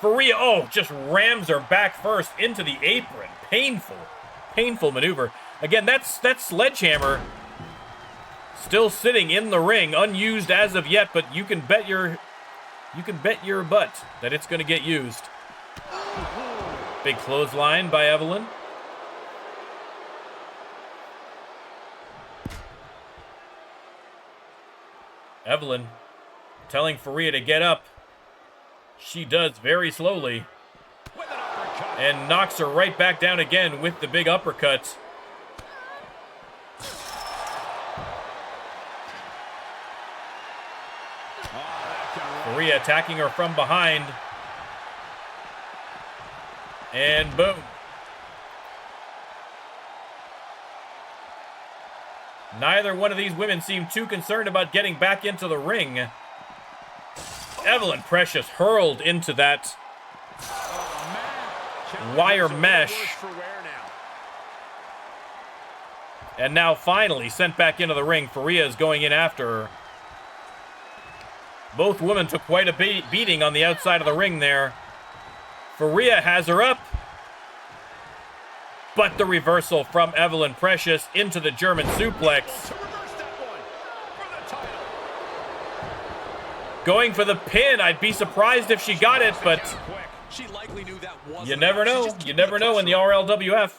Faria, oh, just rams her back first into the apron. Painful maneuver. Again, that's Sledgehammer still sitting in the ring, unused as of yet, but you can bet your butt that it's going to get used. Big clothesline by Evelyn. Evelyn telling Faria to get up. She does very slowly. And knocks her right back down again with the big uppercut. Faria attacking her from behind. And boom. Neither one of these women seem too concerned about getting back into the ring. Evelyn Precious hurled into that wire mesh. And now finally sent back into the ring. Faria is going in after her. Both women took quite a beating on the outside of the ring there. Faria has her up. But the reversal from Evelyn Precious into the German suplex. Going for the pin. I'd be surprised if she got it, but you never know. You never know in the RLWF.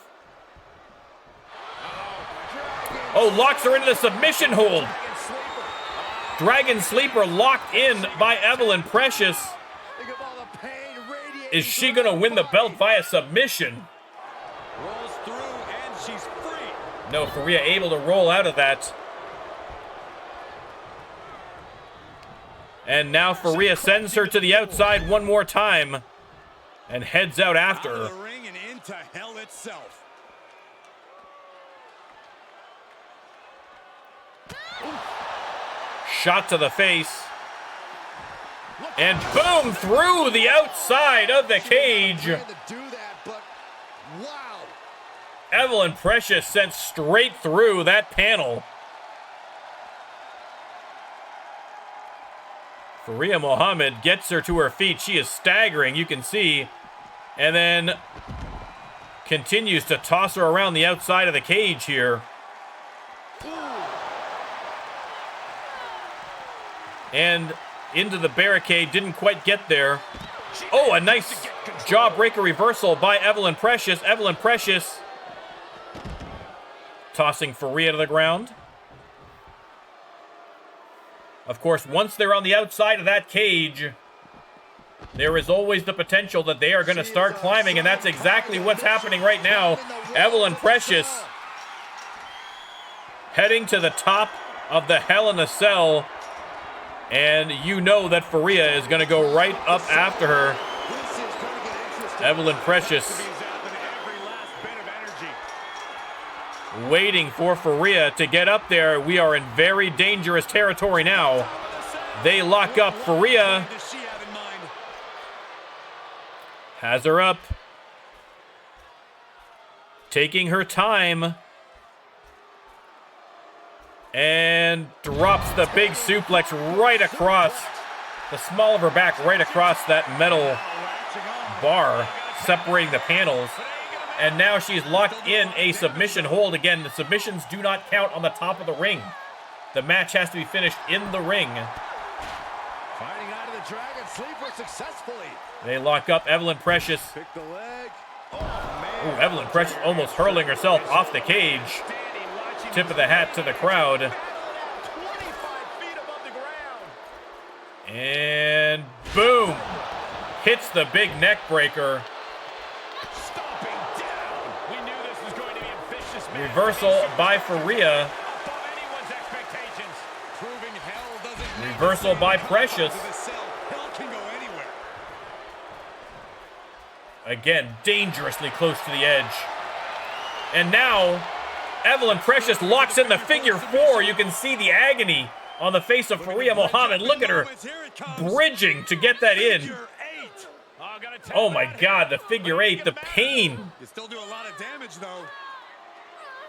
Oh, locks her into the submission hold. Dragon Sleeper locked in by Evelyn Precious. Is she going to win the belt via submission? Rolls through and she's free. No, Faria able to roll out of that. And now Faria sends her to the outside one more time and heads out after her. Out of the ring and into hell itself. Shot to the face. And boom, through the outside of the cage. Evelyn Precious sent straight through that panel. Faria Mohammed gets her to her feet. She is staggering, you can see. And then continues to toss her around the outside of the cage here. And into the barricade, didn't quite get there. Oh, a nice jawbreaker reversal by Evelyn Precious. Evelyn Precious tossing Faria to the ground. Of course, once they're on the outside of that cage, there is always the potential that they are going to start climbing, and that's exactly what's happening right now. Evelyn Precious heading to the top of the Hell in a Cell. And you know that Faria is going to go right up after her. Evelyn Precious waiting for Faria to get up there. We are in very dangerous territory now. They lock up. Faria has her up. Taking her time. And drops the big suplex right across the small of her back, right across that metal bar separating the panels. And now she's locked in a submission hold. Again, the submissions do not count on the top of the ring. The match has to be finished in the ring. Fighting out of the Dragon Sleeper successfully. They lock up Evelyn Precious. Pick the leg. Ooh, Evelyn Precious almost hurling herself off the cage. Tip of the hat to the crowd. 25 feet above the ground. And boom. Hits the big neck breaker. Stomping down. We knew this was going to be a vicious match. Reversal by Faria. Above anyone's expectations. Proving hell doesn't need Reversal by Precious. to the cell. Hell can go anywhere. Again, dangerously close to the edge. And now, Evelyn Precious locks in the figure four. You can see the agony on the face of Faria Mohammed. Look at her bridging to get that in. Oh my God, the figure eight, the pain. You still do a lot of damage though.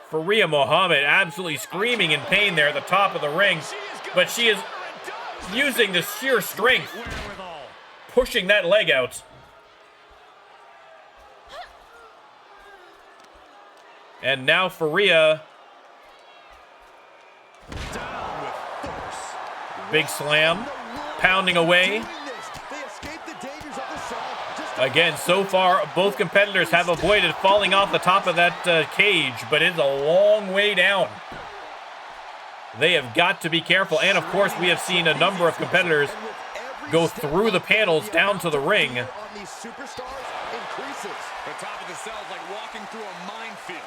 Faria Mohammed absolutely screaming in pain there at the top of the ring. But she is using the sheer strength, pushing that leg out. And now Faria. Big slam. Pounding away. Again, so far, both competitors have avoided falling off the top of that cage, but it's a long way down. They have got to be careful. And, of course, we have seen a number of competitors go through the panels down to the ring. The top of the cell is like walking through a minefield.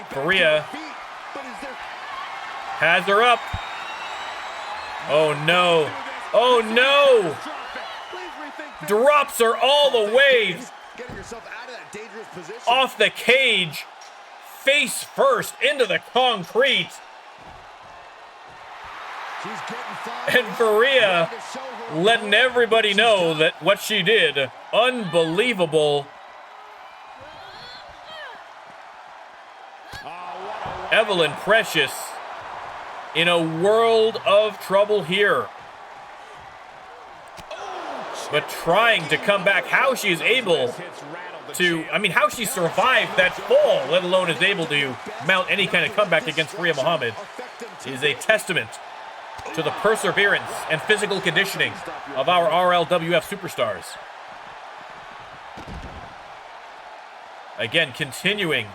Faria has her up. Oh, no. Oh, no. Drops her all the way off the cage, face first into the concrete. And Faria letting everybody know that what she did, unbelievable. Evelyn Precious in a world of trouble here. But trying to come back, how she is able to, how she survived that fall, let alone is able to mount any kind of comeback against Faria Muhammad, is a testament to the perseverance and physical conditioning of our RLWF superstars. Again, continuing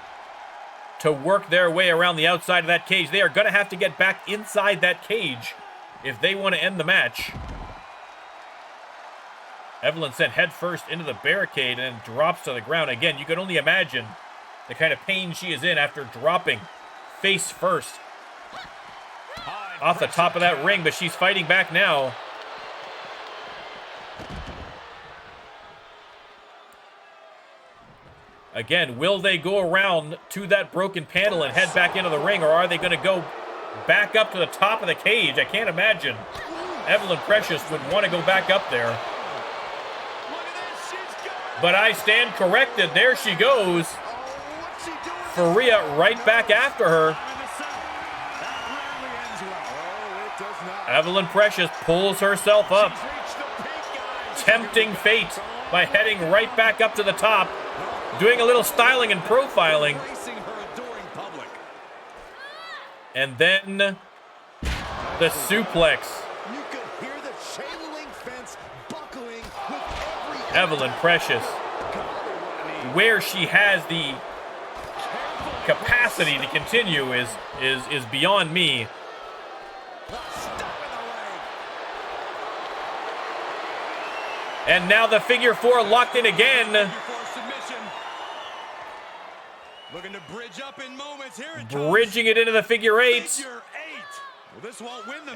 to work their way around the outside of that cage. They are going to have to get back inside that cage if they want to end the match. Evelyn sent head first into the barricade and drops to the ground. Again, you can only imagine the kind of pain she is in after dropping face first off the top of that ring, but she's fighting back now. Again, will they go around to that broken panel and head back into the ring, or are they going to go back up to the top of the cage? I can't imagine Evelyn Precious would want to go back up there. But I stand corrected. There she goes. Faria right back after her. Evelyn Precious pulls herself up, tempting fate by heading right back up to the top, doing a little styling and profiling. And then the suplex. Evelyn Precious, where she has the capacity to continue is beyond me. And now the figure four locked in again. Looking to bridge up in moments. Here it bridging it into the figure eight.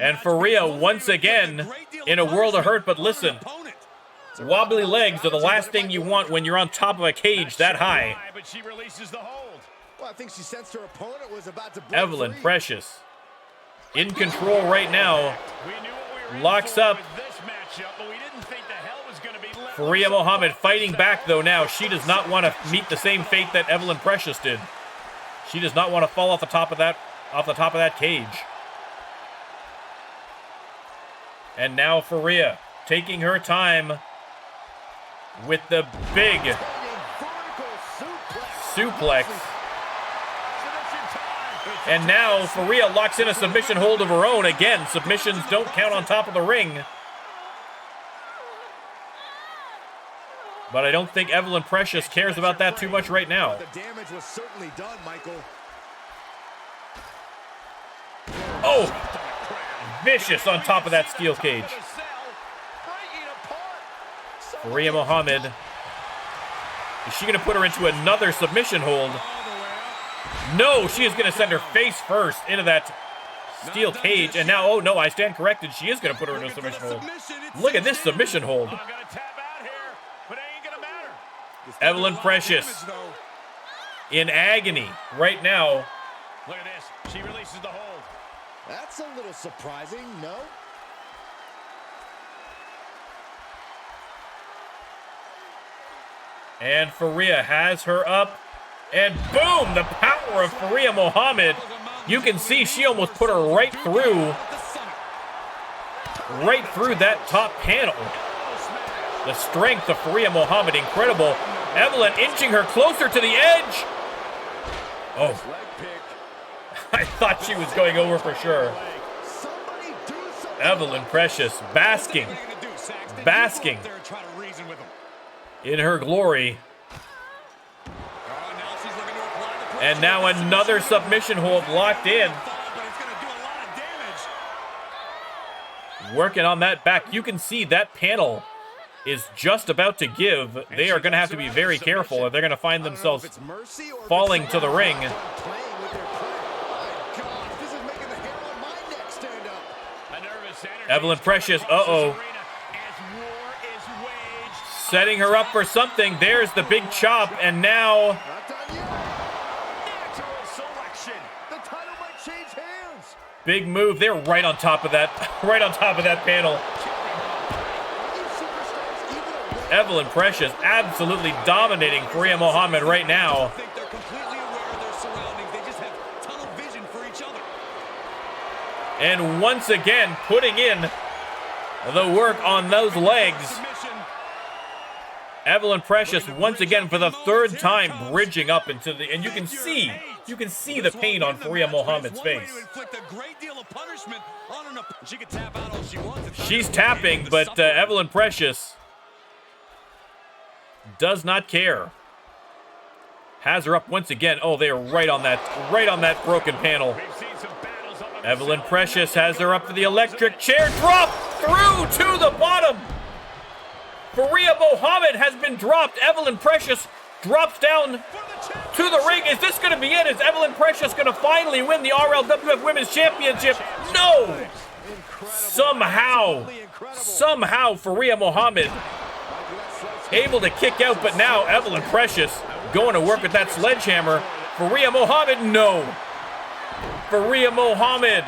And Faria once again in a world of hurt, but listen, wobbly legs are the last thing you want when you're on top of a cage that high. But she releases the hold. Well, I think she sensed her opponent was about to break Evelyn free. Precious in control right now. Locks up. Faria Muhammad fighting back though now. She does not want to meet the same fate that Evelyn Precious did. She does not want to fall off the top of that cage. And now Faria taking her time with the big suplex. And now Faria locks in a submission hold of her own. Again, submissions don't count on top of the ring. But I don't think Evelyn Precious cares about that too much right now. The damage was certainly done, Michael. Oh! Vicious on top of that steel cage. Faria Muhammad. Is she going to put her into another submission hold? No, she is going to send her face first into that steel cage. And now, oh no, I stand corrected. She is going to put her into a submission hold. Look at this submission hold. Evelyn Precious in agony right now. Look at this. She releases the hold. That's a little surprising, no? And Faria has her up. And boom, the power of Faria Muhammad. You can see she almost put her right through that top panel. The strength of Faria Muhammad, incredible. Evelyn inching her closer to the edge. Oh. I thought she was going over for sure. Evelyn Precious basking in her glory. And now another submission hold locked in. Working on that back. You can see that panel is just about to give. They are going to have to be very careful or they're going to find themselves falling to the ring. Evelyn Precious, setting her up for something. There's the big chop, and now big move. They're right on top of that, panel. Evelyn Precious absolutely dominating Faria Mohammed right now. And once again, putting in the work on those legs. Evelyn Precious once again for the third time bridging up into the, and you can see the pain on Faria Mohammed's face. She's tapping, but Evelyn Precious does not care. Has her up once again. Oh, they're right on that broken panel. Evelyn Precious has her up for the electric chair drop through to the bottom. Faria Mohammed has been dropped. Evelyn Precious drops down to the ring. Is this going to be it? Is Evelyn Precious going to finally win the RLWF Women's Championship? No! Somehow Faria Mohammed able to kick out, but now Evelyn Precious going to work with that sledgehammer. Faria Mohammed, no. Faria Mohammed.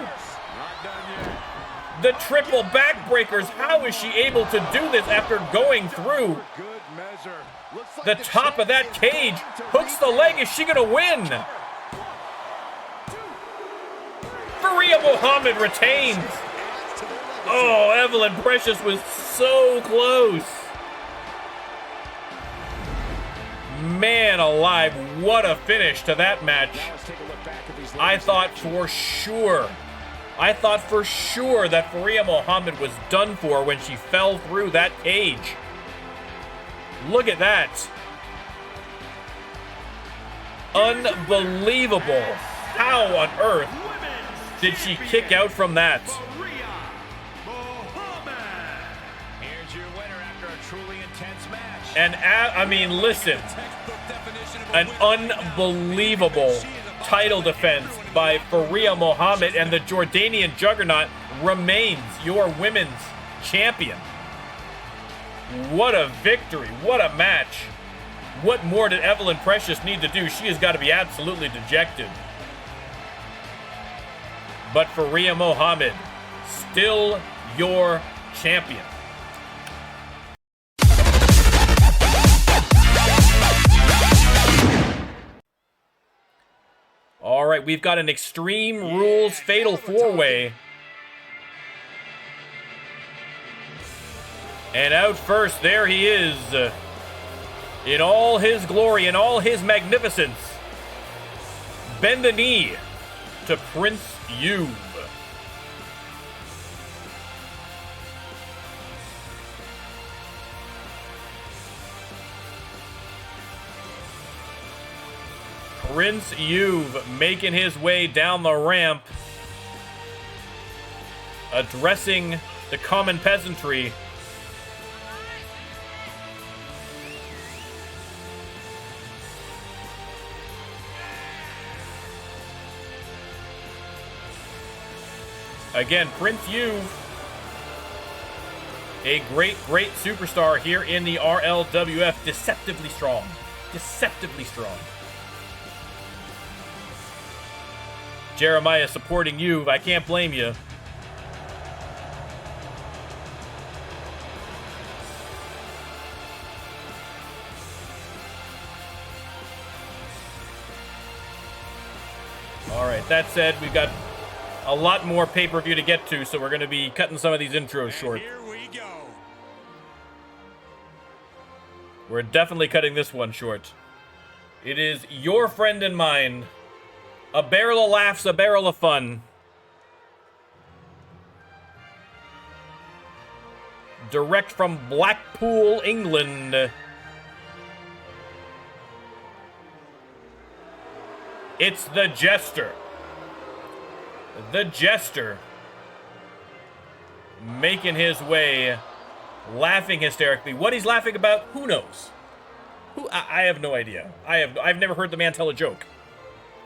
The triple backbreakers. How is she able to do this after going through the top of that cage? Hooks the leg. Is she going to win? Faria Mohammed retains. Oh, Evelyn Precious was so close. Man alive, what a finish to that match. I thought for sure that Faria Mohammed was done for when she fell through that cage. Look at that. Unbelievable. How on earth did she kick out from that? And I mean, listen, an unbelievable title defense by Faria Mohammed, and the Jordanian Juggernaut remains your women's champion. What a victory, what a match. What more did Evelyn Precious need to do? She has got to be absolutely dejected. But Faria Mohammed, still your champion. All right, we've got an Extreme Rules Fatal 4-Way. And out first, there he is. In all his glory, in all his magnificence. Bend the knee to Prince Yube. Prince Yube making his way down the ramp, addressing the common peasantry. Again, Prince Yube, a great superstar here in the RLWF. Deceptively strong. Jeremiah supporting you. I can't blame you. All right, that said, we've got a lot more pay-per-view to get to, so we're going to be cutting some of these intros short. Here we go. We're definitely cutting this one short. It is your friend and mine. A barrel of laughs, a barrel of fun. Direct from Blackpool, England. It's the Jester. The Jester. Making his way, laughing hysterically. What he's laughing about, who knows? I have no idea. I've never heard the man tell a joke.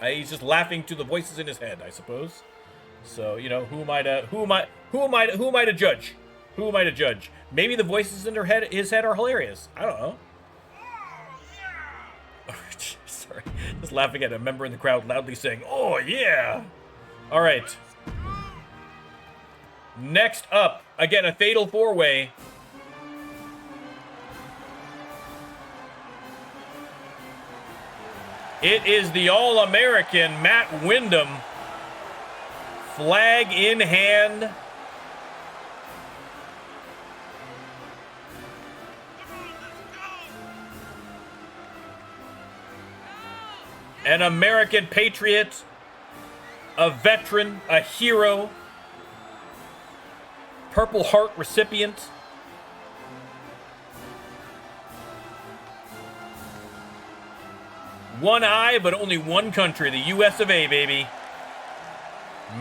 He's just laughing to the voices in his head, I suppose. So, you know, who am I to judge? Who am I to judge? Maybe the voices in his head are hilarious. I don't know. Sorry. Just laughing at a member in the crowd loudly saying, "Oh, yeah." All right. Next up, again, a fatal four-way. It is the All-American Matt Windham. Flag in hand. An American patriot, a veteran, a hero, Purple Heart recipient. One eye, but only one country, the US of A, baby.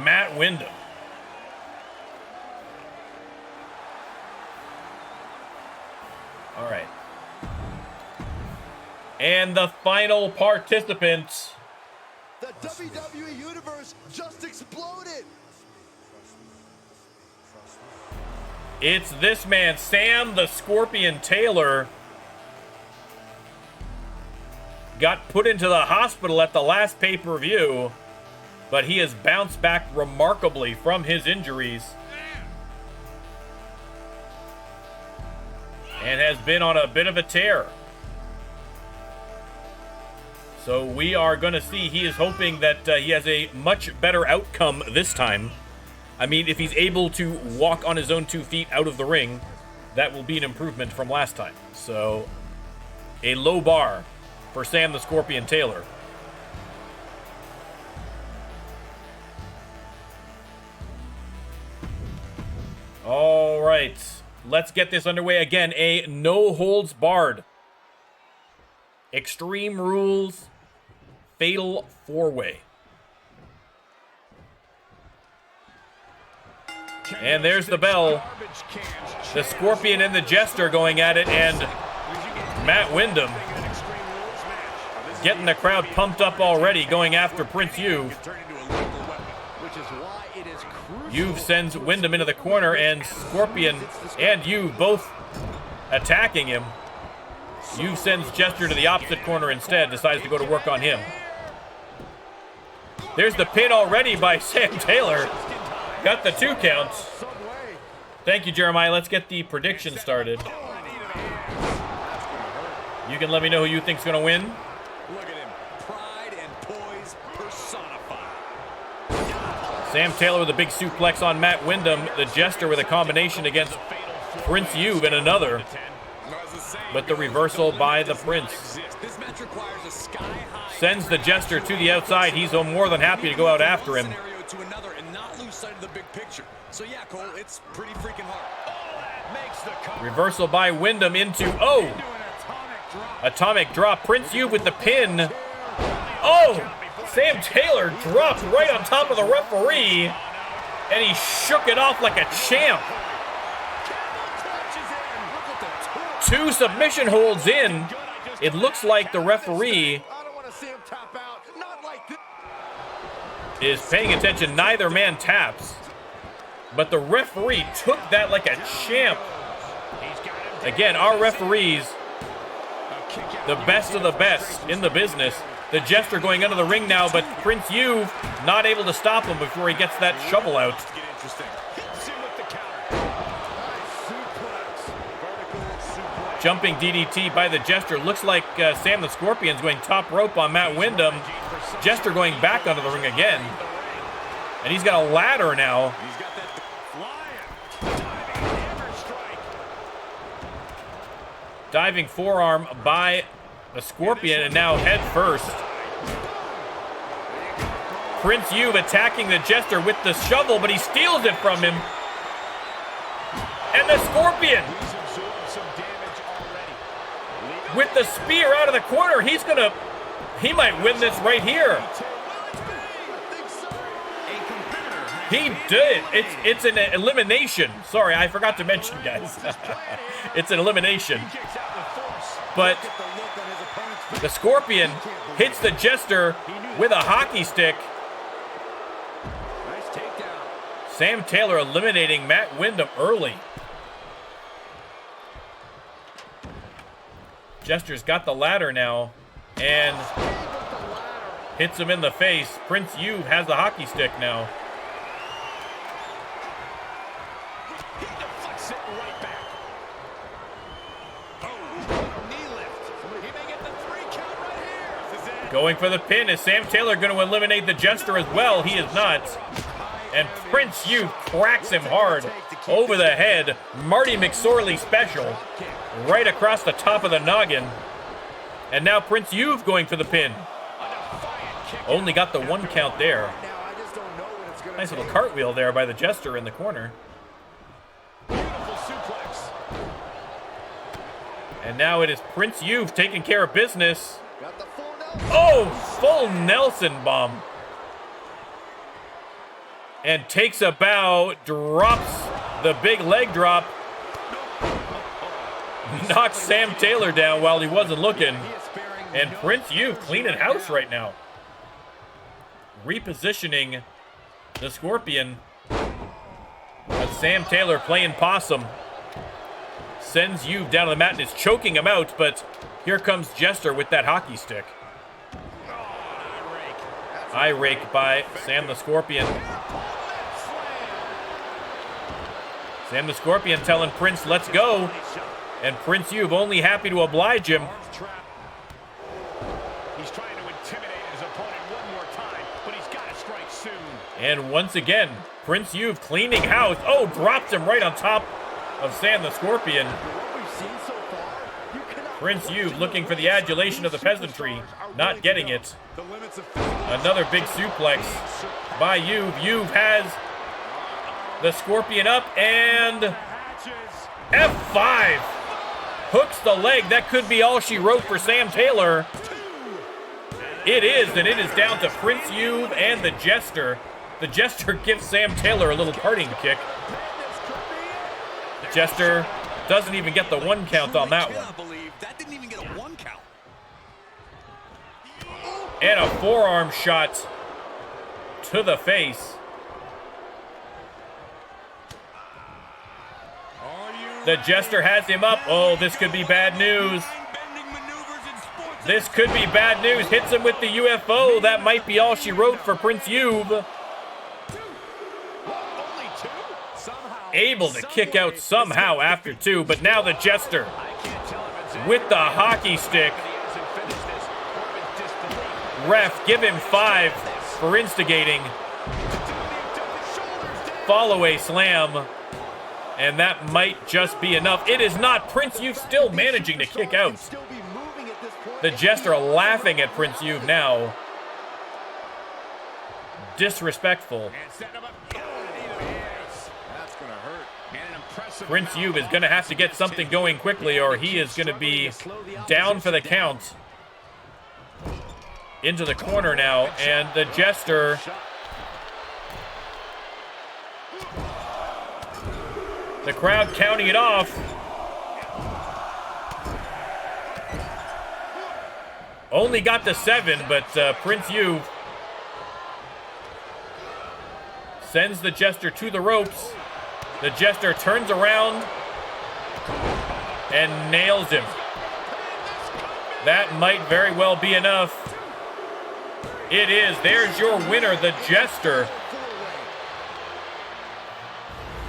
Matt Windham. All right. And the final participant. The WWE Universe just exploded. It's this man, Sam the Scorpion Taylor. Got put into the hospital at the last pay-per-view, but he has bounced back remarkably from his injuries and has been on a bit of a tear. So we are going to see. He is hoping that he has a much better outcome this time. I mean, if he's able to walk on his own 2 feet out of the ring, that will be an improvement from last time. So, a low bar for Sam the Scorpion Taylor. All right, let's get this underway again. A no holds barred. Extreme Rules Fatal 4-Way. And there's the bell. The Scorpion and the Jester going at it, and Matt Windham getting the crowd pumped up already, going after Prince You've. You've sends Windham into the corner, and Scorpion and You've both attacking him. You've sends Jester to the opposite corner instead, decides to go to work on him. There's the pin already by Sam Taylor. Got the 2 counts. Thank you, Jeremiah. Let's get the prediction started. You can let me know who you think's going to win. Look at him. Pride and poise personified. Sam Taylor with a big suplex on Matt Windham. The Jester with a combination against Prince You've and another. But the reversal by the Prince. This match requires a sky-high. Sends the Jester to the outside. He's more than happy to go out after him. To another and not lose sight of the big picture. So yeah, Cole, it's pretty freaking hard. Oh, that makes the cover. Reversal by Windham into, Into an atomic drop. Prince You've with the pin. Oh, Sam Taylor dropped right on top of the referee, and he shook it off like a champ. 2 submission holds in. It looks like the referee is paying attention. Neither man taps, but the referee took that like a champ. Again, our referees, the best of the best in the business. The Jester going under the ring now, but Prince You've not able to stop him before he gets that shovel out. Jumping DDT by the Jester. Looks like Sam the Scorpion's going top rope on Matt Windham. Jester going back under the ring again. And he's got a ladder now. Diving forearm by the Scorpion, and now head first. Prince Yuv attacking the Jester with the shovel, but he steals it from him. And the Scorpion with the spear out of the corner. He might win this right here. He did. It's an elimination. Sorry, I forgot to mention, guys. It's an elimination. But the Scorpion hits the Jester with a hockey stick. Sam Taylor eliminating Matt Windham early. Jester's got the ladder now and hits him in the face. Prince Yuv has the hockey stick now. He deflects it right back. Oh, knee lift. He may get the 3 count right here. This is it. Going for the pin. Is Sam Taylor going to eliminate the Jester as well? He is not. And Prince Yuv cracks him hard over the head. Marty McSorley special. Right across the top of the noggin. And now Prince Yuv going for the pin. Only got the 1 count there. Nice little cartwheel there by the Jester in the corner. And now it is Prince Yuv taking care of business. Oh, full Nelson bomb. And takes a bow, drops the big leg drop. Knocks Sam Taylor down while he wasn't looking. And Prince Yuv cleaning house right now. Repositioning the Scorpion. But Sam Taylor playing possum. Sends Yuv down to the mat and is choking him out, but here comes Jester with that hockey stick. Eye rake by Sam the Scorpion. Sam the Scorpion telling Prince, let's go. And Prince Yuv only happy to oblige him. He's trying to intimidate his opponent one more time, but he's got to strike soon. And once again, Prince Yuv cleaning house. Oh, drops him right on top of Sam the Scorpion. Prince Yuv looking for the adulation of the peasantry, not getting it. Another big suplex by Yuv. Yuv has the Scorpion up and F5. Hooks the leg. That could be all she wrote for Sam Taylor. It is, and it is down to Prince Yuv and the Jester. The Jester gives Sam Taylor a little parting kick. The Jester doesn't even get the 1 count on that one. That didn't even get a 1 count. And a forearm shot to the face. The Jester has him up. Oh, this could be bad news. This could be bad news. Hits him with the UFO. That might be all she wrote for Prince Yuv. Able to kick out somehow after 2, but now the Jester with the hockey stick. Ref, give him 5 for instigating. Follow a slam. And that might just be enough. It is not. Prince Yuv still managing to kick out. The Jester laughing at Prince Yuv now. Disrespectful. Prince Yuv is going to have to get something going quickly or he is going to be down for the count. Into the corner now, and the Jester... The crowd counting it off. Only got to 7, but Prince Yuv sends the Jester to the ropes. The Jester turns around and nails him. That might very well be enough. It is. There's your winner, the Jester.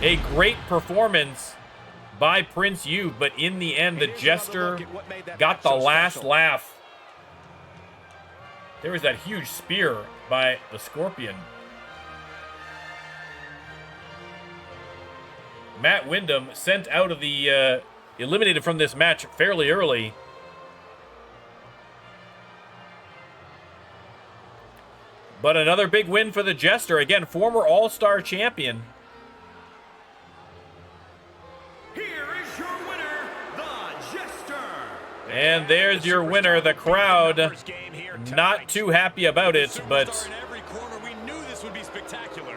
A great performance by Prince Yuv, but in the end, the Jester got the last laugh. There was that huge spear by the Scorpion. Matt Windham sent out of the eliminated from this match fairly early. But another big win for the Jester. Again, former All-Star champion. Here is your winner, the Jester. And there's your winner. The crowd not too happy about it, but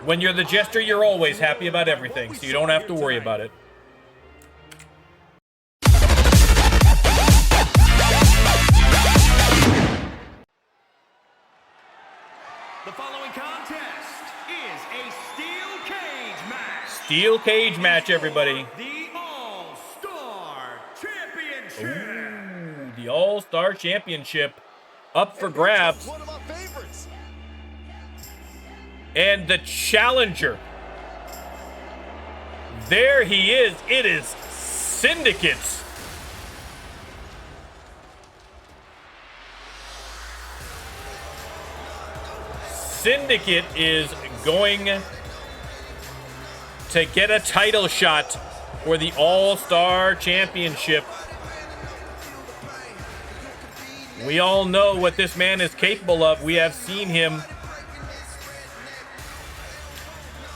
when you're the Jester, you're always happy about everything, so you don't have to worry about it. The following contest is a steel cage match. Steel cage match, everybody. The All-Star Championship. Ooh, the All-Star Championship up for grabs. One of my favorites. And the challenger. There he is. It is Syndicate. Syndicate is going to get a title shot for the All-Star Championship. We all know what this man is capable of. We have seen him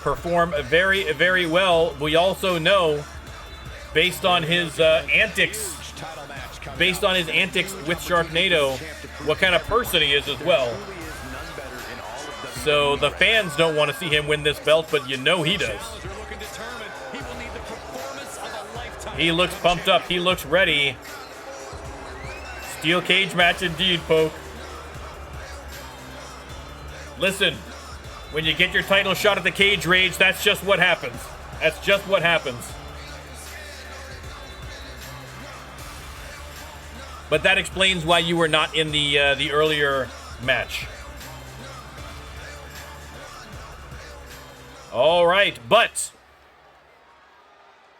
perform very, very well. We also know, based on his antics with Sharknado, what kind of person he is as well. So the fans don't want to see him win this belt, but you know he does. He looks pumped up. He looks ready. Steel cage match indeed, Poke. Listen, when you get your title shot at the Cage Rage, that's just what happens. That's just what happens. But that explains why you were not in the earlier match. All right, but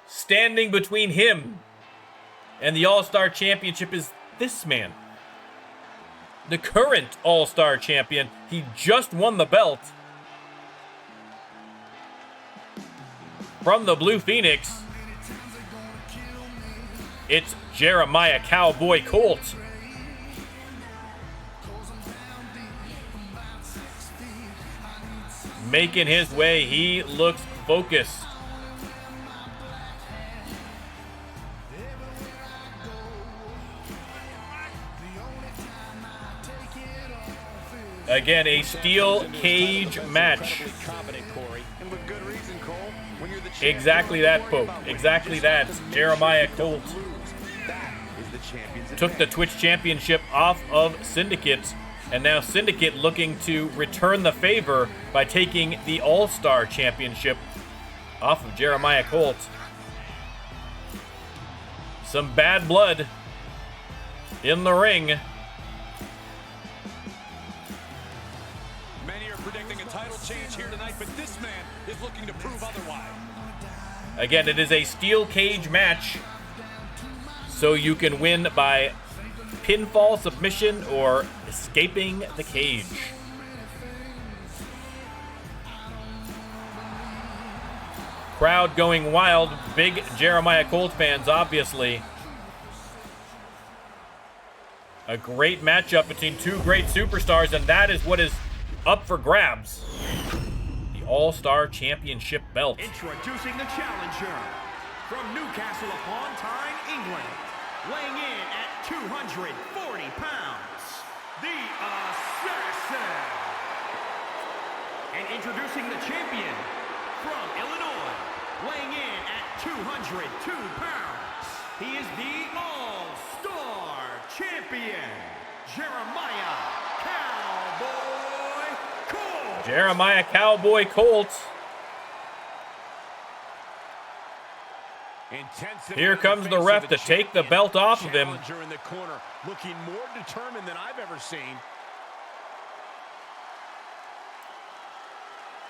standing between him and the All-Star Championship is this man. The current All-Star Champion. He just won the belt from the Blue Phoenix. It's Jeremiah Cowboy Colt. Making his way. He looks focused. Again, a steel cage match. Exactly that, Pope. Exactly that. Jeremiah Colt took the Twitch Championship off of Syndicate. And now Syndicate looking to return the favor by taking the All-Star Championship off of Jeremiah Colt. Some bad blood in the ring. Many are predicting a title change here tonight, but this man is looking to prove otherwise. Again, it is a steel cage match, so you can win by pinfall, submission, or escaping the cage. Crowd going wild. Big Jeremiah Colt fans, obviously. A great matchup between two great superstars, and that is what is up for grabs. The All-Star Championship belt. Introducing the challenger from Newcastle upon Tyne, England, weighing in at 240 pounds, the Assassin. And introducing the champion from Illinois, weighing in at 202 pounds, he is the All-Star Champion, Jeremiah Cowboy Colt. Jeremiah Cowboy Colt. Here comes the ref to take the belt off of him. In the corner, looking more determined than I've ever seen.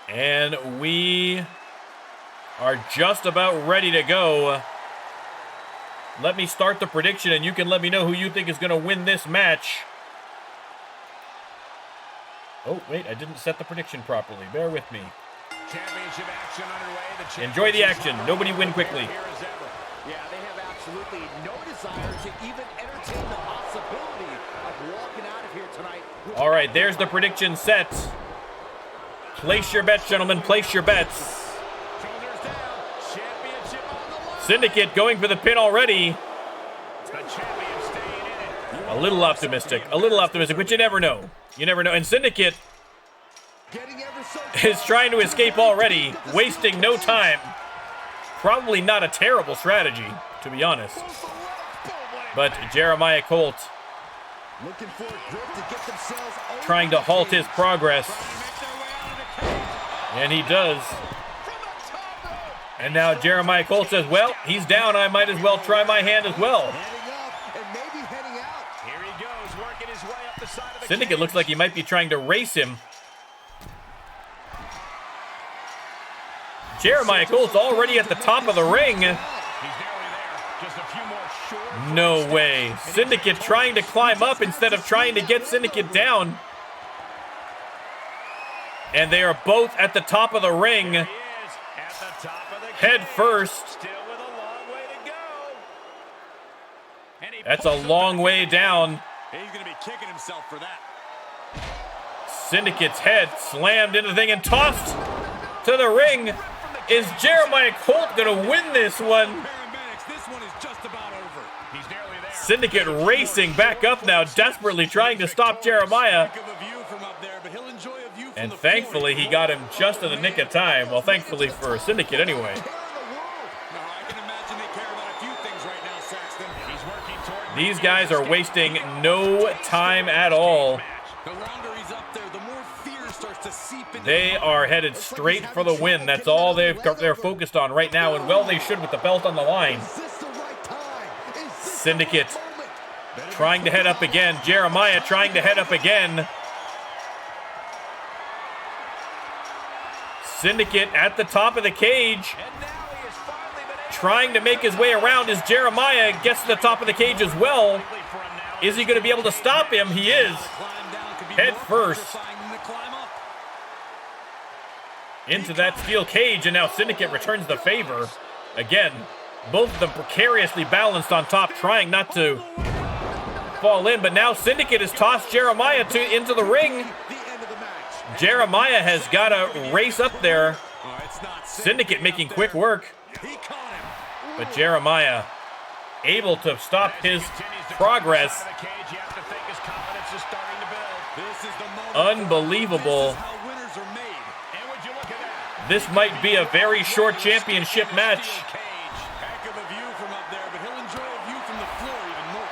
And we are just about ready to go. Let me start the prediction, and you can let me know who you think is going to win this match. Oh, wait, I didn't set the prediction properly. Bear with me. Championship action underway. Enjoy the action. Nobody win quickly. Yeah, they have absolutely no desire to even entertain the possibility of walking out of here tonight. All right, there's the prediction set. Place your bets, gentlemen. Place your bets. Shoulders down. Championship on the line. Syndicate going for the pin already. The champion staying in it. A little optimistic, but you never know. You never know. And Syndicate Getting ever so is trying to escape already, wasting no time. Probably not a terrible strategy, to be honest. But Jeremiah Colt looking for a grip to get themselves over. trying to halt his progress. And he does. And now Jeremiah Colt says, well, he's down. I might as well try my hand as well. Heading up and maybe heading out. Here he goes, working his way up the side of the Syndicate looks like he might be trying to race him. Jeremiah Colt's already at the top of the ring. He's nearly there. Just a few more short. No way. Syndicate trying to climb up instead of trying to get Syndicate down. And they are both at the top of the ring. He is at the top of the Head cage. first. Still with a long way to go. And he That's a pulls long him way back. down. He's going to be kicking himself for that. Syndicate's head slammed into the thing and tossed to the ring. Is Jeremiah Colt going to win this one? Paramedics, this one is just about over. He's nearly there. Syndicate racing back up now, desperately trying to stop Jeremiah. Think of a view from up there, but he'll enjoy a view from And the thankfully, floor. he got him just in the nick of time. Well, thankfully for Syndicate anyway. No, I can imagine they care about a few things right now, Saxton. He's working toward These guys are wasting no time at all. The longer he's up there, the more fear starts to seep into They are headed straight for the win. That's all they're focused on right now, and well, they should with the belt on the line. Is this the right time? Is this Syndicate the moment? trying to head up again. Jeremiah trying to head up again. Syndicate at the top of the cage, And now he has finally been able trying to make his way around as Jeremiah gets to the top of the cage as well. to for him now. Is he going to be able to stop him? He is. climb down could be Head more first. satisfying than the climb up. Into that steel cage, and now Syndicate returns the favor. Again, both of them precariously balanced on top, trying not to fall in, but now Syndicate has tossed Jeremiah into the ring. The end of the match. Jeremiah has got to race up there. Oh, it's not Syndicate making quick work, He caught him. but Jeremiah able to stop his Continues to progress. climb the cage. You have to think his confidence is starting to build. This is the moment. Unbelievable. This is how winners are made. And would you look at that? This might be a very short championship match. Cage. Heck of a view from up there, but he'll enjoy a view from the floor even more.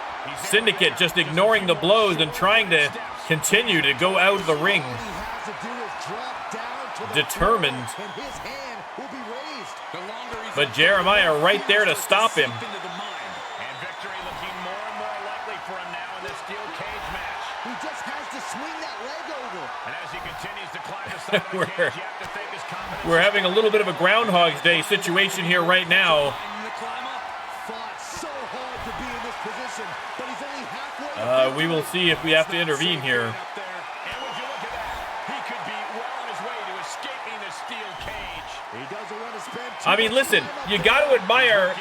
Syndicate just ignoring the blows and trying to continue to go out of the ring. All he has to do is drop down to the Determined. floor, and his hand will be raised. The longer he's But up there, Jeremiah the more right there to fear stop starts him. seep into the mind. And victory looking more and more likely for him now in this steel cage match. He just has to swing that leg over. And as he continues to climb the side of the We're- cage, you have to think his confidence We're having a little bit of a Groundhog's Day situation here right now. And the climb up. Fought so hard to be in this position, but he's only halfway. We will see if we have to intervene here. Up there. And would you look at that? He could be well on his way to escaping the steel cage. He doesn't want to spend I mean, listen, you got to admire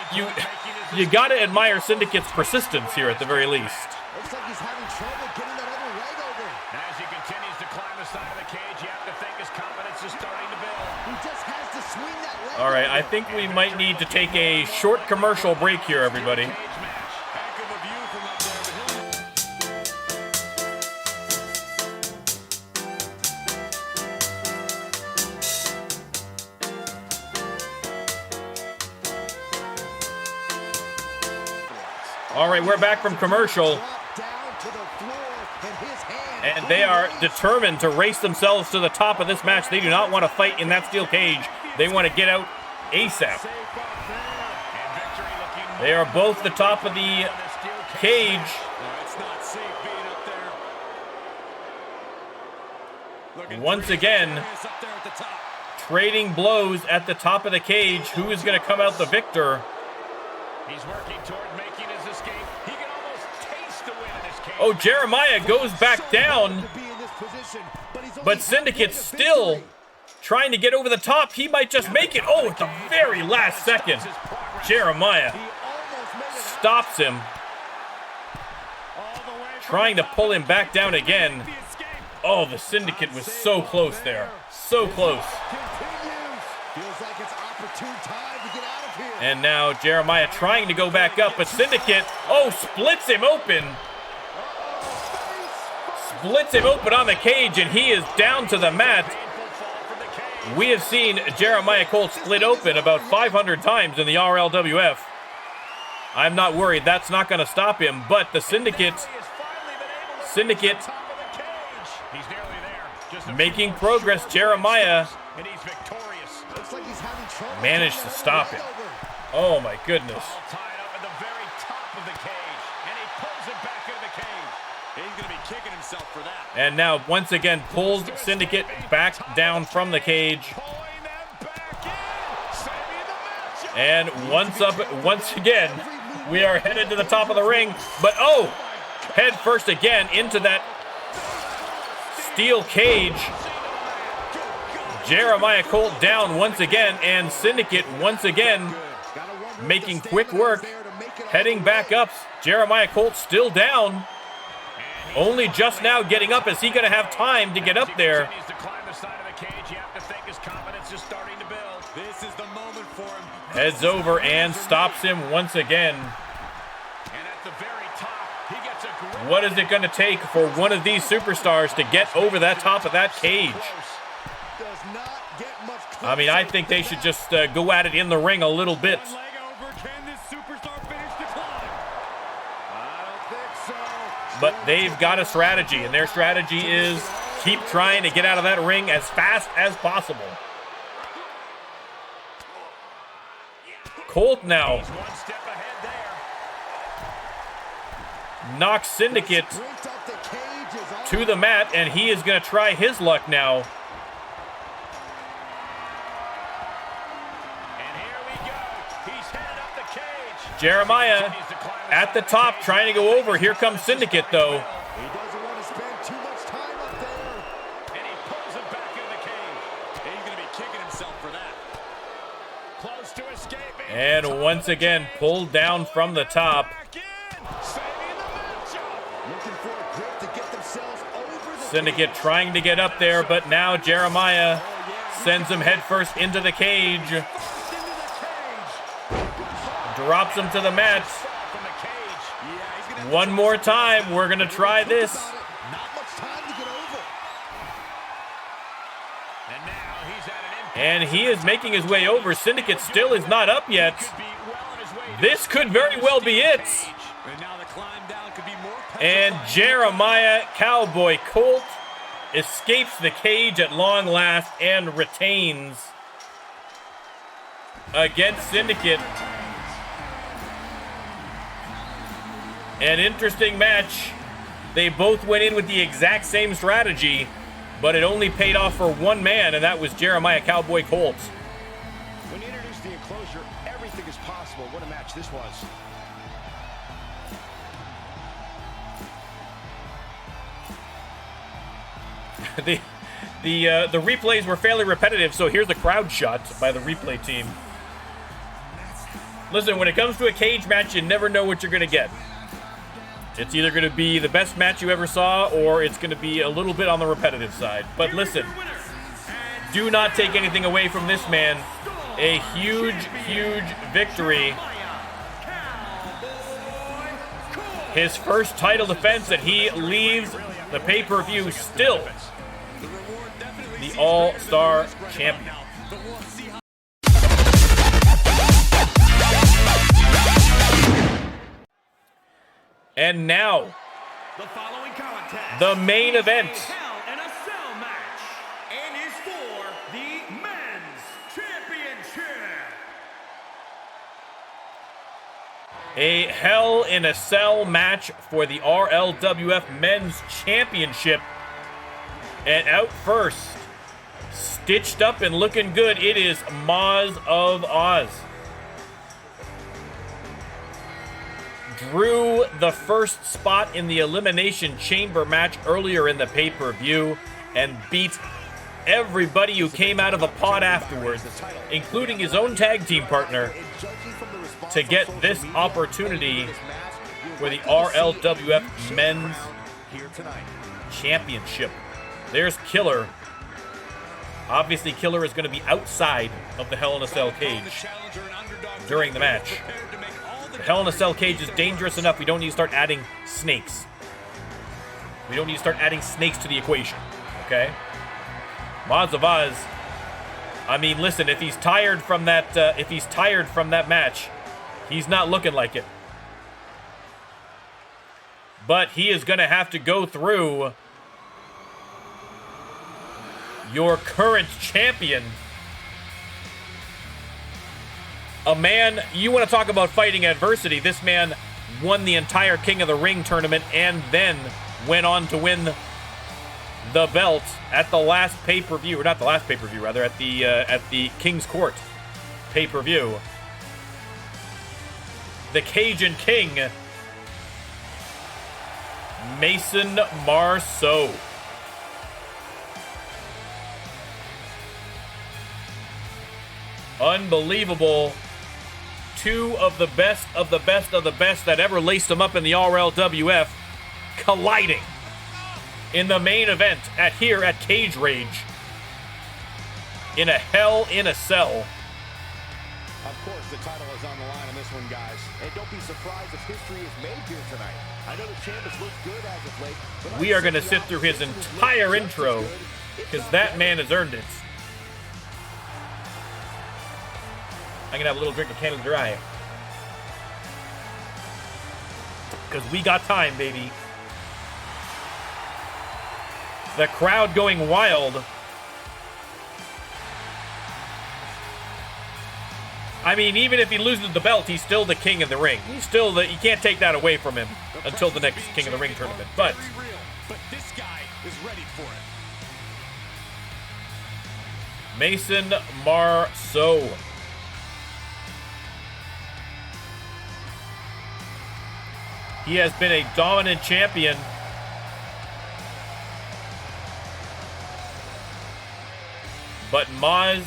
you got to admire Syndicate's persistence here at the very least. Looks like he's having trouble getting that other leg over. And as he continues to climb the side of the cage, you have to think his confidence is starting to build. He just has to swing that leg. All right, I think we might need to take a short commercial break here, everybody. Cage match. Heck of a view from up there, but he'll All right, we're back from commercial, Drop down to the floor, and his hand. and they are determined to race themselves to the top of this match. They do not want to fight in that steel cage. They want to get out ASAP. And victory looking They are both the top of the in the steel cage. No, it's not safe being up there. Looking Once pretty again, serious up there at the top. Trading blows at the top of the cage. Who is going to come out the victor? He's working toward making his escape. He can almost taste the win in this cage. Oh, Jeremiah goes back down, To be in this position, but he's only but Syndicate's halfway to still victory. trying to get over the top. He might just make it. Oh, at the very last second, Jeremiah He almost made it stops him. Trying to pull him back down again. Oh, the Syndicate was so close there. So close. And now Jeremiah trying to go back up, but Syndicate, oh, splits him open. Splits him open on the cage, and he is down to the mat. We have seen Jeremiah Colt split open about 500 times in the RLWF. I'm not worried. That's not going to stop him, but the Syndicate making progress. Jeremiah managed to stop him. Oh my goodness. And now once again pulls Syndicate back down from the cage. And once again, we are headed to the top of the ring. But oh, head first again into that steel cage. Jeremiah Colt down once again, and Syndicate once again making quick work, heading back up. Jeremiah Colt still down. Only just now getting up. Is he going to have time to get up there? Heads over and stops him once again. What is it going to take for one of these superstars to get over that top of that cage? I mean, I think they should just go at it in the ring a little bit. But they've got a strategy, and their strategy is keep trying to get out of that ring as fast as possible. Colt now knocks Syndicate to the mat, and he is going to try his luck now. Jeremiah at the top trying to go over. Here comes Syndicate, though. He doesn't want to spend too much time up there. And he pulls him back into the cage. He's going to be kicking himself for that. Close to escaping. And once again, pulled down from the top. Syndicate trying to get up there, but now Jeremiah sends him headfirst into the cage. Drops him to the mat. One more time. We're going to try this. And he is making his way over. Syndicate still is not up yet. This could very well be it. And Jeremiah Cowboy Colt escapes the cage at long last and retains against Syndicate. An interesting match. They both went in with the exact same strategy, but it only paid off for one man, and that was Jeremiah Cowboy Colt. When you introduce the enclosure, everything is possible. What a match this was. The replays were fairly repetitive, so here's a crowd shot by the replay team. Listen, when it comes to a cage match, you never know what you're going to get. It's either going to be the best match you ever saw, or it's going to be a little bit on the repetitive side. But listen, do not take anything away from this man. A huge, huge victory. His first title defense, and he leaves the pay-per-view still the All-Star Champion. And now, The following contest the main event. Hell in a Cell match and is for the Men's Championship. A Hell in a Cell match for the RLWF Men's Championship. And out first, stitched up and looking good, it is Moz of Oz. Drew the first spot in the Elimination Chamber match earlier in the pay-per-view and beat everybody who came out of the pod afterwards, including his own tag team partner, to get this opportunity for the RLWF Men's Championship. There's Killer. Obviously, Killer is going to be outside of the Hell in a Cell cage during the match. The Hell in a Cell cage is dangerous enough. We don't need to start adding snakes. We don't need to start adding snakes to the equation, okay? Maz of Oz, I mean, listen, if he's tired from that match, he's not looking like it. But he is going to have to go through your current champion. A man, you want to talk about fighting adversity. This man won the entire King of the Ring tournament and then went on to win the belt at the last pay-per-view, or not the last pay-per-view, rather, at the King's Court pay-per-view. The Cajun King, Mason Marceau. Unbelievable. Two of the best of the best of the best that ever laced them up in the RLWF colliding in the main event here at Cage Rage in a Hell in a Cell. Of course, the title is on the line on this one, guys. And don't be surprised if history is made here tonight. I know the champ has looked good as of late, but we are going to sit through his entire intro because that man has earned it. I'm going to have a little drink of Canada Dry. Because we got time, baby. The crowd going wild. I mean, even if he loses the belt, he's still the King of the Ring. He's still you can't take that away from him until the next King of the Ring tournament. But this guy is ready for it. Mason Marceau. He has been a dominant champion. But Maz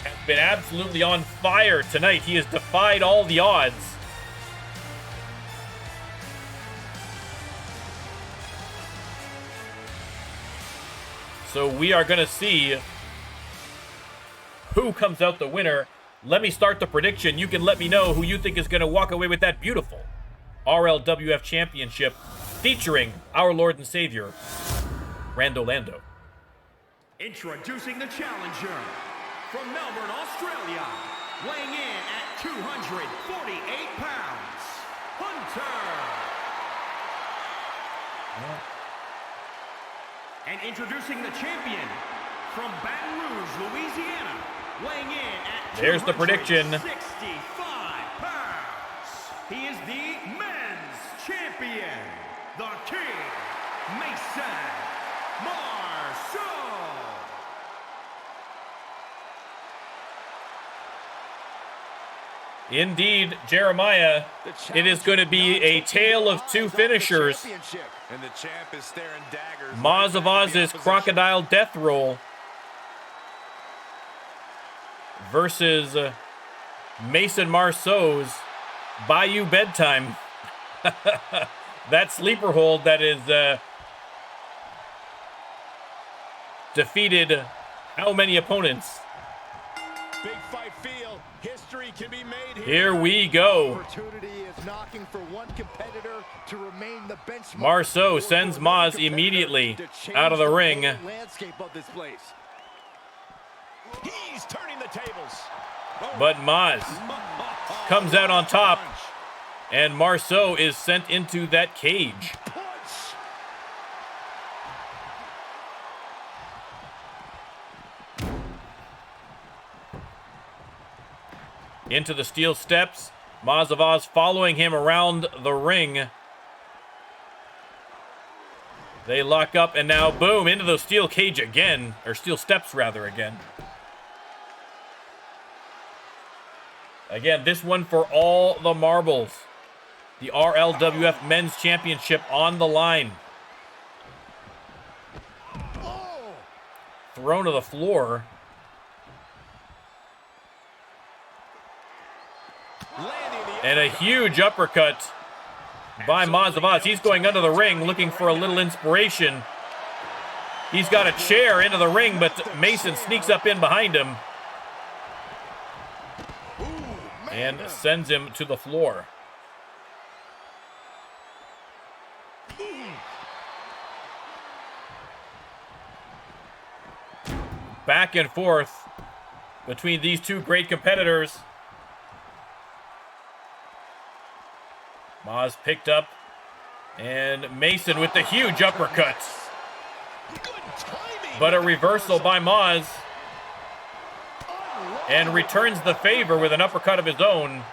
has been absolutely on fire tonight. He has defied all the odds. So we are going to see who comes out the winner. Let me start the prediction. You can let me know who you think is going to walk away with that beautiful RLWF Championship featuring our Lord and Savior, Rando Lando. Introducing the challenger from Melbourne, Australia, weighing in at 248 pounds, Hunter. And introducing the champion from Baton Rouge, Louisiana, weighing in at There's the prediction. 265 pounds. He is the men's champion, the King, Mason Marceau. Indeed, Jeremiah, it is going to be a tale of two finishers. And the champ is staring daggers. Maz of Oz's Crocodile Death Roll versus Mason Marceau's Bayou Bedtime. That sleeper hold that is defeated how many opponents? Big fight feel. History can be made Here we go. Opportunity is knocking for one competitor to remain the benchmark. Marceau sends Maz immediately out of the ring. Landscape of this place. He's turning the tables. But Maz comes out on top, and Marceau is sent into that cage. Into the steel steps. Maz of Oz following him around the ring. They lock up, and now, boom, into the steel cage again. Or steel steps, rather, again. Again, this one for all the marbles. The RLWF Men's Championship on the line. Thrown to the floor. And a huge uppercut by Maz of Oz. He's going under the ring looking for a little inspiration. He's got a chair into the ring, but Mason sneaks up in behind him and sends him to the floor. Back and forth between these two great competitors. Maz picked up, and Mason with the huge uppercut. But a reversal by Maz, and returns the favor with an uppercut of his own.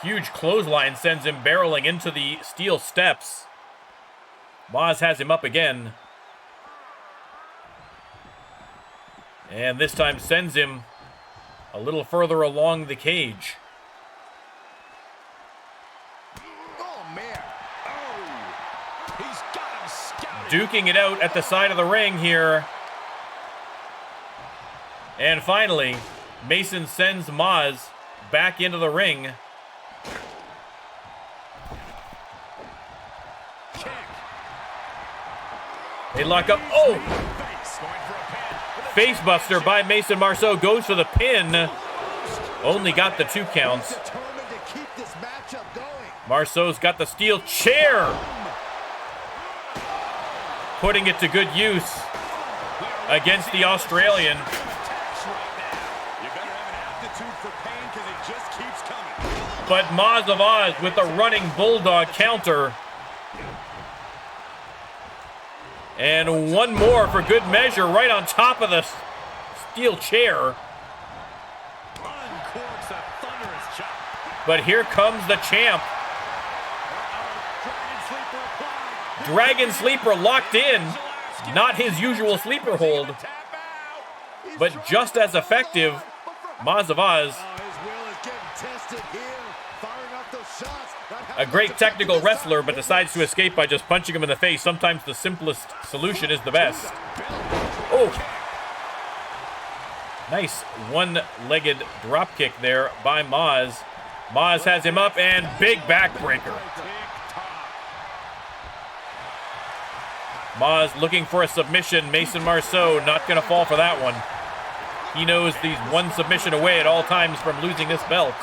Huge clothesline sends him barreling into the steel steps. Maz has him up again. And this time sends him a little further along the cage. Oh, man. Oh. He's got him scouted. Duking it out at the side of the ring here. And finally, Mason sends Maz back into the ring. They lock up. Oh! Facebuster by Mason Marceau goes for the pin. Only got the 2 counts. Marceau's got the steel chair. Putting it to good use against the Australian. But Maz of Oz with a running bulldog counter. And one more for good measure right on top of the steel chair. But here comes the champ. Dragon Sleeper locked in. Not his usual sleeper hold, but just as effective. Maz of Oz. A great technical wrestler, but decides to escape by just punching him in the face. Sometimes the simplest solution is the best. Oh! Nice one-legged drop kick there by Maz. Maz has him up, and big backbreaker. Maz looking for a submission. Mason Marceau not going to fall for that one. He knows he's one submission away at all times from losing this belt.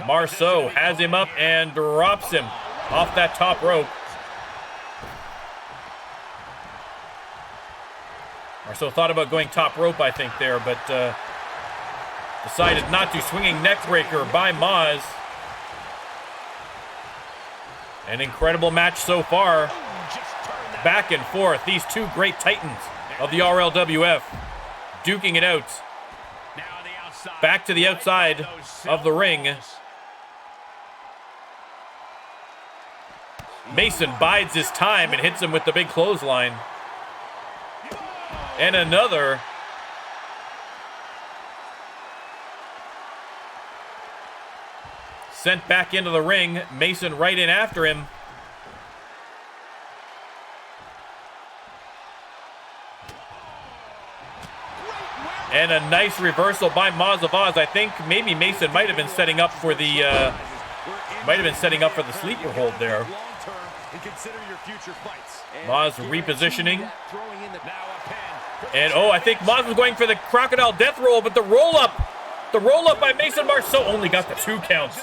Marceau has him up and drops him off that top rope. Marceau thought about going top rope, I think, there, but decided not to. Swinging neckbreaker by Maz. An incredible match so far. Back and forth. These two great titans of the RLWF duking it out. Back to the outside of the ring. Mason bides his time and hits him with the big clothesline. And another. Sent back into the ring. Mason right in after him. And a nice reversal by Maz of Oz. I think maybe Mason might have been setting up for the sleeper hold there. Maz repositioning. And oh, I think Maz was going for the crocodile death roll, but the roll up by Mason Marceau only got the 2 counts.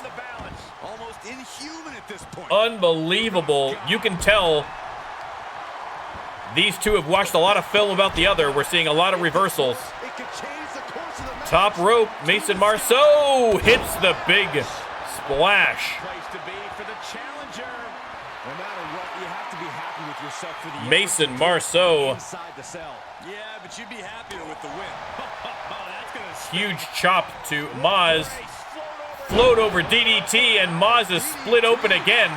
Unbelievable. You can tell these two have watched a lot of film about the other. We're seeing a lot of reversals. Top rope, Mason Marceau hits the big splash. Mason Marceau. Yeah, but you'd be happier with the win. Huge chop to Maz. Float over DDT, and Maz is split open again.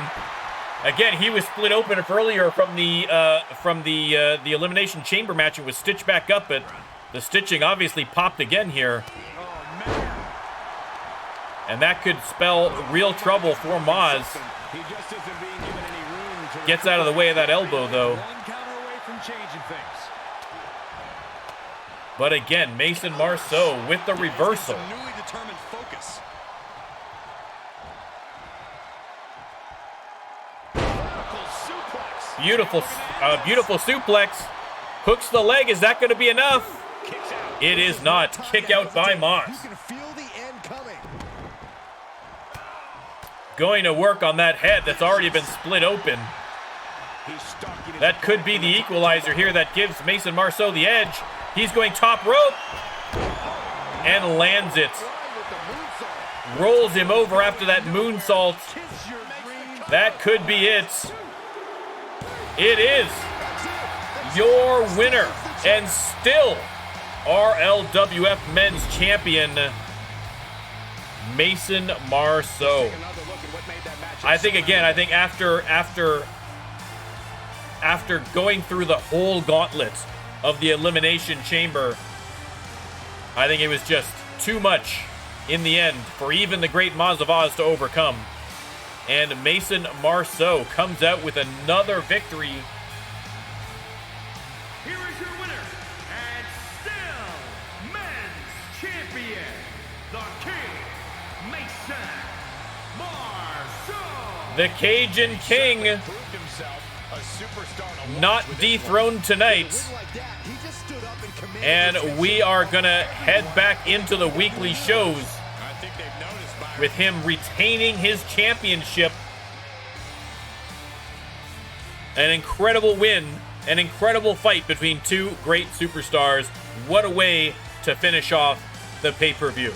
Again, he was split open earlier from the Elimination Chamber match and was stitched back up, but the stitching obviously popped again here. And that could spell real trouble for Maz. Gets out of the way of that elbow, though. changing things. But again, Mason Marceau with the reversal. Some newly determined focus. Beautiful, beautiful suplex. Hooks the leg. Is that going to be enough? It is not. Kick out by Moss. You can feel the end coming. Going to work on that head that's already been split open. That could be the equalizer here that gives Mason Marceau the edge. He's going top rope and lands it. Rolls him over after that moonsault. That could be it. It is your winner and still RLWF Men's Champion, Mason Marceau. I think after going through the whole gauntlet of the Elimination Chamber, I think it was just too much in the end for even the great Maz of Oz to overcome. And Mason Marceau comes out with another victory. Here is your winner, and still men's champion, the King, Mason Marceau. The Cajun King, not dethroned tonight. And we are going to head back into the weekly shows with him retaining his championship. An incredible win, an incredible fight between two great superstars. What a way to finish off the pay-per-view.